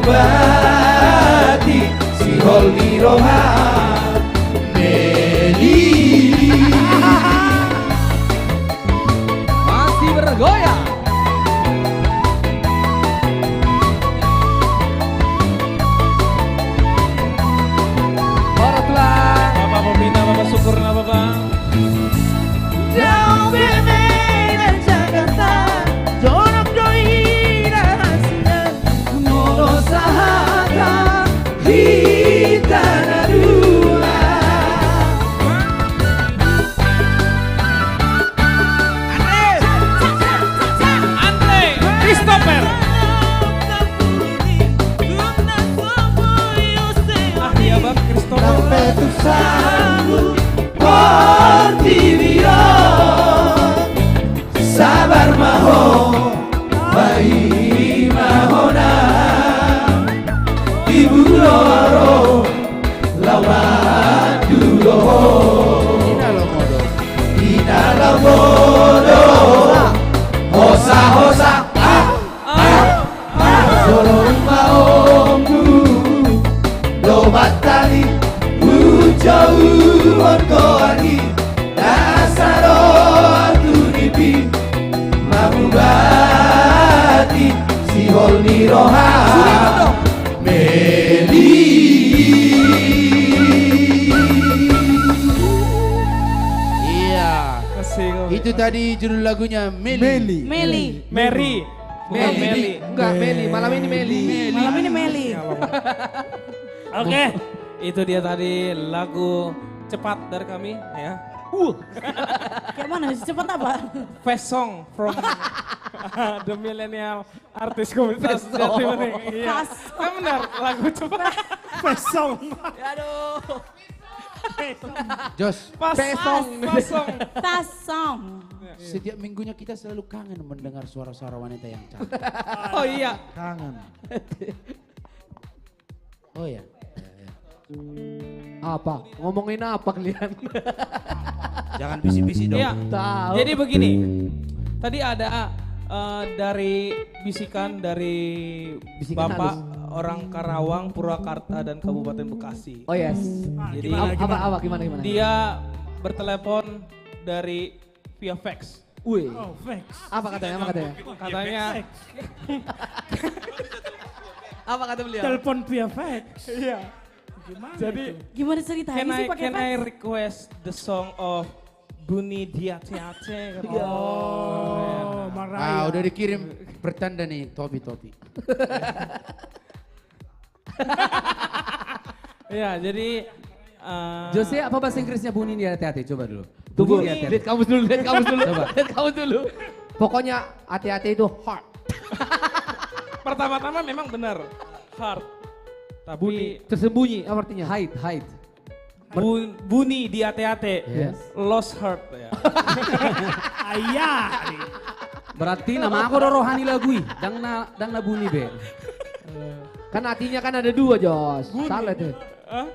baik. Masih bergoyang. Bapak pembina, Bapak Syukurna, Bapak. Jauh berbeda Jakarta, jorok doi rahasia, Mono sahata hitana dua. Andre Christopher. Ah iya Bang Christopher. Sabar maho, bayi mahona, ibu loro lawan dulo Ina modo hosa hosa Solong maomku lo batali ujau ongoani nasaro tunipi mabubati si holni roha meli Iya. Itu tadi judul lagunya Meli. Meli. Mary. Bukan Meli. Enggak, Meli. Malam ini Meli. Malam ini Meli. Oke. Itu dia tadi lagu cepat dari kami ya. Kayak mana? Cepat apa? Fast song from the millennial artis komunitas Jati Bening. Iya. Kan benar lagu cepat. Fast song. Aduh. Jos, Pasong. setiap minggunya kita selalu kangen mendengar suara-suara wanita yang cantik. Oh iya. Kangen. Oh ya. Apa? Ngomongin apa kalian? Jangan bisik-bisik dong. Iya. Jadi begini. Tadi ada dari bisikan dari Bapak orang Karawang, Purwakarta dan Kabupaten Bekasi. Oh yes. Jadi Gimana? Dia bertelepon dari via fax. Wih. Oh, fax. Apa katanya? Katanya Apa kata beliau? Telepon via fax. Iya. Jadi Gimana ceritanya sih pakai can fax? I request the song of Buni Diate-ate? Oh, Maraya. Udah dikirim pertanda nih topi. Ya, jadi Jose, apa bahasa Inggrisnya Buni Diate-ate? Coba dulu. Tunggu, lihat kamus dulu. Coba. Lihat kamus dulu. Pokoknya hati-hati itu hard. pertama-tama memang benar hard. Tapi Tersembunyi, apa artinya? Hide. Buni Diate-ate. Yes. Lost heart ya. Ayah. Berarti nama aku rohani lagui. Dang na Buni be. Kan artinya kan ada dua, Jos. Salah tuh. Hah?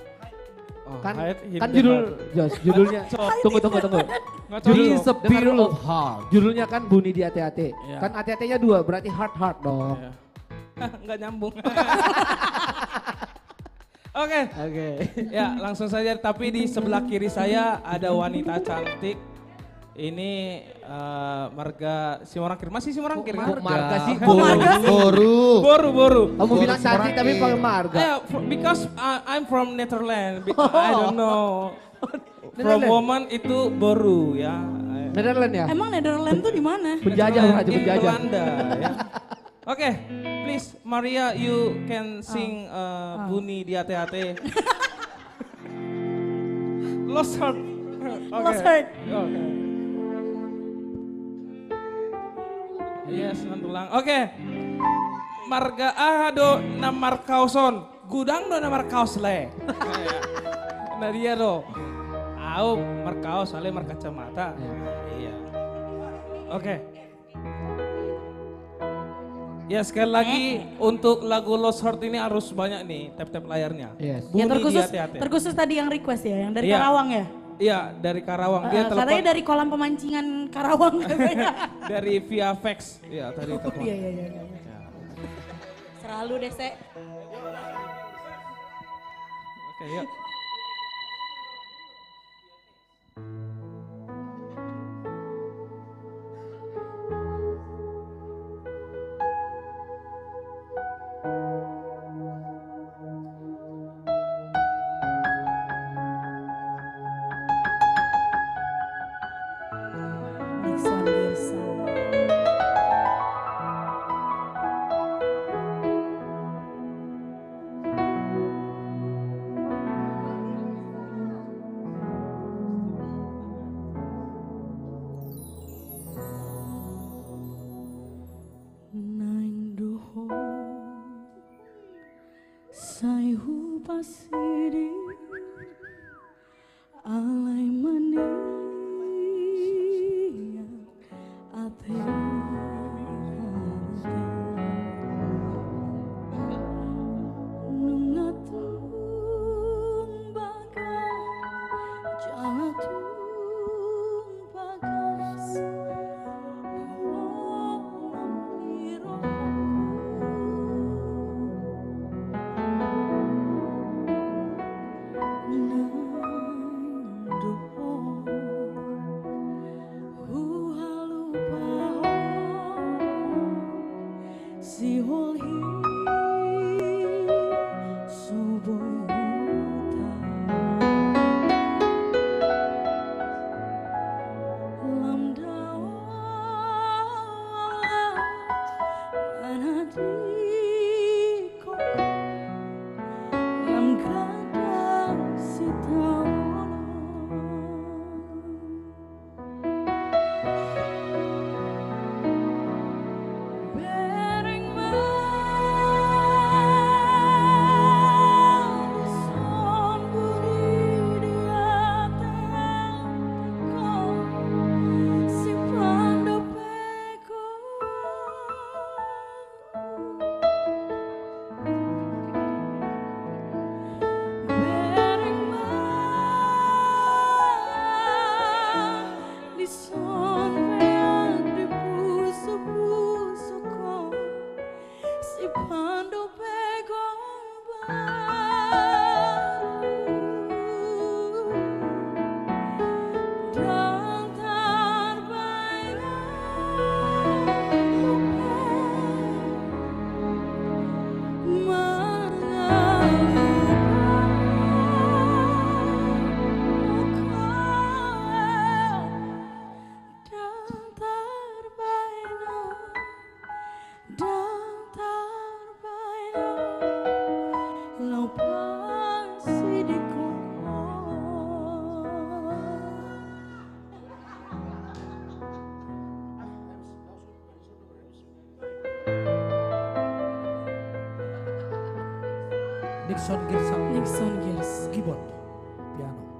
Kan hide kan the judul heart. Jos, judulnya. Tunggu. Judul Spirit of Heart. Judulnya kan Buni di hati-hati. Iya. Kan hati-hatinya dua, berarti heart dong. Iya. Nggak nyambung. Oke. Ya, langsung saja. Tapi di sebelah kiri saya ada wanita cantik. Ini marga Simorangkir. Masih Simorangkir kan? Marga sih. Boru. Kamu bilang cantik tapi pakai marga. Because I'm from Netherlands. I don't know. From woman itu boru ya. Netherlands ya? Emang Netherlands tuh di mana? Penjajah aja In penjajah. Belanda ya. Oke, please Maria you can sing Buni di hati-hati. Lost heart. Lost heart. Okay. Yes, nantulang. Oke. Marga na markauson. Gudang do na markaos le. Nah dia do. Au markaos ale markacamata. Iya. Oke. Ya sekali lagi untuk lagu Lost Heart ini harus banyak nih tap-tap layarnya. Yes. Ya Buni di hati-hati. terkhusus tadi yang request ya, yang dari Iya. Karawang ya? Iya, dari Karawang. Dia telepon Katanya dari kolam pemancingan Karawang katanya. dari via fax. Iya, tadi telepon. Iya. Selalu deh, Sek. Oke, yuk. Nixon Gerson. Nang doho sai hu pasiri alai mania ate nungat Nixon Girsang. Nixon Gears. Keyboard, piano.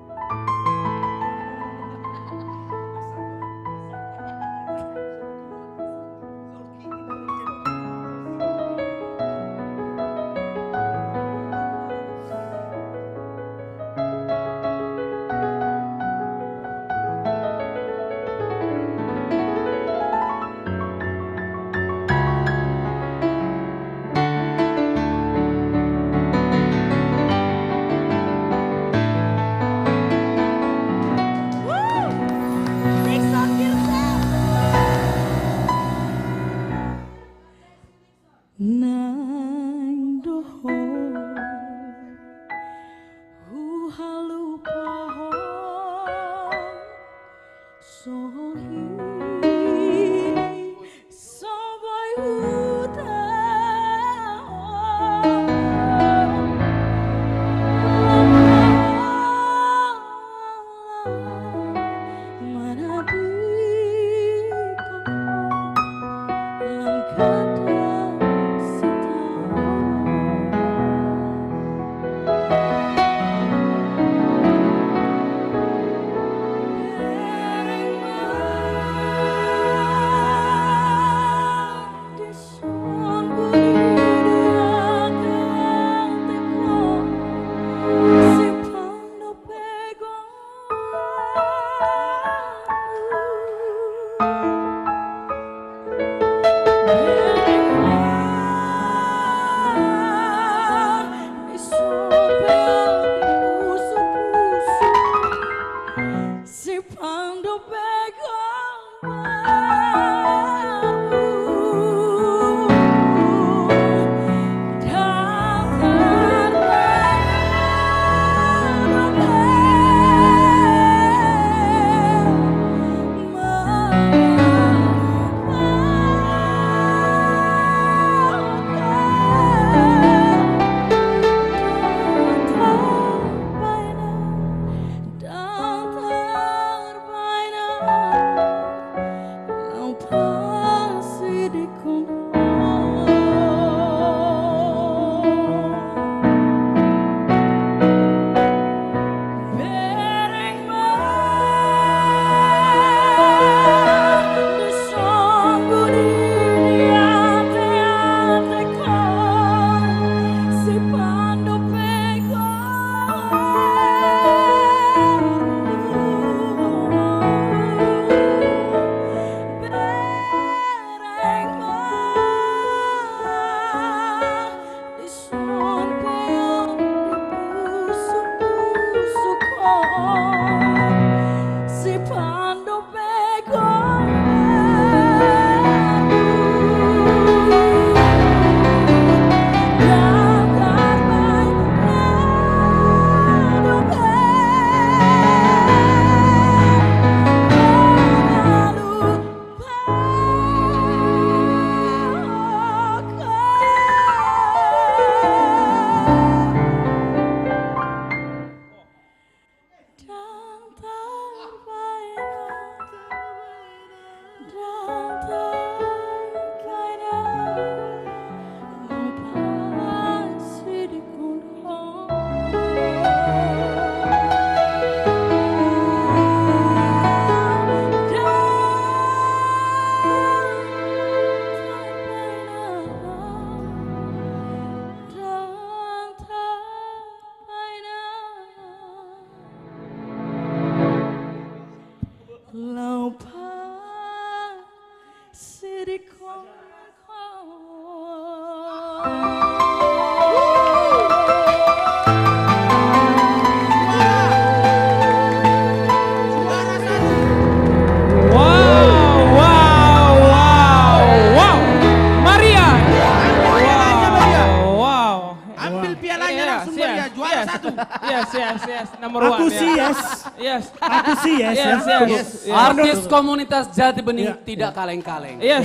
Maria juara satu. Yes. Number Aku one. sih ya. yes. Yes. Aku sih yes. Yes. Artis komunitas Jati Bening tidak kaleng-kaleng. Yes.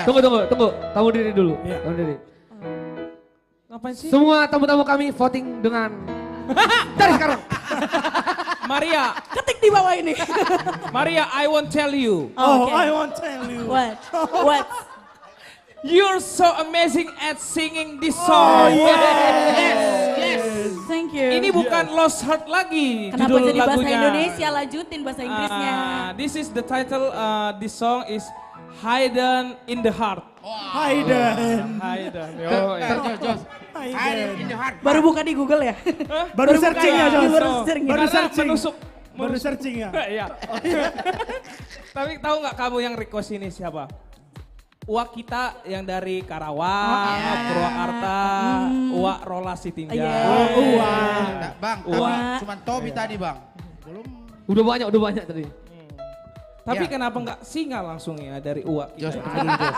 Tunggu. Kamu diri dulu. Kamu diri. Ngapain sih? Semua tamu-tamu kami voting dengan dari sekarang. Maria, Ketik di bawah ini. Maria, I won't tell you. Oh, I won't tell you. What? What? You're so amazing at singing this song. Yes. Thank you. Ini bukan Lost Heart lagi. Kenapa judul jadi bahasa lagunya. Indonesia? Lanjutin bahasa Inggrisnya. This is the title. This song is Hidden in the Heart. Hayden. Hidden. Hayden. Baru buka di Google ya? Baru searching ya, Jos. Baru searching. Baru searching. Baru searching ya. Iya. Tapi tahu nggak kamu yang request ini siapa? Uak kita yang dari Karawang, Purwakarta, Uak Rola Sitinjau. Bang, cuma Tobi tadi bang. Udah banyak tadi. Tapi kenapa nggak singa langsung ya dari Uak kita?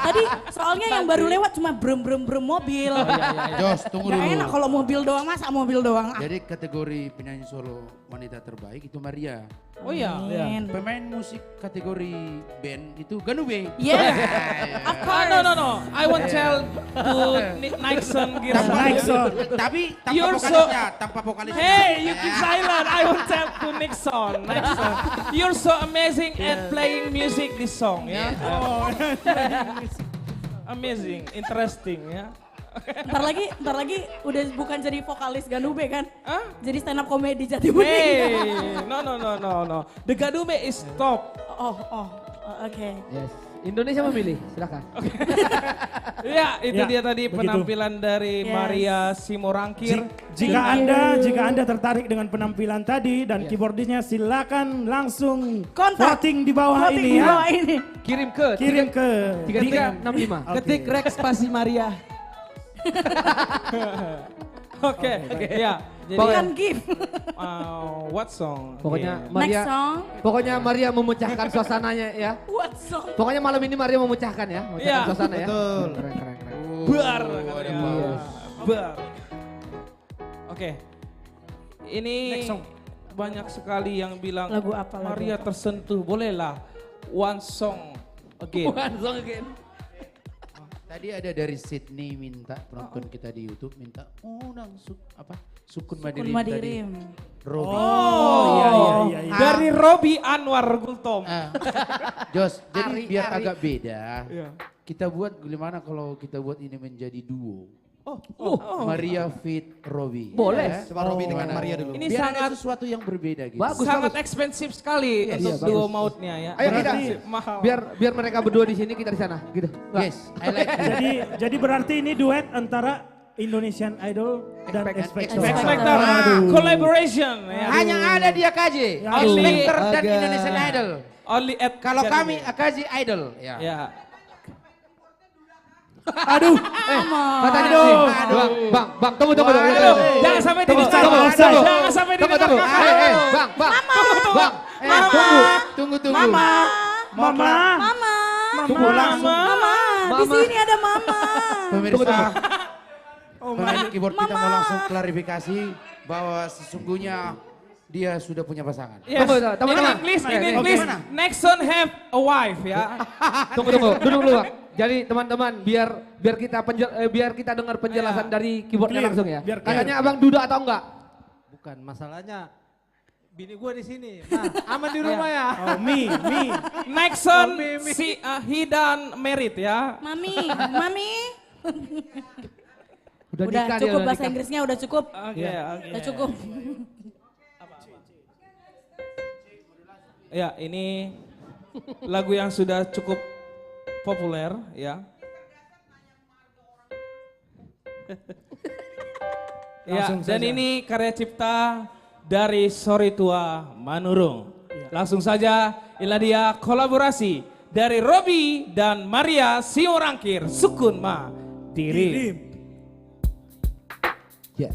Tadi soalnya yang baru lewat cuma brem mobil. Jos, tunggu dulu. Gak enak kalau mobil doang, masa mobil doang. Jadi kategori penyanyi solo wanita terbaik itu Maria. Oh iya. Pemain musik kategori band itu Ganube. Yes. Of course. No. I won't tell to Nixon gitu. Tapi tanpa vokalisnya. Hey, you keep silent. I won't tell to Nixon. You're so amazing at playing music this song ya. Amazing, interesting ya. Ntar lagi udah bukan jadi vokalis Ganube kan? Jadi stand up comedy Jati Bening. Hey, no. The Gadume is top. Oke. Yes. Indonesia memilih, silakan. Ya, itu dia tadi penampilan dari Maria Simorangkir. Jika Anda tertarik dengan penampilan tadi dan keyboardisnya, silakan langsung voting di bawah ini ya. Kirim ke 3365. Ketik Rex spasi Maria. Oke, ya. Jadi, Bukan gift. What song? Pokoknya Next Maria, song. pokoknya Maria memecahkan suasananya ya. What song? Pokoknya malam ini Maria memecahkan ya, memecahkan suasana ya. Betul. Keren. Bar. Bar. Oke. Ini banyak sekali yang bilang Lagu apa, lagu Maria apa? tersentuh. Bolehlah one song again. One song again. Tadi ada dari Sydney minta penonton kita di YouTube minta undang Sukun Madirim tadi. Robi. Iya. Dari Robi Anwar Gultom. Jos, jadi biar agak beda. Kita buat gimana kalau kita buat ini menjadi duo? Maria fit Robi. Boleh. Coba Robi dengan Maria dulu. Ini Biar sangat ada sesuatu yang berbeda gitu. sangat ekspensif sekali untuk duo mautnya ya. Ayo kita mahal. biar mereka berdua di sini, kita di sana, gitu. Yes, I like it. Jadi berarti ini duet antara Indonesian Idol dan X Factor. Expector collaboration ya. Hanya ada di AKJ, Only Factor dan Indonesian Idol. Only at Kalau kami AKJ Idol. ya. Aduh, Katanya Bang, tunggu. Jangan sampai di Jangan sampai di Tunggu. Bang. Tunggu. Mama. Di sini ada Mama. Pemirsa, pemain keyboard kita mau langsung klarifikasi bahwa sesungguhnya dia sudah punya pasangan. Yes. Teman-teman. In English, Nixon have a wife ya. Tunggu. Duduk dulu, Bang. Jadi teman-teman, biar kita dengar penjelasan dari keyboardnya langsung ya. Katanya Abang Duda atau enggak? Bukan, masalahnya bini gue di sini. Nah, aman di rumah ya. Oh, me. Nixon he done married ya. Mami. Udah nikah dia, cukup udah bahasa nikah. Inggrisnya udah cukup. Oke. Udah cukup. Ya, ini lagu yang sudah cukup populer ya. Ya, dan ini karya cipta dari Sorry Tua Manurung. Langsung saja, inilah dia kolaborasi dari Robi dan Maria Simorangkir, Sukun Madirim. Ya.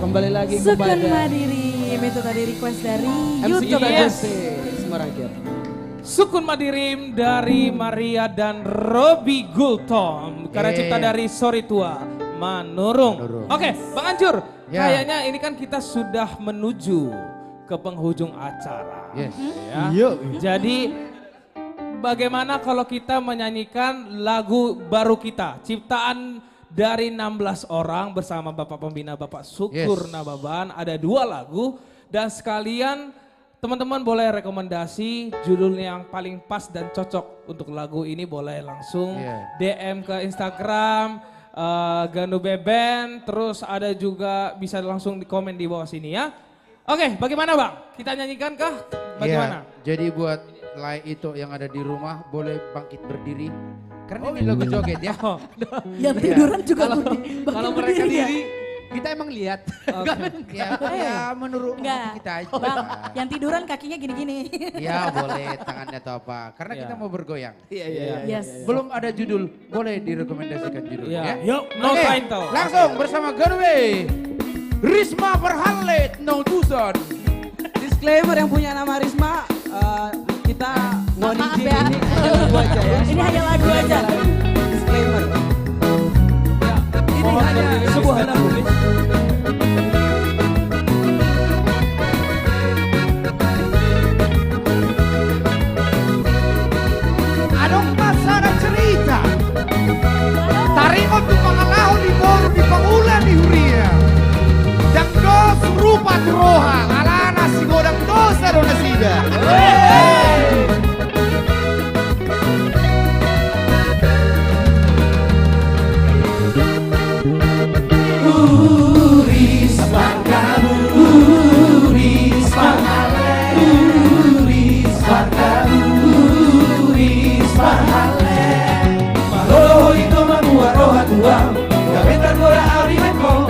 Kembali lagi Sukun kepada Madirim, itu tadi request dari MC YouTube. Semarangkir. Sukun Madirim dari Maria dan Robi Gultom. Karya cipta dari Sorry Tua Manurung. Oke, Bang Ancur. Ya. Kayaknya ini kan kita sudah menuju ke penghujung acara. Yes. Ya. Jadi bagaimana kalau kita menyanyikan lagu baru kita, ciptaan dari 16 orang bersama Bapak Pembina Bapak Sukur Nababan. Ada 2 lagu dan sekalian teman-teman boleh rekomendasi judulnya yang paling pas dan cocok untuk lagu ini, boleh langsung DM ke Instagram Ganube Band, terus ada juga bisa langsung di komen di bawah sini ya. Oke, bagaimana Bang? Kita nyanyikan kah? Bagaimana? Jadi buat itu yang ada di rumah boleh bangkit berdiri. Karena ini lagu joget ya. Yang tiduran juga kalau mereka diri, kita emang lihat. Ya menurut Enggak, kita aja. Bang, yang tiduran kakinya gini-gini. Ya boleh tangannya atau apa. Karena kita mau bergoyang. Yes. Belum ada judul, boleh direkomendasikan judulnya ya. Yuk, no Oke, title. langsung bersama Garwe, Risma Verhalet, No Tucson. This disclaimer yang punya nama Risma, kita mau Maaf DJ ya. ini hanya lagu aja ya. Ini hanya lagu aja. Disclaimer. Ini hanya sebuah lagu. Anong masana cerita? Taringon tu pangalahon di boru di pangulan di huria. Yang dos rupa turoha, alana si godang dosa dona sida. Uris pangkamu, uris pangale, uris pangkamu, uris pangale. Maholo ito mamuaroha tuang, gabetan gora arimeko.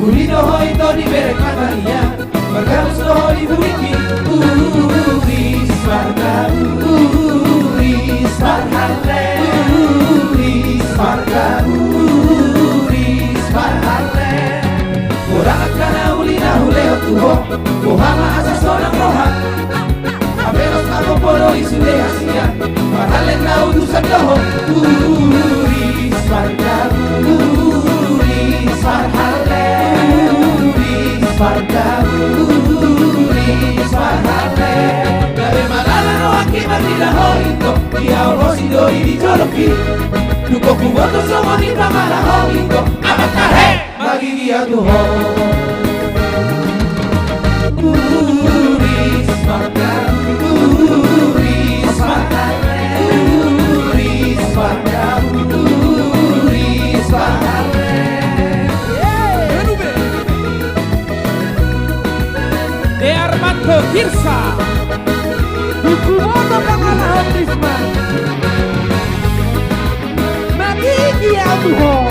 Ulino ho ito di berek matalia, magkamus ho di buriki. Uris pangkamu, uris pangale, uris pangkamu. Orang kana ulina huleo tuho, Muhammad asa seorang roha. Aperos ako poro isude hasia, mahalen na utusan doho. Uris pargamu, uris parhale, uris pargamu, uris parhale. Dari malala no aki marila hoito, dia orosi doi di joloki. Duko kuboto somo di pamala hoito, abatahe bagi dia Tuhan. Uris pargamu, uris parhale, uris pargamu, uris parhale. De Armando Girsa. Dukumoto pangalahan Risma, magigi ang Tuhan.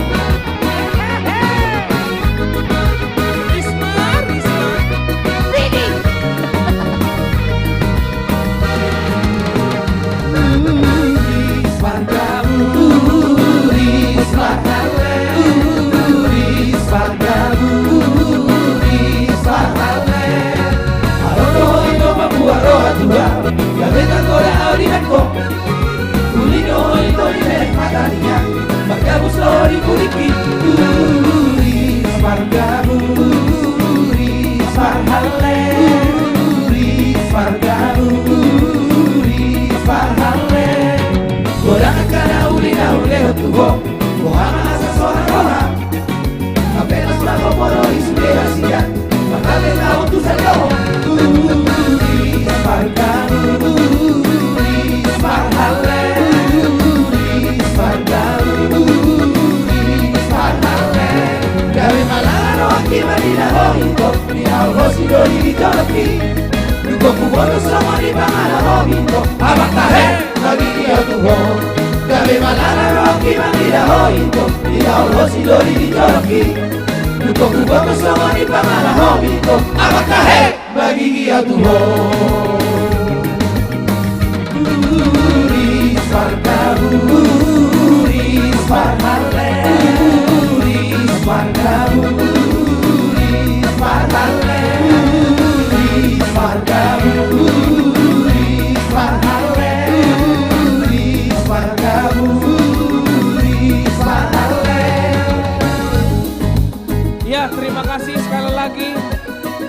Ya, terima kasih sekali lagi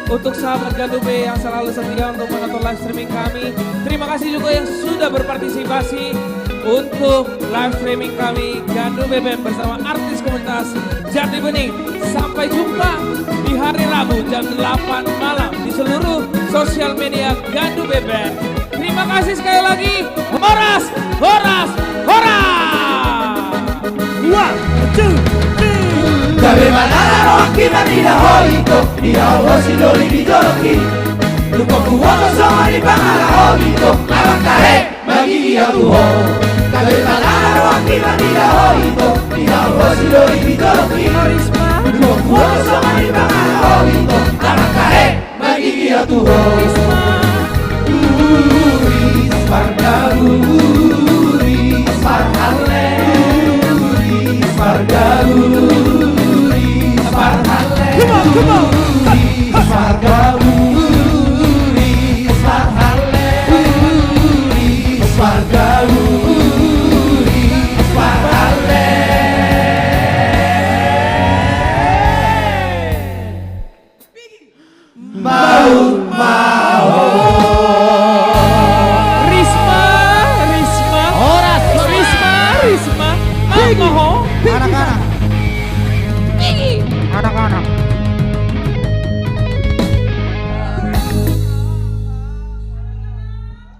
untuk sahabat Gandube yang selalu setia untuk menonton live streaming kami. Terima kasih juga yang sudah berpartisipasi untuk live streaming kami Gandube Band bersama artis komunitas Jati Bening. Sampai jumpa di hari Rabu jam 8 malam di seluruh sosial media Gandube Band. Terima kasih sekali lagi. Horas, horas, horas. 1, 2, 3. Gabe manara no akina nila hoito, dia osi loli di joloki. Luko kuwoto sama di pangala hoito, abakahe bagi dia Tuhan. Gabe manara no akina nila hoito, dia osi loli di joloki. Luko kuwoto sama di pangala hoito, abakahe bagi dia Tuhan. Uris pargamu, uris parhale, uris pargamu. Come on, come on. Pink. Anak-anak.